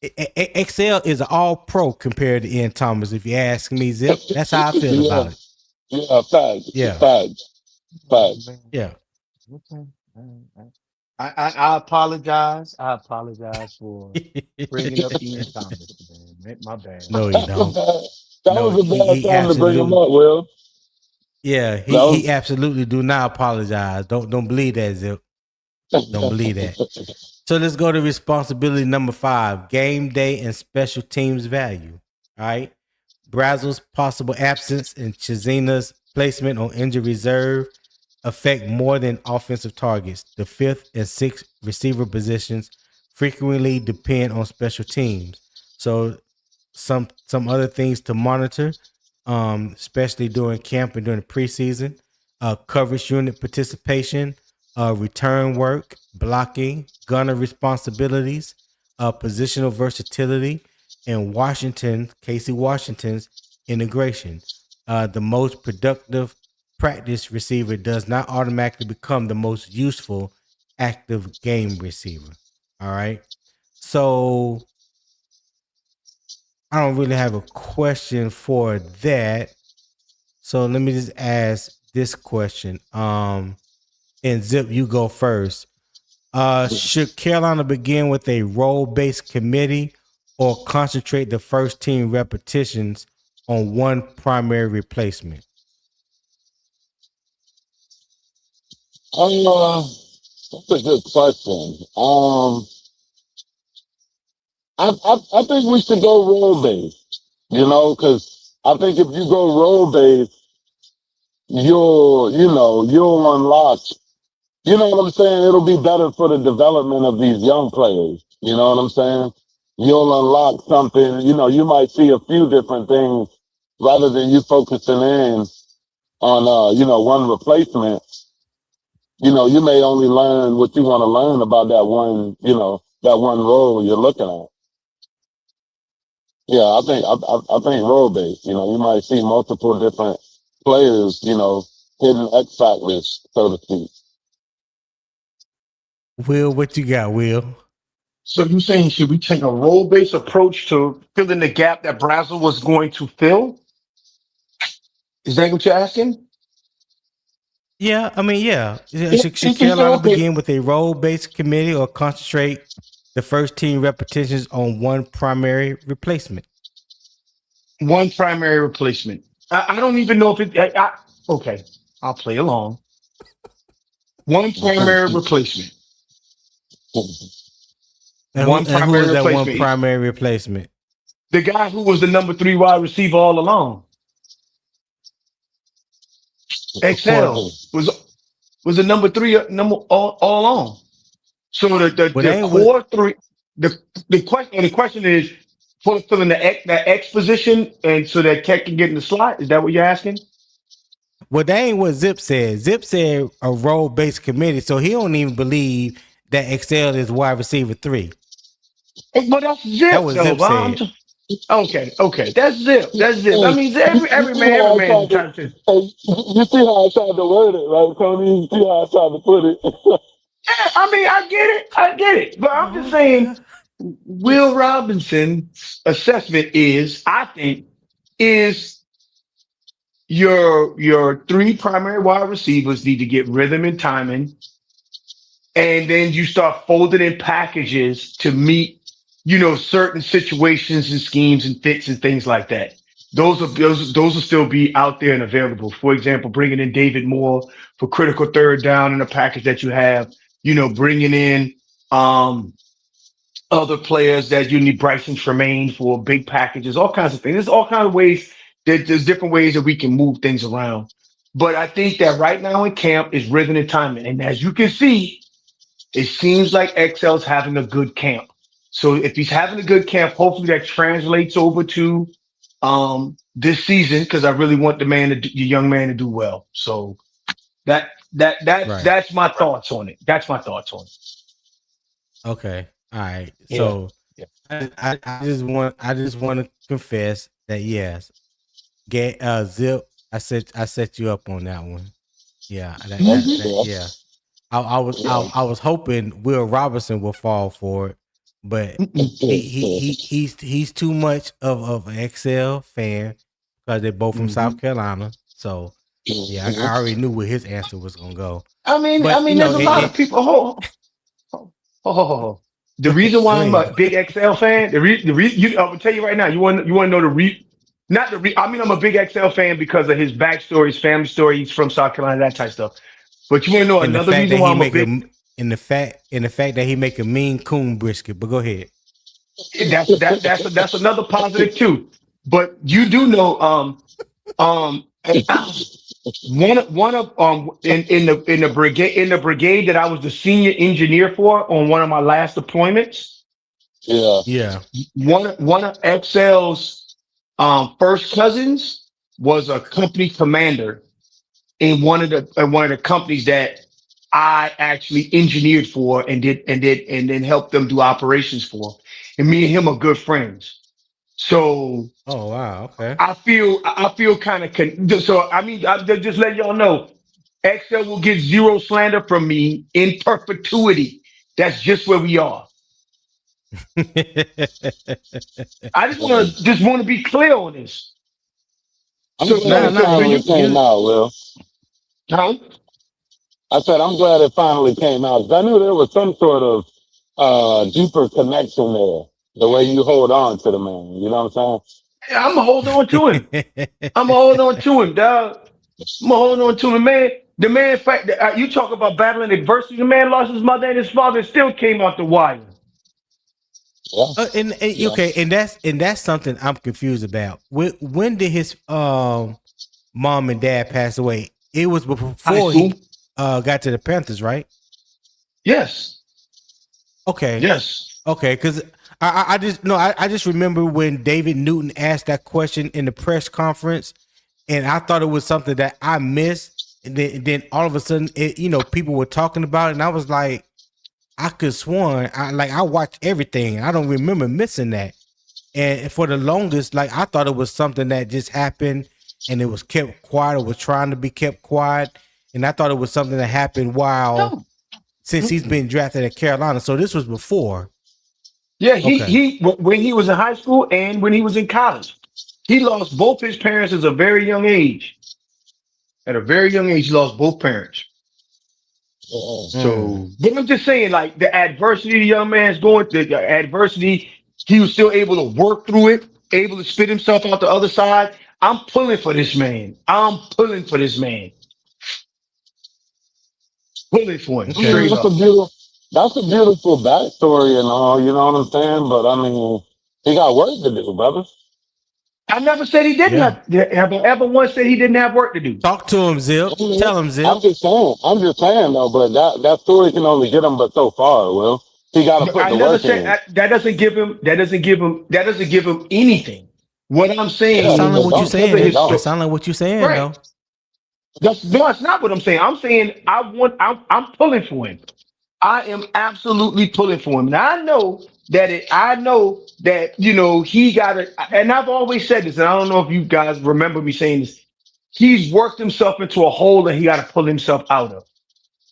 XL is an all pro compared to Ian Thomas. If you ask me, Zip, that's how I feel about it. Yeah, facts. Yeah. Facts. Yeah. Okay. I apologize. I apologize for bringing up Ian Thomas, man. My bad. No, you don't. That was a bad he time to bring him up, Will. Yeah, he absolutely do not apologize. Don't believe that, Zip. Don't believe that. So let's go to responsibility number 5: game day and special teams value. All right. Brazzell's possible absence and Chizina's placement on injured reserve affect more than offensive targets. The 5th and 6th receiver positions frequently depend on special teams. So some other things to monitor, especially during camp and during the preseason: coverage unit participation, return work, blocking, gunner responsibilities, positional versatility, and Casey Washington's integration. The most productive practice receiver does not automatically become the most useful active game receiver. All right. So I don't really have a question for that. So let me just ask this question. And Zip, you go first. Should Carolina begin with a role-based committee or concentrate the first team repetitions on one primary replacement? That's a good question. I think we should go role based. Because I think if you go role based, you'll unlock. You know what I'm saying? It'll be better for the development of these young players. You know what I'm saying? You'll unlock something. You might see a few different things rather than you focusing in on one replacement. You may only learn what you want to learn about that one role you're looking at. Yeah, I think role based. You might see multiple different players. Hidden X factors, so to speak. Will, what you got, Will? So you saying should we take a role-based approach to filling the gap that Brazzell was going to fill? Is that what you're asking? Yeah, I mean, yeah. Should It's Carolina okay. begin with a role-based committee or concentrate the first team repetitions on one primary replacement? One primary replacement. I don't even know if it. Okay, I'll play along. One primary replacement. And One who primary is that one replacement. primary replacement? The guy who was the number 3 wide receiver all along. XL was the number 3 number all along. So But the they ain't was core 3 the question is filling the X position and so that Keck can get in the slot. Is that what you're asking? well, that ain't what Zip said. Zip said a role based committee, so he don't even believe that Excel is wide receiver 3. But that's That Zip was though. Zip said. Okay. That's Zip. That's Zip. I mean, every how I man tried trying to, to. you see how I tried to word it, right, Tony? You see how I tried to put it? Yeah, I mean, I get it. But I'm just saying, Will Robinson's assessment is, I think, is your 3 primary wide receivers need to get rhythm and timing, and then you start folding in packages to meet, certain situations and schemes and fits and things like that. Those will still be out there and available. For example, bringing in David Moore for critical third down in a package that you have. Bringing in um, other players that you need, Bryson Tremaine for big packages, all kinds of things. There's all kinds of ways. There's different ways that we can move things around. But I think that right now in camp is rhythm and timing. And as you can see, it seems like XL's having a good camp. So if he's having a good camp, hopefully that translates over to this season, because I really want the young man to do well. So Right. that's my thoughts on it. That's my thoughts on it. Okay. All right. Yeah. So Yeah. I just want to confess that yes, Zip, I set you up on that one. Yeah. Yeah. I was hoping Will Robinson will fall for it, but he's too much of an XL fan because they're both from South Carolina. So yeah, I already knew where his answer was gonna go. I mean, But there's a lot of people. The reason why I'm a big XL fan, the reason I'm gonna tell you right now, you want to know I'm a big XL fan because of his backstory, his family story. He's from South Carolina, that type of stuff. But you want to know another reason why I'm a big in the fact that he make a mean coon brisket. But go ahead. That's another positive too. But you do know one of in the brigade that I was the senior engineer for on one of my last deployments. Yeah. One of XL's first cousins was a company commander in one of the companies that I actually engineered for and then helped them do operations for. And me and him are good friends. So oh wow, okay. I feel kind of so I mean I just let y'all know XL will get zero slander from me in perpetuity. That's just where we are. I just want to be clear on this. I'm glad it finally came out, Will. Huh? I said I'm glad it finally came out because I knew there was some sort of deeper connection there. The way you hold on to the man, you know what I'm saying? I'm gonna hold on to him. I'm gonna hold on to him, dog. I'm gonna hold on to him, man. The man, fact, you talk about battling adversity. The man lost his mother and his father, and still came out the wire. Yeah. Okay, and that's something I'm confused about. When did his mom and dad pass away? It was before he got to the Panthers, right? Yes. Okay. Yes. Okay, because I just remember when David Newton asked that question in the press conference, and I thought it was something that I missed, and then all of a sudden, people were talking about it, and I was like, I could sworn I watched everything. I don't remember missing that, and for the longest, I thought it was something that just happened, and it was kept quiet, or was trying to be kept quiet, and I thought it was something that happened since he's been drafted at Carolina. So this was before. Yeah, he when he was in high school and when he was in college, he lost both his parents at a very young age. At a very young age, he lost both parents. So, but I'm just saying, the adversity the young man's going through, the adversity, he was still able to work through it, able to spit himself out the other side. I'm pulling for this man. Pulling for him. Okay. That's a beautiful backstory and all, you know what I'm saying? But I mean, He got work to do, brother. I never said he didn't Yeah. have I ever once said he didn't have work to do. Talk to him, Zip. Tell him, Zip. I'm just saying. I'm just saying though, but that story can only get him but so far. Will he got to No, put I the never work said in? that doesn't give him anything. What I'm That saying sound like is what you because of saying. his That story. sound like what you saying, Right. though. No, it's not what I'm saying. I'm saying I'm pulling for him. I am absolutely pulling for him. And I know that, he got it. And I've always said this, and I don't know if you guys remember me saying this. He's worked himself into a hole that he got to pull himself out of.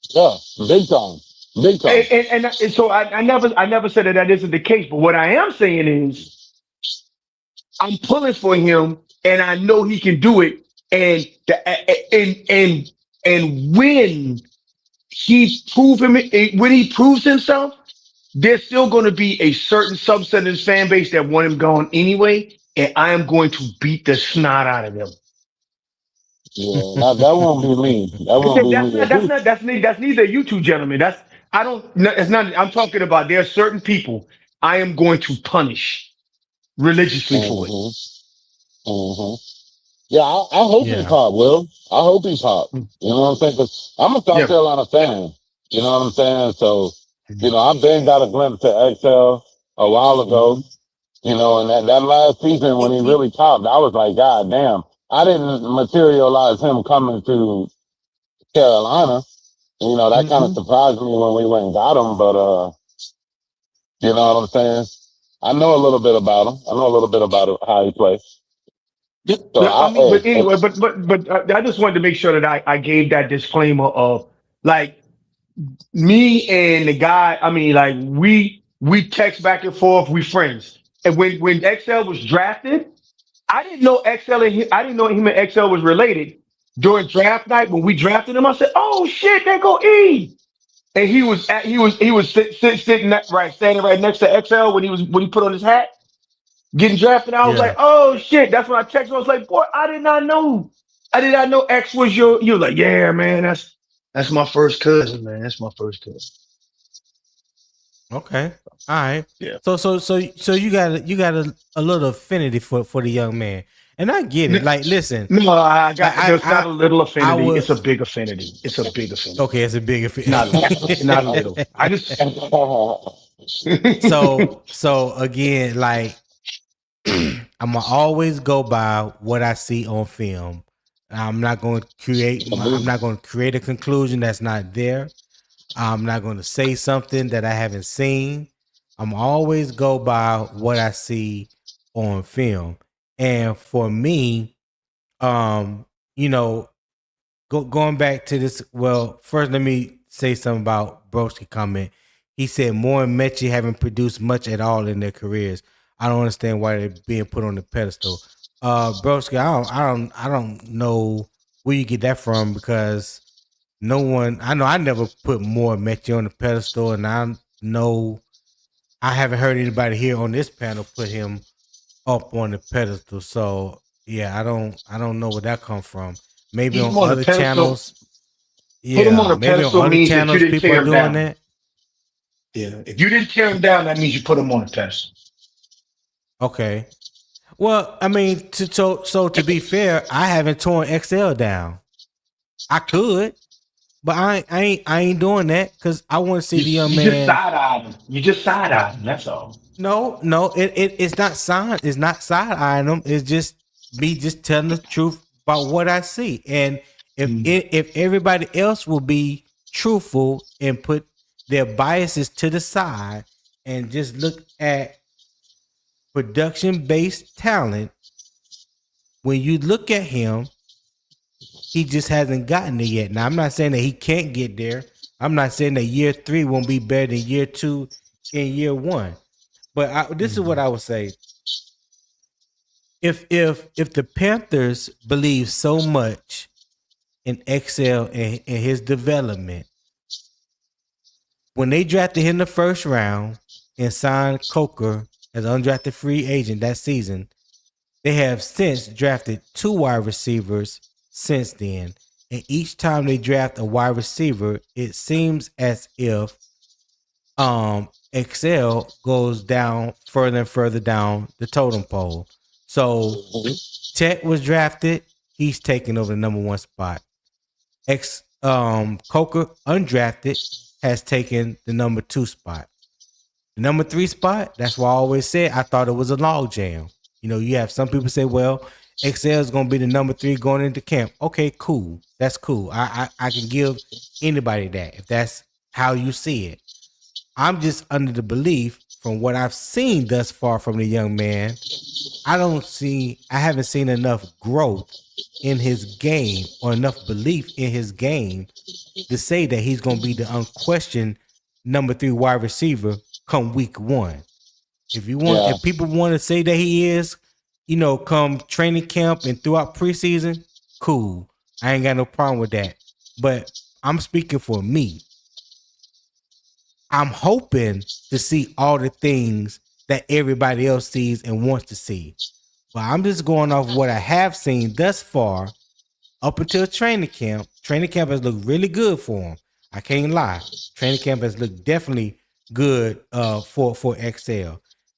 Yeah, big time, big time. And so I never said that isn't the case. But what I am saying is I'm pulling for him, and I know he can do it. And and when when he proves himself, there's still going to be a certain subset of his fan base that want him gone anyway, and I am going to beat the snot out of them. Yeah, that won't be me. That won't be me. That's neither you two gentlemen. It's not. I'm talking about there are certain people I am going to punish religiously for it. Mm-hmm. Mm-hmm. Yeah, I hope he Yeah. pop, Will. I hope he pop. You know what I'm saying? 'Cause I'm a South Yeah. Carolina fan. You know what I'm saying? So, I've been got a glimpse of XL a while ago. And that last season when he really popped, I was like, God damn. I didn't materialize him coming to Carolina. That kind of surprised me when we went and got him, but you know what I'm saying? I know a little bit about him. I know a little bit about how he plays. So But anyway, but I just wanted to make sure that I gave that disclaimer of like me and the guy. I mean, like we text back and forth. We friends. And when XL was drafted, I didn't know I didn't know him and XL was related. During draft night when we drafted him, I said, "Oh shit, there go E." And standing right next to XL when he put on his hat. Getting drafted, I was like, Yeah. oh shit. That's when I texted him. I was like, boy, I did not know. I did not know X was you were like, yeah, man, that's my first cousin, man. That's my first cousin. Okay. All right. Yeah. So you got a little affinity for the young man, and I get it. Like, listen. No, there's not a little I affinity. would. It's a big affinity. It's a big affinity. Okay, it's a big Not affinity. not a little. I just So again, like I'm gonna always go by what I see on film. I'm not going to create a conclusion that's not there. I'm not going to say something that I haven't seen. I'm always go by what I see on film. And for me, you know, going back to this. Well, first let me say something about Broski comment. He said Moore and Metchie haven't produced much at all in their careers. I don't understand why they're being put on the pedestal. Broski, I don't know where you get that from because no one. I know I never put Moore and Metchie on the pedestal, and I haven't heard anybody here on this panel put him up on the pedestal. So yeah, I don't know where that comes from. Maybe Put on him on the other pedestal. channels. Put him on Yeah, a maybe on pedestal other means that you channels didn't people tear are him doing down. that. Yeah. If you didn't tear him down, that means you put him on a pedestal. Okay. Well, I mean, to be fair, I haven't torn XL down. I could, but I ain't doing that because I want to see the young You just man. side-eyed him. You just side-eyed him. That's all. No, it's not side. It's not side eyeing them. It's just me just telling the truth about what I see. And if everybody else will be truthful and put their biases to the side and just look at production based talent, when you look at him, he just hasn't gotten there yet. Now, I'm not saying that he can't get there. I'm not saying that year 3 won't be better than year 2 and year 1. But this is what I would say. If the Panthers believe so much in XL and his development, when they drafted him in the first round and signed Coker as an undrafted free agent that season, they have since drafted 2 wide receivers since then. And each time they draft a wide receiver, it seems as if XL goes down further and further down the totem pole. So Chet was drafted. He's taking over the number 1 spot. Coker, undrafted, has taken the number 2 spot. The number 3 spot, that's why I always said I thought it was a log jam. You know, you have some people say, well, XL is going to be the number 3 going into camp. Okay, cool. That's cool. I can give anybody that if that's how you see it. I'm just under the belief from what I've seen thus far from the young man, I haven't seen enough growth in his game or enough belief in his game to say that he's going to be the unquestioned number 3 wide receiver come week 1. If people want to say that he is, you know, come training camp and throughout preseason, cool. I ain't got no problem with that. But I'm speaking for me. I'm hoping to see all the things that everybody else sees and wants to see. But I'm just going off what I have seen thus far up until training camp. Training camp has looked really good for him. I can't lie. Training camp has looked definitely good for XL.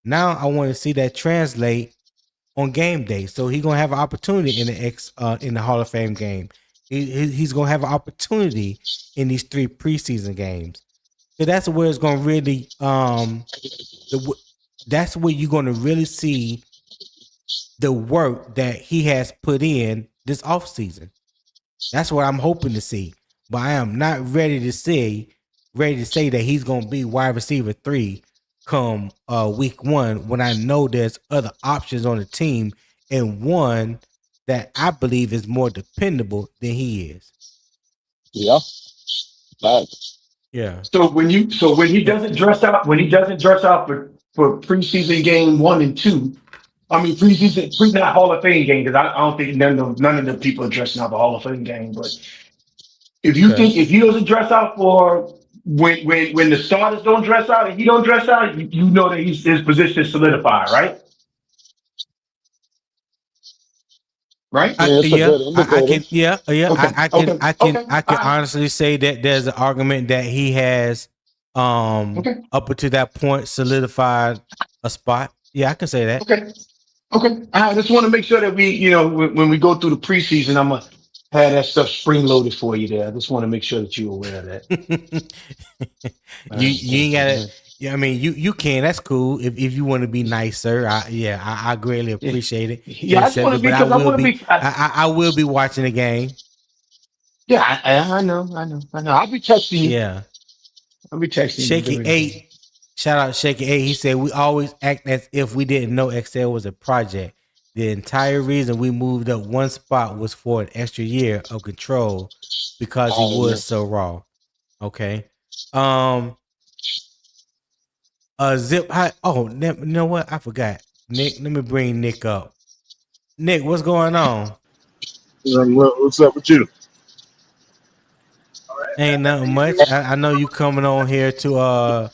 Now I want to see that translate on game day. So he's gonna have an opportunity in the Hall of Fame game. He's gonna have an opportunity in these 3 preseason games. So that's where it's gonna really that's where you're gonna really see the work that he has put in this offseason. That's what I'm hoping to see. But I am not ready to say that he's gonna be wide receiver 3 come week 1 when I know there's other options on the team and one that I believe is more dependable than he is. Yeah. Thanks. Yeah. So when he doesn't dress out for preseason game 1 and 2, I mean not Hall of Fame game, because I don't think none of the people are dressing out the Hall of Fame game. But if he doesn't dress out for when the starters don't dress out and he don't dress out, you know that his position is solidified, right? Right? I can honestly say that there's an argument that he has up until that point solidified a spot. Yeah, I can say that. Okay. I just want to make sure that we, you know, when we go through the preseason, I'm gonna have that stuff spring loaded for you there. I just want to make sure that you're aware of that. you ain't gotta. Yeah, I mean, you can. That's cool if you want to be nicer. I greatly appreciate it. Yeah, I just want to be, because I will be watching the game. Yeah, I know. I'll be texting you. Yeah, I'll be texting Shaky you. 8. Shout out Shaky 8. He said we always act as if we didn't know XL was a project. The entire reason we moved up 1 spot was for an extra year of control because he was so raw. Okay. Zip high. Oh, you know what? I forgot. Nick, let me bring Nick up. Nick, what's going on? What's up with you? Ain't nothing much. I know you coming on here to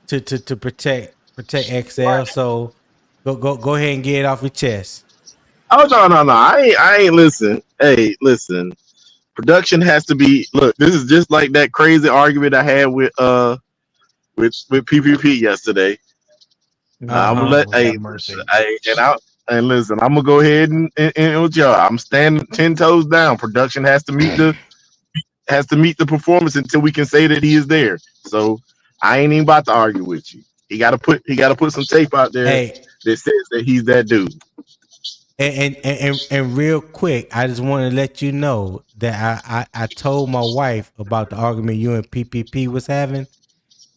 protect XL. So go ahead and get it off your chest. Oh no! I ain't listen. Hey, listen. Production has to be. Look, this is just like that crazy argument I had with PPP yesterday. I'm gonna let and listen. I'm gonna go ahead and with y'all. I'm standing 10 toes down. Production has to meet the performance until we can say that he is there. So I ain't even about to argue with you. He got to put some tape out there that says that he's that dude. And real quick, I just want to let you know that I told my wife about the argument you and PPP was having,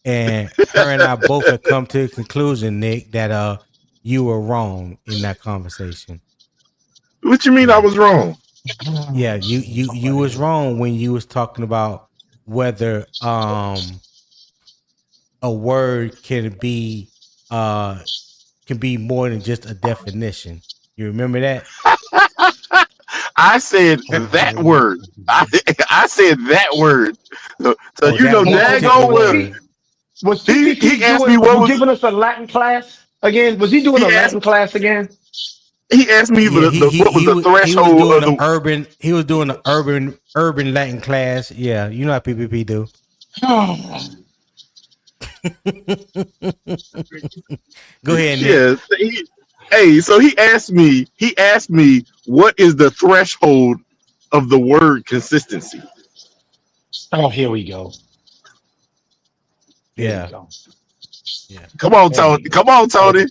and her and I both have come to the conclusion, Nick, that you were wrong in that conversation. What you mean I was wrong? Yeah, you was wrong when you was talking about whether a word can be more than just a definition. You remember that? I said that word. I said that word. So you know, daggone well. Was he asked me what was giving us a Latin class again? Was he doing a Latin class again? He asked me what was the threshold of the urban. He was doing the urban Latin class. Yeah, you know how PPP do. Go ahead, Nick. Yeah. So he asked me, what is the threshold of the word consistency? Oh, here we go. Here we Yeah. go. Yeah. Come on, Tony. Come on, Tony.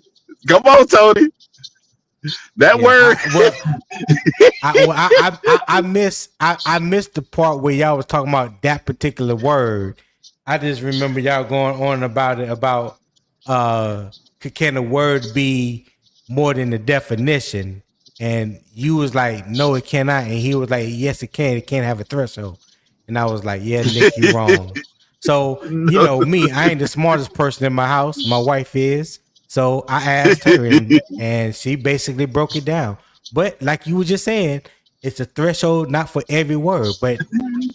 Come on, Tony. That word. I missed the part where y'all was talking about that particular word. I just remember y'all going on about it about can a word be more than the definition? And you was like, no, it cannot. And he was like, yes, it can. It can't have a threshold. And I was like, yeah, Nick, you wrong. So, you know, me, I ain't the smartest person in my house. My wife is. So I asked her and she basically broke it down. But like you were just saying, it's a threshold not for every word, but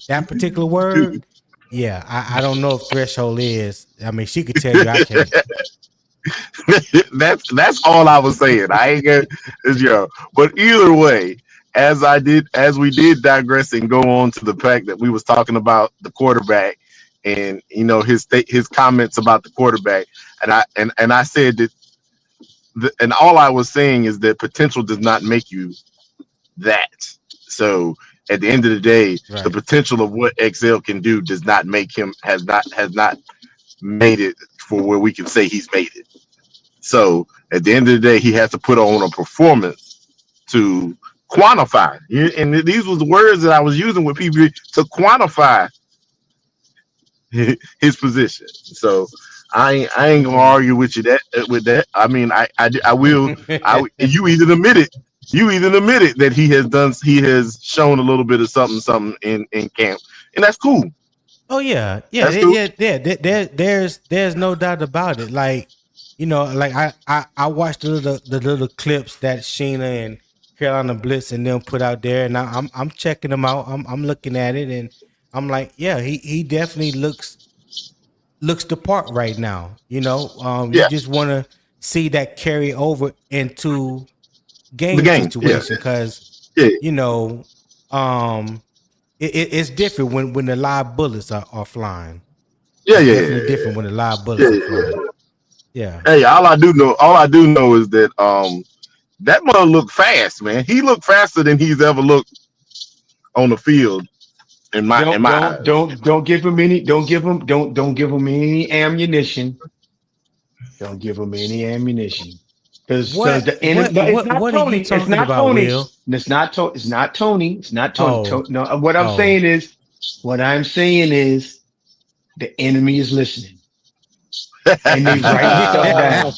that particular word, yeah, I don't know if threshold is. I mean, she could tell you I can't. That's all I was saying. I ain't gonna, but either way, as we did digress and go on to the fact that we was talking about the quarterback and his comments about the quarterback, and I said that, and all I was saying is that potential does not make you that. So at the end of the day, the potential of what XL can do does not make him has not made it for where we can say he's made it. So at the end of the day, he has to put on a performance to quantify. And these was the words that I was using with people to quantify his position. So I ain't gonna argue with you with that. I mean, I will. You even admit it. You even admitted that he has shown a little bit of something in camp, and that's cool. Oh yeah. Cool. There's no doubt about it. Like, like I watched the little clips that Sheena and Carolina Blitz and them put out there, and I'm checking them out. I'm looking at it, and I'm like, yeah, he definitely looks the part right now. You just want to see that carry over into game situation because it's different when the live bullets are flying. Definitely different when the live bullets are flying. Yeah. Hey, all I do know is that that mother looked fast, man. He looked faster than he's ever looked on the field. Don't give him any ammunition. Don't give him any ammunition. Because the enemy, it's not Tony. It's not Tony. It's not Tony. It's not Tony. It's not Tony. No, what I'm saying is the enemy is listening. And they write stuff down.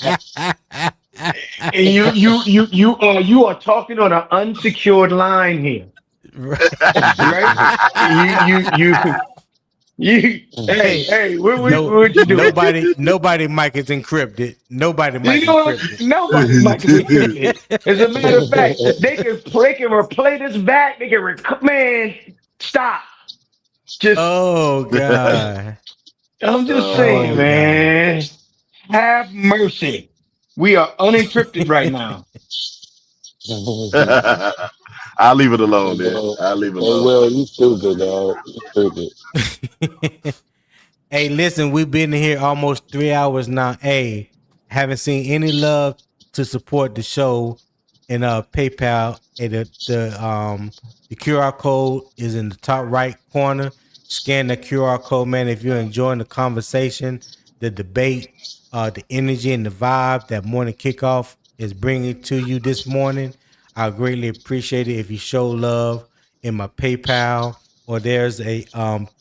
And you are talking on an unsecured line here. Right? Hey, what you doing? Nobody mic is encrypted. Nobody mic is encrypted. Nobody mic is encrypted. As a matter of fact, they can replay this back. They can man, stop. Oh God. I'm just saying, man. Have mercy. We are unencrypted right now. I'll leave it alone, man. I'll leave it alone. Well, you stupid, dog. You stupid. Hey, listen, we've been here almost 3 hours now. Hey, haven't seen any love to support the show in PayPal. And the QR code is in the top right corner. Scan the QR code, man. If you're enjoying the conversation, the debate, the energy and the vibe that Morning Kickoff is bringing to you this morning, I greatly appreciate it if you show love in my PayPal, or there's a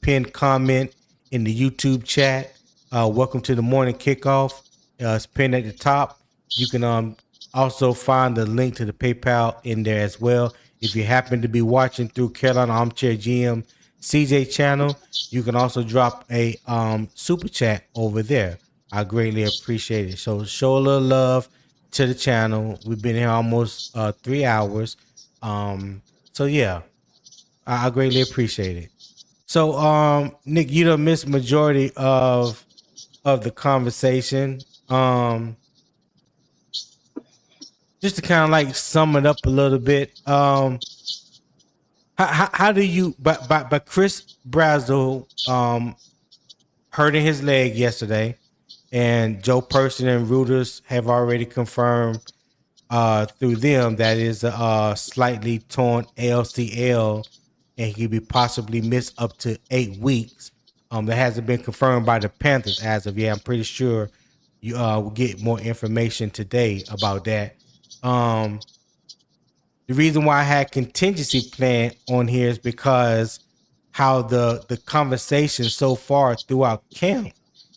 pinned comment in the YouTube chat. Welcome to the Morning Kickoff. It's pinned at the top. You can also find the link to the PayPal in there as well. If you happen to be watching through Carolina Armchair GM CJ channel, you can also drop a super chat over there. I greatly appreciate it. So show a little love to the channel. We've been here almost 3 hours. So yeah, I greatly appreciate it. So Nick, you done missed majority of the conversation. Just to kind of like sum it up a little bit. How do you but Chris Brazzell hurting his leg yesterday, and Joe Person and Reuters have already confirmed through them that is a slightly torn ALCL, and he could be possibly missed up to 8 weeks. That hasn't been confirmed by the Panthers as of yet. I'm pretty sure you will get more information today about that. The reason why I had contingency plan on here is because how the conversation so far throughout camp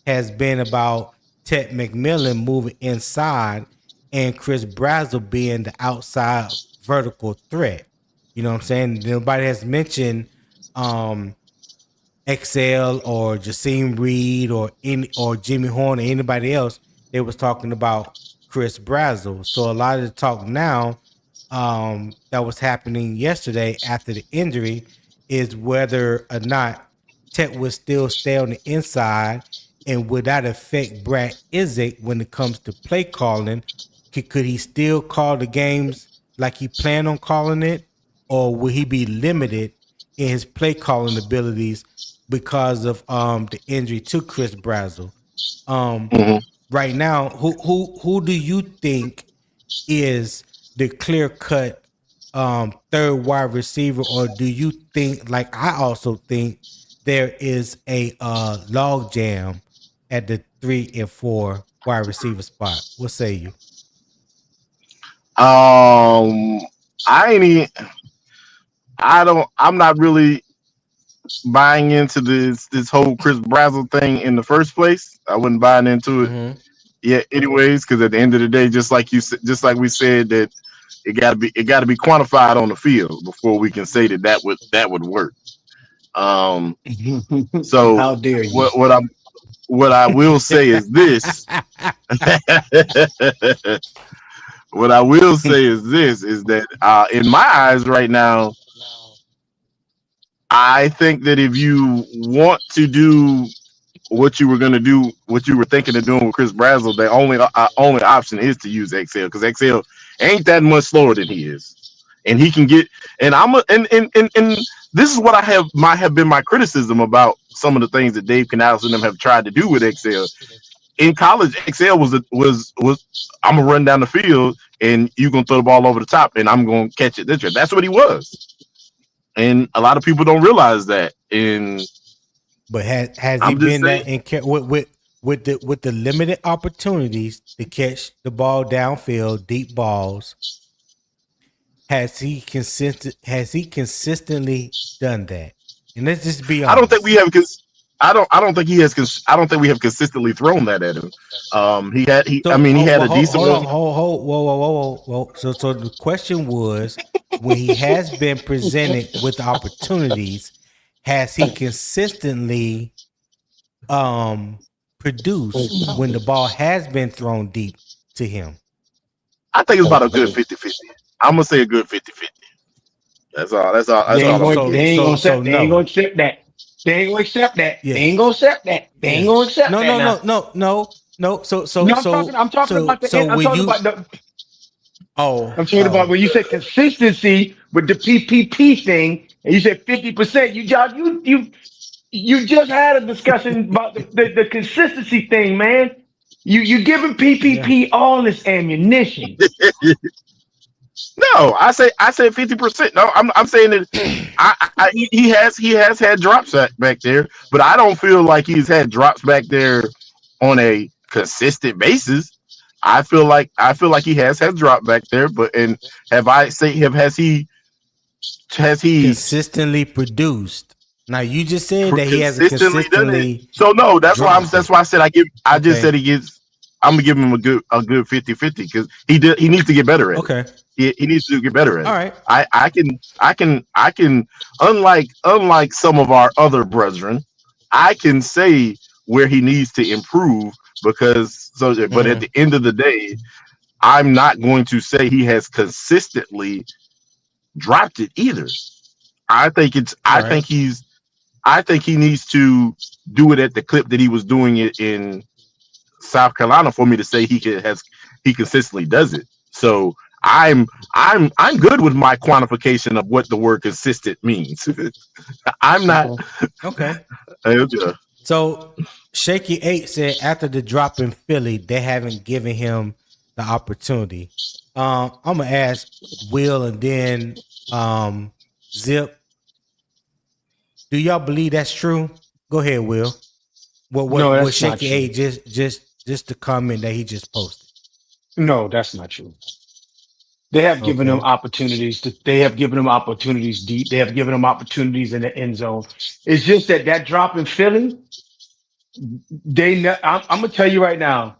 has been about Ted McMillan moving inside and Chris Brazzell being the outside vertical threat. You know what I'm saying? Nobody has mentioned XL or Jasim Reed or Jimmy Horn or anybody else. They was talking about Chris Brazzell. So a lot of the talk now that was happening yesterday after the injury is whether or not Tet would still stay on the inside, and would that affect Brad Isaac when it comes to play calling? Could he still call the games like he planned on calling it, or will he be limited in his play calling abilities because of the injury to Chris Brazzell? Right now, who do you think is the clear cut third wide receiver, or do you think, like I also think, there is a log jam at the 3 and 4 wide receiver spot? What say you? I'm not really buying into this whole Chris Brazzell thing in the first place. I wasn't buying into it yet, anyways, because at the end of the day, just like we said, that it got to be quantified on the field before we can say that would work. So How dare you? What I will say is this. What I will say is this: is that in my eyes right now, I think that if you want to do what you were going to do, what you were thinking of doing with Chris Brazzell, the only option is to use XL, because XL ain't that much slower than he is, and he can get. And and this is what might have been my criticism about some of the things that Dave Canales and them have tried to do with XL. In college, XL was I'm gonna run down the field and you gonna throw the ball over the top and I'm gonna catch it this year. That's what he was, and a lot of people don't realize that. But has he been that in with the limited opportunities to catch the ball downfield, deep balls? Has he consistently done that? And let's just be honest. I don't think we have. I don't think he has. I don't think we have consistently thrown that at him. He had a decent one. Whoa. So the question was, when he has been presented with opportunities, has he consistently produced when the ball has been thrown deep to him? I think it's about a good 50-50. I'm gonna say a good 50-50. That's all. They ain't gonna accept that. They ain't gonna accept that. They ain't gonna accept that. They ain't gonna accept that. No. I'm talking about when you said consistency with the PPP thing, and you said 50%. You just had a discussion about the consistency thing, man. You giving PPP all this ammunition. No, I say 50%. No, I'm saying that he has had drops back there, but I don't feel like he's had drops back there on a consistent basis. I feel like he has had drop back there, has he consistently produced? Now you just said that he has consistently. So no, that's why I said I just said he gets. I'm gonna give him a good 50-50 because he needs to get better at it. He needs to get better at it. All right. I can unlike some of our other brethren, I can say where he needs to improve but at the end of the day, I'm not going to say he has consistently dropped it either. I think he needs to do it at the clip that he was doing it in South Carolina for me to say he consistently does it. So I'm good with my quantification of what the word consistent means. I'm not okay. So Shaky 8 said after the drop in Philly, they haven't given him the opportunity. I'm gonna ask Will and then Zip. Do y'all believe that's true? Go ahead, Will. No, What that's not Shaky true. 8 just the comment that he just posted. No, that's not true. They have given him Okay. opportunities. They have given him opportunities deep. They have given him opportunities in the end zone. It's just that drop in Philly. I'm gonna tell you right now,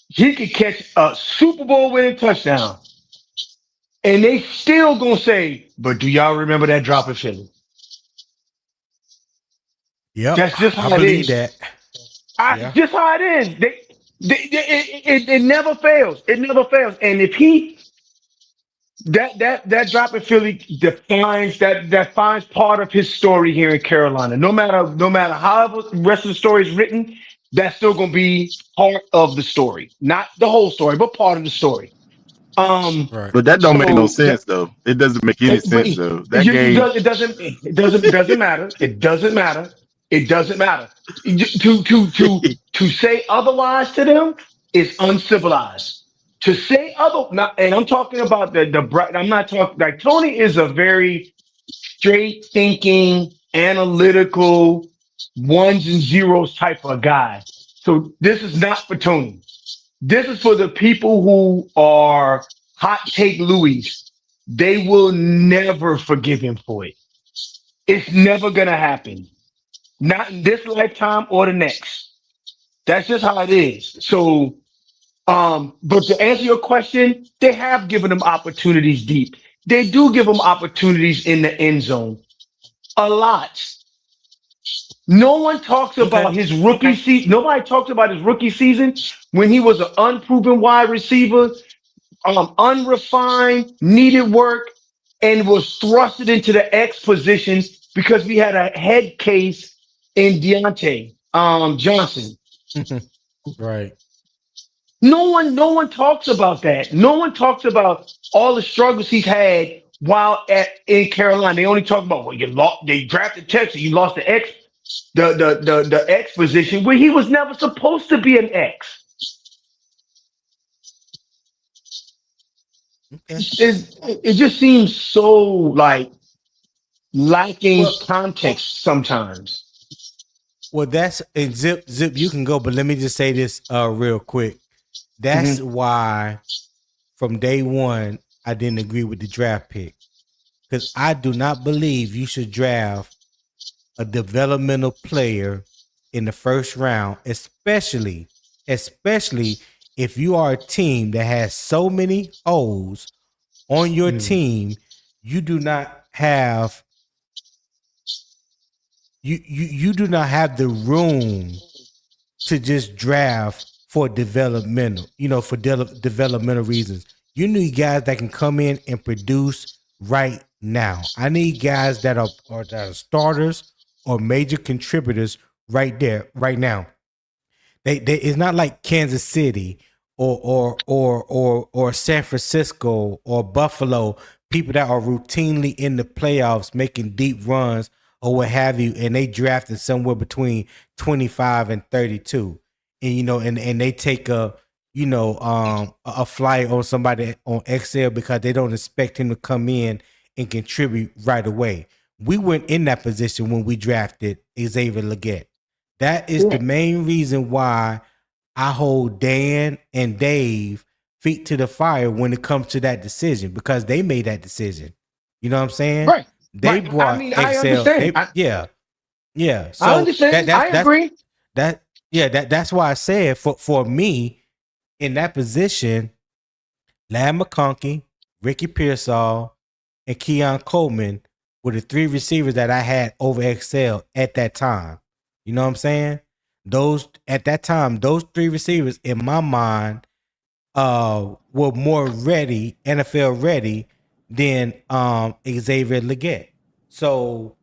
he could catch a Super Bowl winning touchdown, and they still gonna say, "But do y'all remember that drop in Philly?" Yep. That's just I how it believe is. that. Yeah. Just how it is. It never fails. It never fails. And if he that drop in Philly defines part of his story here in Carolina. No matter how the rest of the story is written, that's still gonna be part of the story. Not the whole story, but part of the story. Um, Right. But that don't make no so that sense though. It doesn't make any but sense though. That game. it doesn't matter. It doesn't matter. It doesn't matter. To say otherwise to them is uncivilized. To say other, not, and I'm talking about I'm not talking like Tony is a very straight thinking, analytical, ones and zeros type of guy. So this is not for Tony. This is for the people who are hot take Louis. They will never forgive him for it. It's never gonna happen. Not in this lifetime or the next. That's just how it is. So, but to answer your question, they have given him opportunities deep. They do give him opportunities in the end zone. A lot. No one talks about Okay. his rookie season. Nobody talks about his rookie season when he was an unproven wide receiver, unrefined, needed work, and was thrusted into the X position because we had a head case in Deontay Johnson. Right. No one talks about that. No one talks about all the struggles he's had while in Carolina. They only talk about, well, you lost. They drafted Texas. You lost the X, the X position where he was never supposed to be an X. Okay. It just seems so like lacking Well, context sometimes. that's and Zip. You can go, but let me just say this real quick. That's why from day one I didn't agree with the draft pick because I do not believe you should draft a developmental player in the first round, especially if you are a team that has so many holes on your team. You do not have you do not have the room to just draft for developmental, for developmental reasons. You need guys that can come in and produce right now. I need guys that are starters or major contributors right there, right now. They it's not like Kansas City or San Francisco or Buffalo, people that are routinely in the playoffs making deep runs or what have you, and they drafted somewhere between 25 and 32. And and they take a flyer on somebody on Excel because they don't expect him to come in and contribute right away. We weren't in that position when we drafted Xavier Legette. That is the main reason why I hold Dan and Dave feet to the fire when it comes to that decision because they made that decision. You know what I'm saying? Right. They Right. brought I mean, I Excel. understand. Yeah. So I understand. I agree. That's why I said for me in that position, Lam McConkey, Ricky Pearsall, and Keon Coleman were the three receivers that I had over Excel at that time. You know what I'm saying? Those at that time, those three receivers in my mind were more ready, NFL ready than Xavier Legette. So,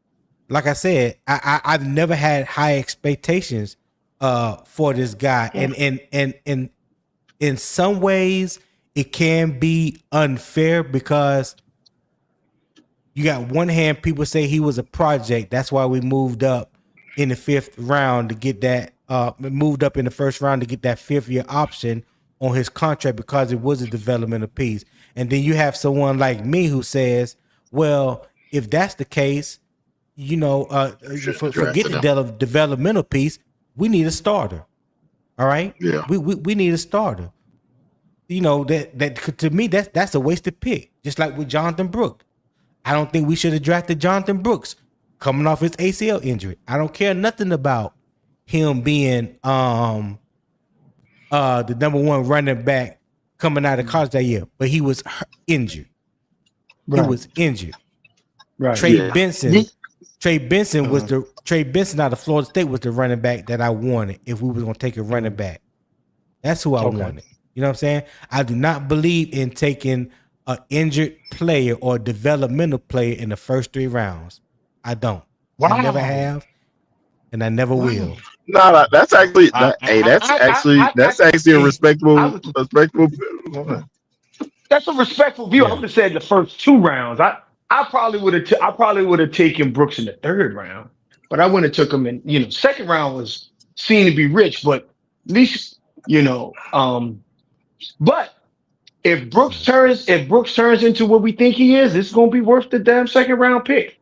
like I said, I've never had high expectations for this guy. And in some ways it can be unfair because you got one hand people say he was a project. That's why we moved up in the 5th round to get that moved up in the 1st round to get that 5th-year option on his contract because it was a developmental piece. And then you have someone like me who says, well, if that's the case, you know, forget the developmental piece. We need a starter. All right. Yeah. We need a starter. You know, that to me, that's a wasted pick. Just like with Jonathan Brooks. I don't think we should have drafted Jonathan Brooks coming off his ACL injury. I don't care nothing about him being the number 1 running back coming out of college that year, but he was injured. Right. He was injured. Right. Trey Benson out of Florida State was the running back that I wanted if we was gonna take a running back. That's who I wanted. You know what I'm saying? I do not believe in taking an injured player or developmental player in the first 3 rounds. I don't. Wow. I never have, and I never will. No, that's actually that's actually a respectable. That's a respectful view. Yeah. I would have said the first 2 rounds. I probably would have taken Brooks in the 3rd round, but I wouldn't have took him in. You know, 2nd round was seen to be rich, but at least But if Brooks turns into what we think he is, it's going to be worth the damn 2nd round pick.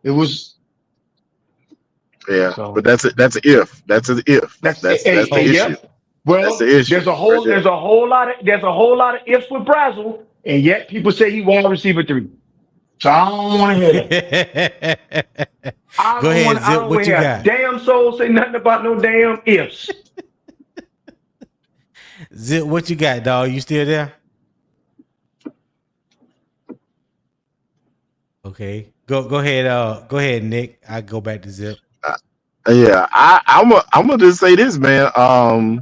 It was. Yeah, so, but that's an if. That's an if. That's the issue. Well, that's the issue. There's a whole lot of ifs with Brazzell, and yet people say he wide receiver 3. So I don't want to hear that. Go ahead, Zip. What you got? Damn soul say nothing about no damn ifs. Zip, what you got, dog? You still there? Okay. Go ahead, Nick. I go back to Zip. Yeah, I'm gonna just say this, man. I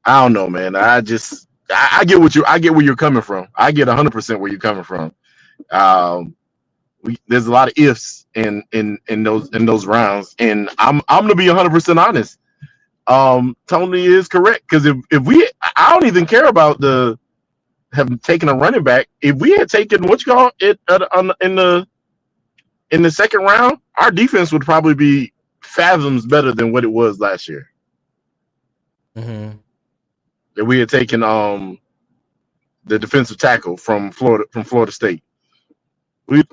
don't know, man. I get where you're coming from. I get 100% where you're coming from. There's a lot of ifs in those rounds, and I'm gonna be 100% honest. Tony is correct, because I don't even care about have taken a running back. If we had taken in the 2nd round, our defense would probably be fathoms better than what it was last year. Mm-hmm. If we had taken the defensive tackle from Florida State,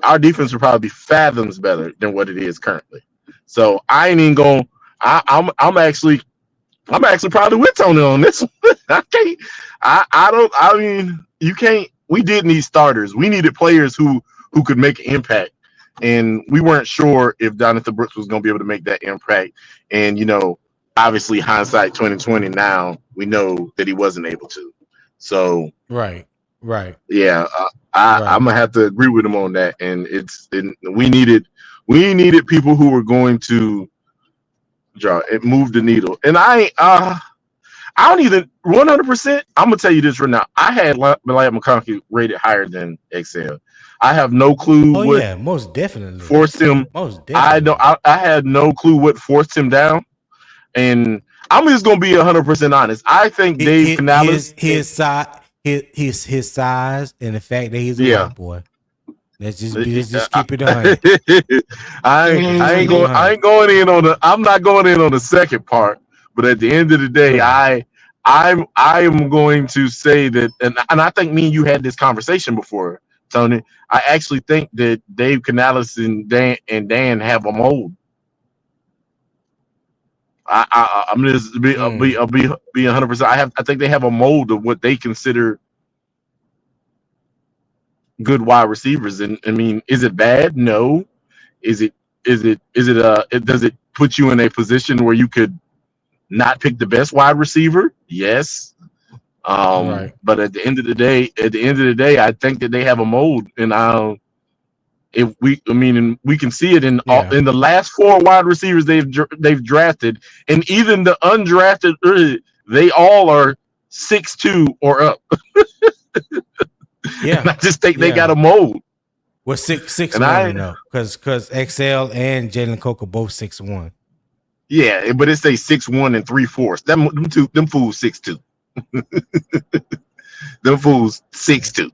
our defense would probably be fathoms better than what it is currently. So I ain't even going. I'm actually probably with Tony on this one. I mean, you can't. We did need starters. We needed players who could make an impact. And we weren't sure if Jonathan Brooks was going to be able to make that impact. And, obviously hindsight 2020 now, we know that he wasn't able to. So right. Yeah, I'm gonna have to agree with him on that. And we needed people who were going to move the needle. And I don't even 100%. I'm gonna tell you this right now. I had Malaya McConkey rated higher than XL. I have no clue. Oh yeah, most definitely forced him. Most definitely. I had no clue what forced him down, and I'm just gonna be 100% honest. I think Dave Canales, his size, and the fact that he's a white boy. Let's just keep it 100. I'm not going in on the second part, but at the end of the day, I am going to say that, and I think me and you had this conversation before, Tony. I actually think that Dave Canales and Dan have a mold. I'm just I'll be 100%. I think they have a mold of what they consider good wide receivers. And I mean, is it bad? No. Does it put you in a position where you could not pick the best wide receiver? Yes. Right. But at the end of the day, I think that they have a mold, and we can see it in the last 4 wide receivers they've drafted, and even the undrafted, they all are 6'2" or up. Yeah, and I just think they got a mold. Well, 6'1" up, because XL and Jalen Coker both 6'1". Yeah, but it's a 6'1" 3/4. Them fools 6'2". Them fools 6'2".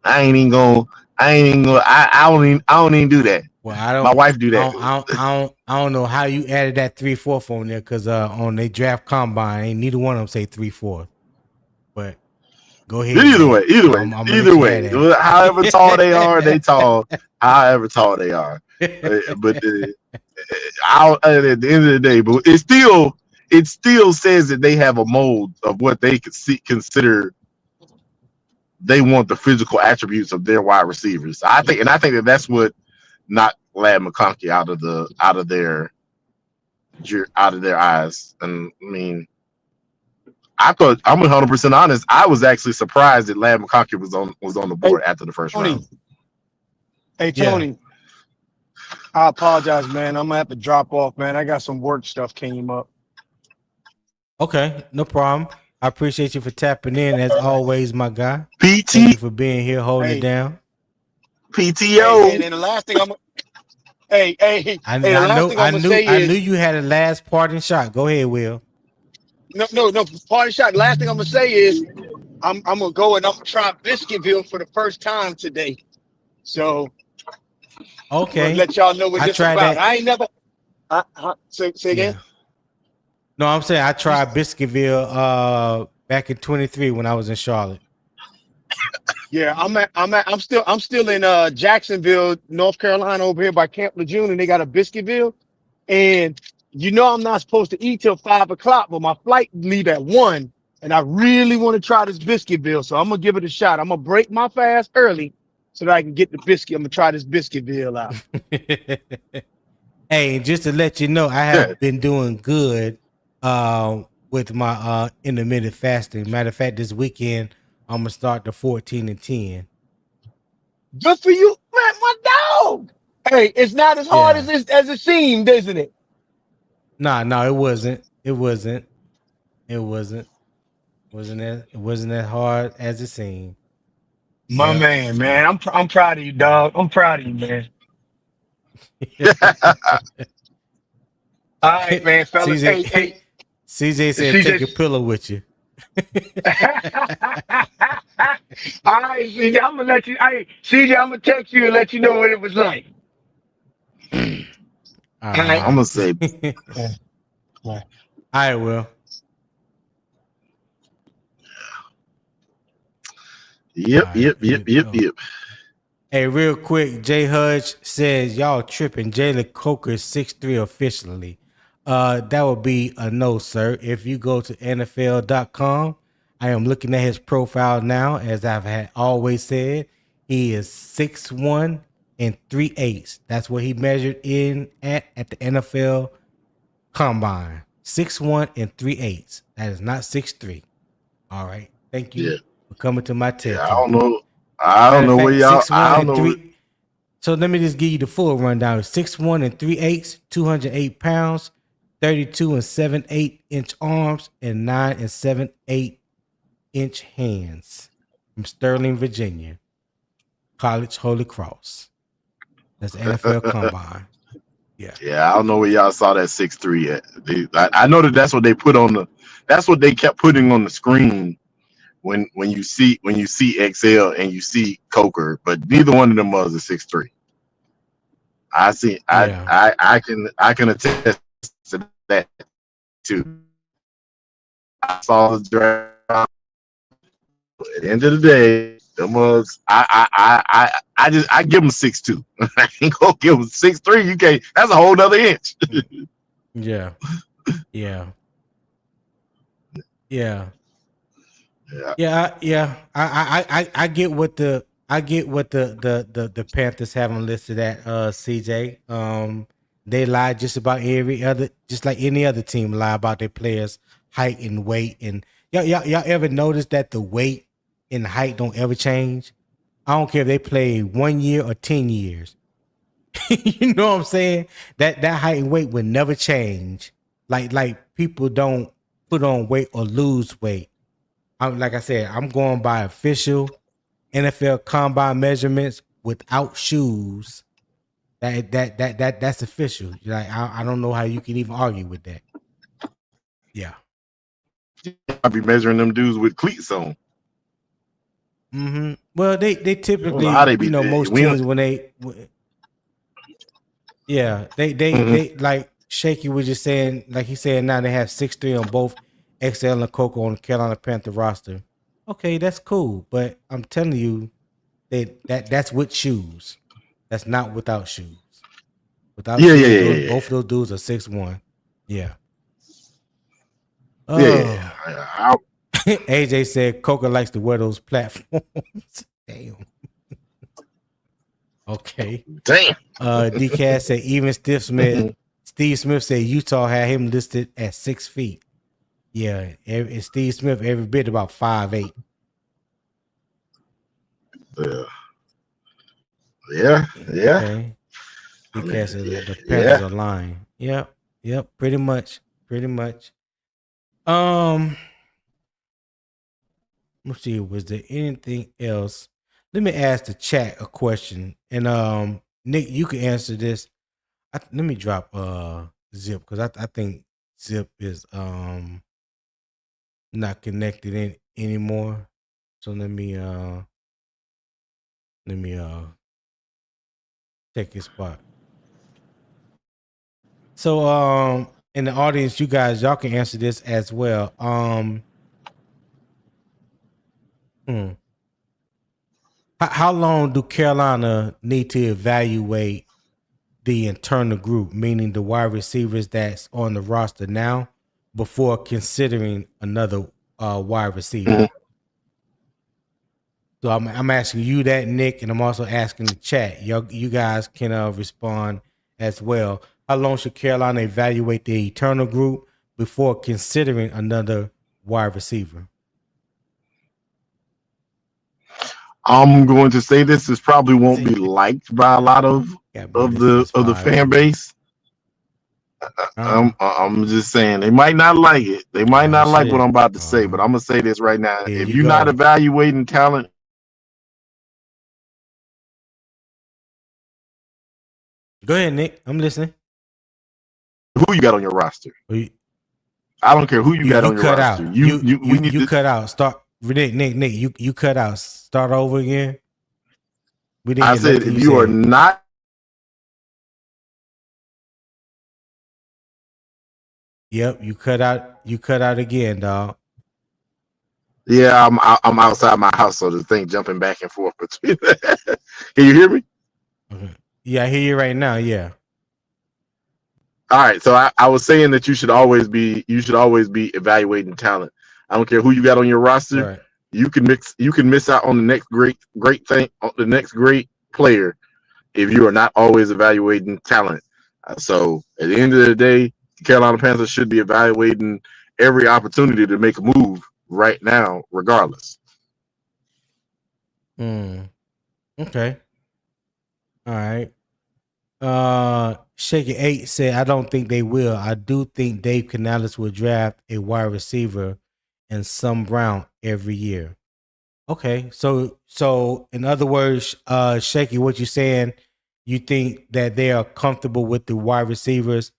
I don't even do that. Well, I don't. My wife do that. I don't know how you added that 3/4 on there because on they draft combine, ain't neither one of them say 3/4. But go ahead. Either way, Either way. However tall they are, they tall. However tall they are. But at the end of the day, but it still says that they have a mold of what they consider. They want the physical attributes of their wide receivers. I think that that's what knocked Lad McConkey out of their eyes. And I mean, I thought, I'm 100% honest, I was actually surprised that Lad McConkey was on the board after the first round. Hey Tony, I apologize, man. I'm gonna have to drop off, man. I got some work stuff came up. Okay, no problem. I appreciate you for tapping in as always, my guy. PT, thank you for being here, holding it down. PTO. And the last thing I knew you had a last parting shot. Go ahead, Will. No. Parting shot. Last thing I'm gonna say is I'm gonna go and I'm gonna try Biscuitville for the first time today. So okay, let y'all know what this is about. That. I ain't never. Say again. Yeah. No, I'm saying I tried Biscuitville back in 23 when I was in Charlotte. Yeah, I'm still in Jacksonville, North Carolina, over here by Camp Lejeune, and they got a Biscuitville. And you know I'm not supposed to eat till 5 o'clock, but my flight leave at 1, and I really want to try this Biscuitville, so I'm gonna give it a shot. I'm gonna break my fast early so that I can get the biscuit. I'm gonna try this Biscuitville out. Hey, just to let you know, I have been doing good with my intermittent fasting. Matter of fact, this weekend I'm gonna start the 14 and 10. Good for you, man, my dog. Hey, it's not as hard as it seemed, isn't it? No, it wasn't. It wasn't as hard as it seemed. My man, I'm proud of you, dog. I'm proud of you, man. All right, man, fellas. CJ said, take your pillow with you. All right, CJ, I'm gonna let you. Hey, CJ, I'm gonna text you and let you know what it was like. All right. I'm gonna say. I will. Yep. Hey, real quick, Jay Hudge says y'all tripping. Jalen Coker is 6'3" officially. That would be a no, sir. If you go to NFL.com, I am looking at his profile now. As I've always said, he is 6'1" and 3/8. That's what he measured in at the NFL Combine. 6'1" and 3/8. That is not 6'3". All right. Thank you for coming to my TED Talk. I don't know where y'all. I don't know. So let me just give you the full rundown. 6'1" and 3/8, 208 pounds, 32 and 7/8 inch arms, and 9 and 7/8 inch hands. From Sterling, Virginia. College Holy Cross. That's NFL Combine. Yeah, I don't know where y'all saw that 6'3" at. I know that's what they put on the. That's what they kept putting on the screen when you see XL and you see Coker, but neither one of them was a 6'3". I can attest to that too. I saw the draft. At the end of the day, them was I give them 6'2". I ain't gonna give them 6'3". You can't. That's a whole nother inch. Yeah. I get what the Panthers have them listed at, CJ. They lie just about just like any other team lie about their players' height and weight. And y'all ever notice that the weight and height don't ever change? I don't care if they play 1 year or 10 years. You know what I'm saying? That height and weight would never change. Like people don't put on weight or lose weight. Like I said, I'm going by official NFL Combine measurements without shoes. That's official. Like I don't know how you can even argue with that. Yeah. I'll be measuring them dudes with cleats on. Mm-hmm. Well, they typically, most teams when Yeah, they like Shaky was just saying, like he said, now they have 6'3" on both XL and Coco on the Carolina Panther roster. Okay, that's cool, but I'm telling you that's with shoes. That's not without shoes. Without shoes, both of those dudes are 6'1". Yeah. Oh. AJ said Coco likes to wear those platforms. Damn. Okay. Damn. DCAS said even Steve Smith said Utah had him listed at 6 feet. Yeah, and Steve Smith every bit about 5'8". Yeah. Okay. DCAS said the Panthers are lying. Yep. Pretty much. Let's see. Was there anything else? Let me ask the chat a question, and Nick, you can answer this. Let me drop Zip because I think Zip is not connected anymore. So let me take his spot. So in the audience, you guys, y'all can answer this as well. How long do Carolina need to evaluate the internal group, meaning the wide receivers that's on the roster now, before considering another wide receiver? So I'm asking you that, Nick, and I'm also asking the chat. You guys can respond as well. How long should Carolina evaluate the internal group before considering another wide receiver? I'm going to say this probably won't be liked by a lot of the fan base. I'm just saying they might not like it. They might not like what I'm about to say, but I'm gonna say this right now. If you're not evaluating talent, go ahead, Nick. I'm listening. Who you got on your roster? I don't care who you got on your roster. You cut out. Start Nick. You cut out. Start over again. I said if you are not. Yep, you cut out. You cut out again, dog. Yeah, I'm outside my house, so the thing jumping back and forth between. Can you hear me? Okay. Yeah, I hear you right now. Yeah. All right, so I was saying that you should always be evaluating talent. I don't care who you got on your roster. Right. You can miss out on the next great thing, the next great player, if you are not always evaluating talent. So at the end of the day, the Carolina Panthers should be evaluating every opportunity to make a move right now, regardless. Okay. All right. Shaky 8 said, I don't think they will. I do think Dave Canales will draft a wide receiver and some round every year. Okay. So in other words, Shaky, what you're saying, you think that they are comfortable with the wide receivers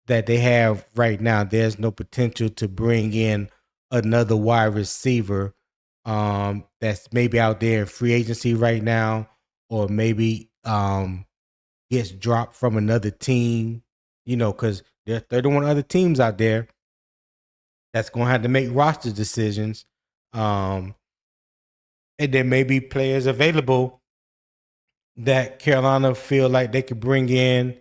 that they have right now. There's no potential to bring in another wide receiver that's maybe out there in free agency right now, or maybe gets dropped from another team, because there are 31 other teams out there that's going to have to make roster decisions. And there may be players available that Carolina feel like they could bring in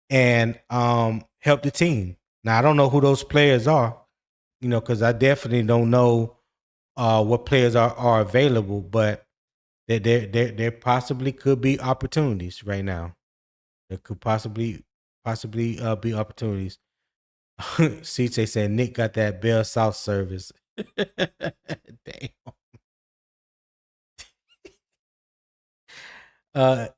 and help the team. Now, I don't know who those players are, because I definitely don't know what players are available, but there possibly could be opportunities right now. There could possibly be opportunities. CJ said Nick got that Bell South service. Damn.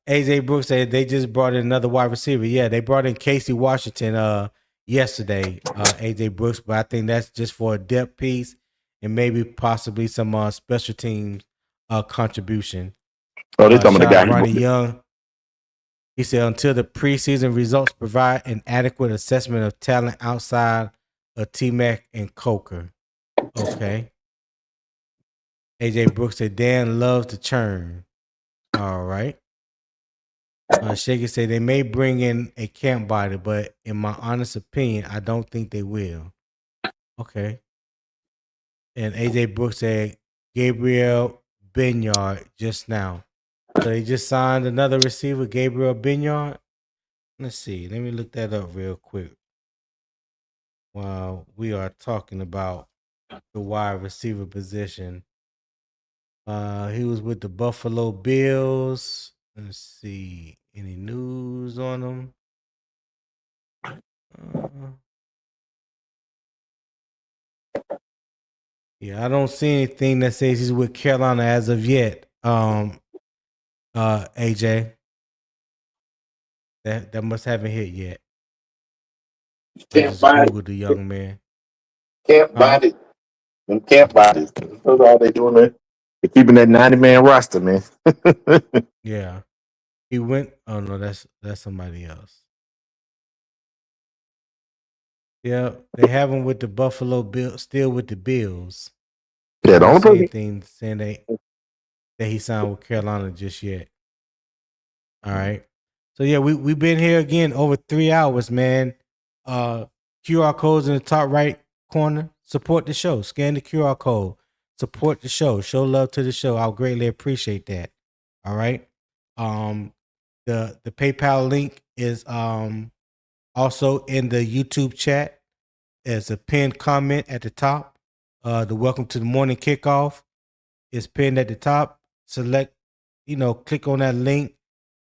AJ Brooks said they just brought in another wide receiver. Yeah, they brought in Casey Washington yesterday, AJ Brooks, but I think that's just for a depth piece and maybe possibly some special teams contribution. Oh, they talking about the guy Ronnie Young. He said until the preseason results provide an adequate assessment of talent outside of T-Mac and Coker. Okay. AJ Brooks said Dan loves to churn. All right. Shaker said they may bring in a camp body, but in my honest opinion, I don't think they will. Okay. And AJ Brooks said Gabriel Binyard just now. So they just signed another receiver, Gabriel Binyard. Let's see. Let me look that up real quick while we are talking about the wide receiver position. He was with the Buffalo Bills. Let's see. Any news on him? Yeah, I don't see anything that says he's with Carolina as of yet. AJ. That must haven't hit yet. I Camp just body, Googled the young man. camp body, them camp bodies. That's all they doing there. They're keeping that 90-man roster, man. Yeah. He went. Oh no, that's somebody else. Yeah, they have him with the Buffalo Bills, still with the Bills. Yeah, I the don't only see person. anything saying that he signed with Carolina just yet. All right. So yeah, we've been here again over 3 hours, man. QR codes in the top right corner. Support the show. Scan the QR code. Support the show. Show love to the show. I'll greatly appreciate that. All right. The PayPal link is also in the YouTube chat. There's a pinned comment at the top. The welcome to the morning kickoff is pinned at the top. Select, click on that link.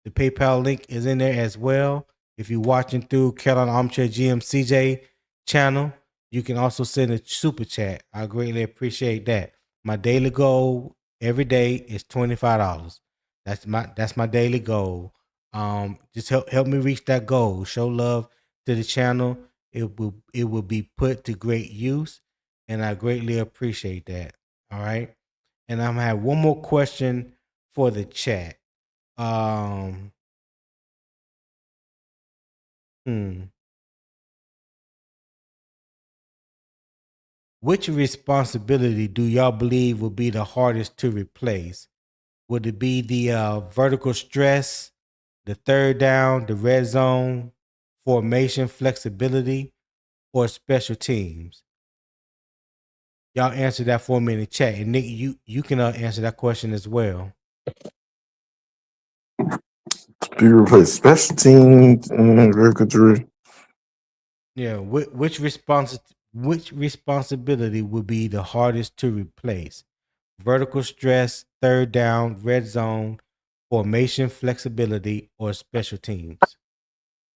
The PayPal link is in there as well. If you're watching through Carolina Armchair GM CJ channel, you can also send a super chat. I greatly appreciate that. My daily goal every day is $25. That's my daily goal. Just help me reach that goal. Show love to the channel. It will be put to great use, and I greatly appreciate that. All right. And I'm gonna have one more question for the chat. Which responsibility do y'all believe will be the hardest to replace? Would it be the vertical stress, the third down, the red zone, formation flexibility, or special teams? Y'all answer that for me in the chat. And Nick, you can answer that question as well. Do you replace special teams and record? Yeah, which responsibility would be the hardest to replace? Vertical stress, third down, red zone, formation flexibility, or special teams?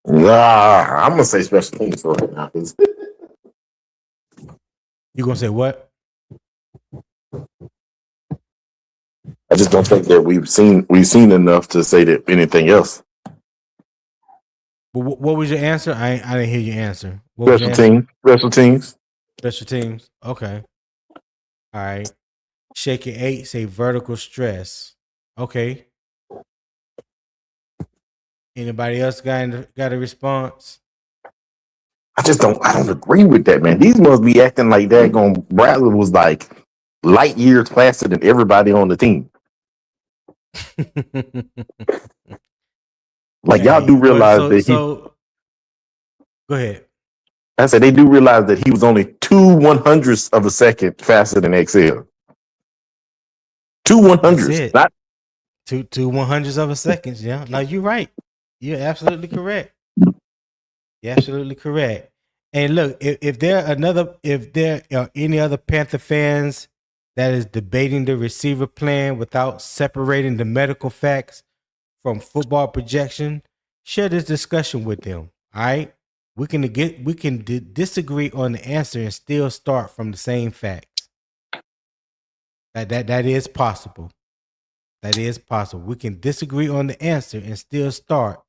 Yeah, I'm gonna say special teams for right now. You gonna say what? I just don't think that we've seen enough to say that anything else. But what was your answer? I didn't hear your answer. What was your Special answer? teams. Special teams. Okay. All right. Shake it 8. Say vertical stress. Okay. Anybody else got a response? I don't agree with that, man. These must be acting like that. Bradley was like light years faster than everybody on the team. Like y'all do realize go ahead. I said they do realize that he was only 2/100ths of a second faster than XL. 2/100ths, not 2/100ths of a second. Yeah. No, you're right. You're absolutely correct. You're absolutely correct. And look, if there are any other Panther fans that is debating the receiver plan without separating the medical facts from football projection, share this discussion with them. All right, we can disagree on the answer and still start from the same facts. That is possible. That is possible. We can disagree on the answer and still start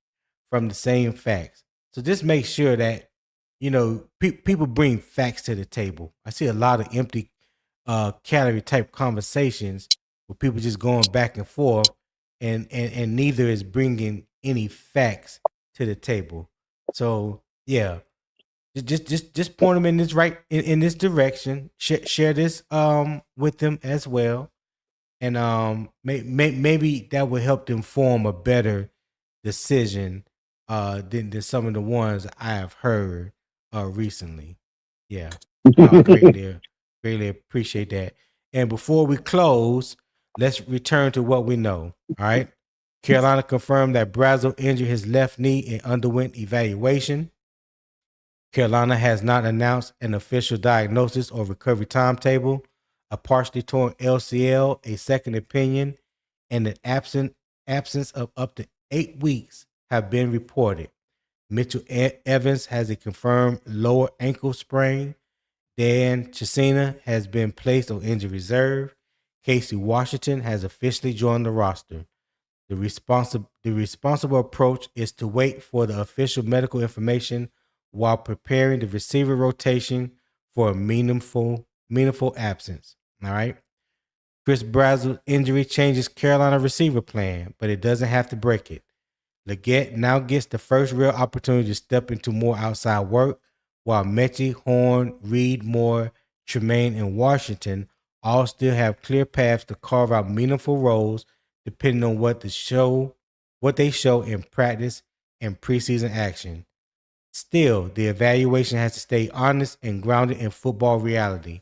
from the same facts. So just make sure that people bring facts to the table. I see a lot of empty calorie type conversations with people just going back and forth, and neither is bringing any facts to the table. So yeah, just point them in this in this direction. Share this with them as well, and maybe that will help them form a better decision than some of the ones I have heard recently. Yeah, greatly appreciate that. And before we close, let's return to what we know. All right. Carolina confirmed that Brazzell injured his left knee and underwent evaluation. Carolina has not announced an official diagnosis or recovery timetable. A partially torn LCL, a second opinion, and an absence of up to 8 weeks have been reported. Mitchell Evans has a confirmed lower ankle sprain. Dan Chisena has been placed on injury reserve. Casey Washington has officially joined the roster. The responsible approach is to wait for the official medical information while preparing the receiver rotation for a meaningful absence. All right. Chris Brazzell's injury changes Carolina receiver plan, but it doesn't have to break it. Legette now gets the first real opportunity to step into more outside work, while Metchie, Horn, Reed, Moore, Tremaine, and Washington all still have clear paths to carve out meaningful roles depending on what they show in practice and preseason action. Still, the evaluation has to stay honest and grounded in football reality.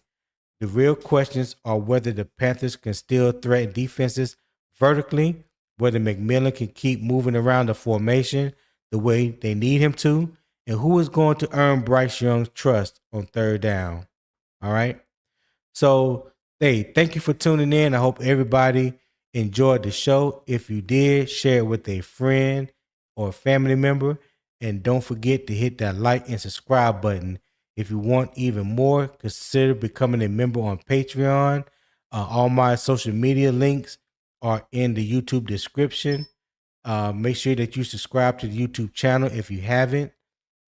The real questions are whether the Panthers can still threaten defenses vertically, whether McMillan can keep moving around the formation the way they need him to, and who is going to earn Bryce Young's trust on third down. All right. So, hey, thank you for tuning in. I hope everybody enjoyed the show. If you did, share it with a friend or family member. And don't forget to hit that like and subscribe button. If you want even more, consider becoming a member on Patreon. All my social media links are in the YouTube description. Make sure that you subscribe to the YouTube channel if you haven't.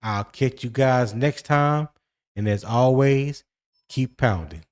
I'll catch you guys next time. And as always, keep pounding.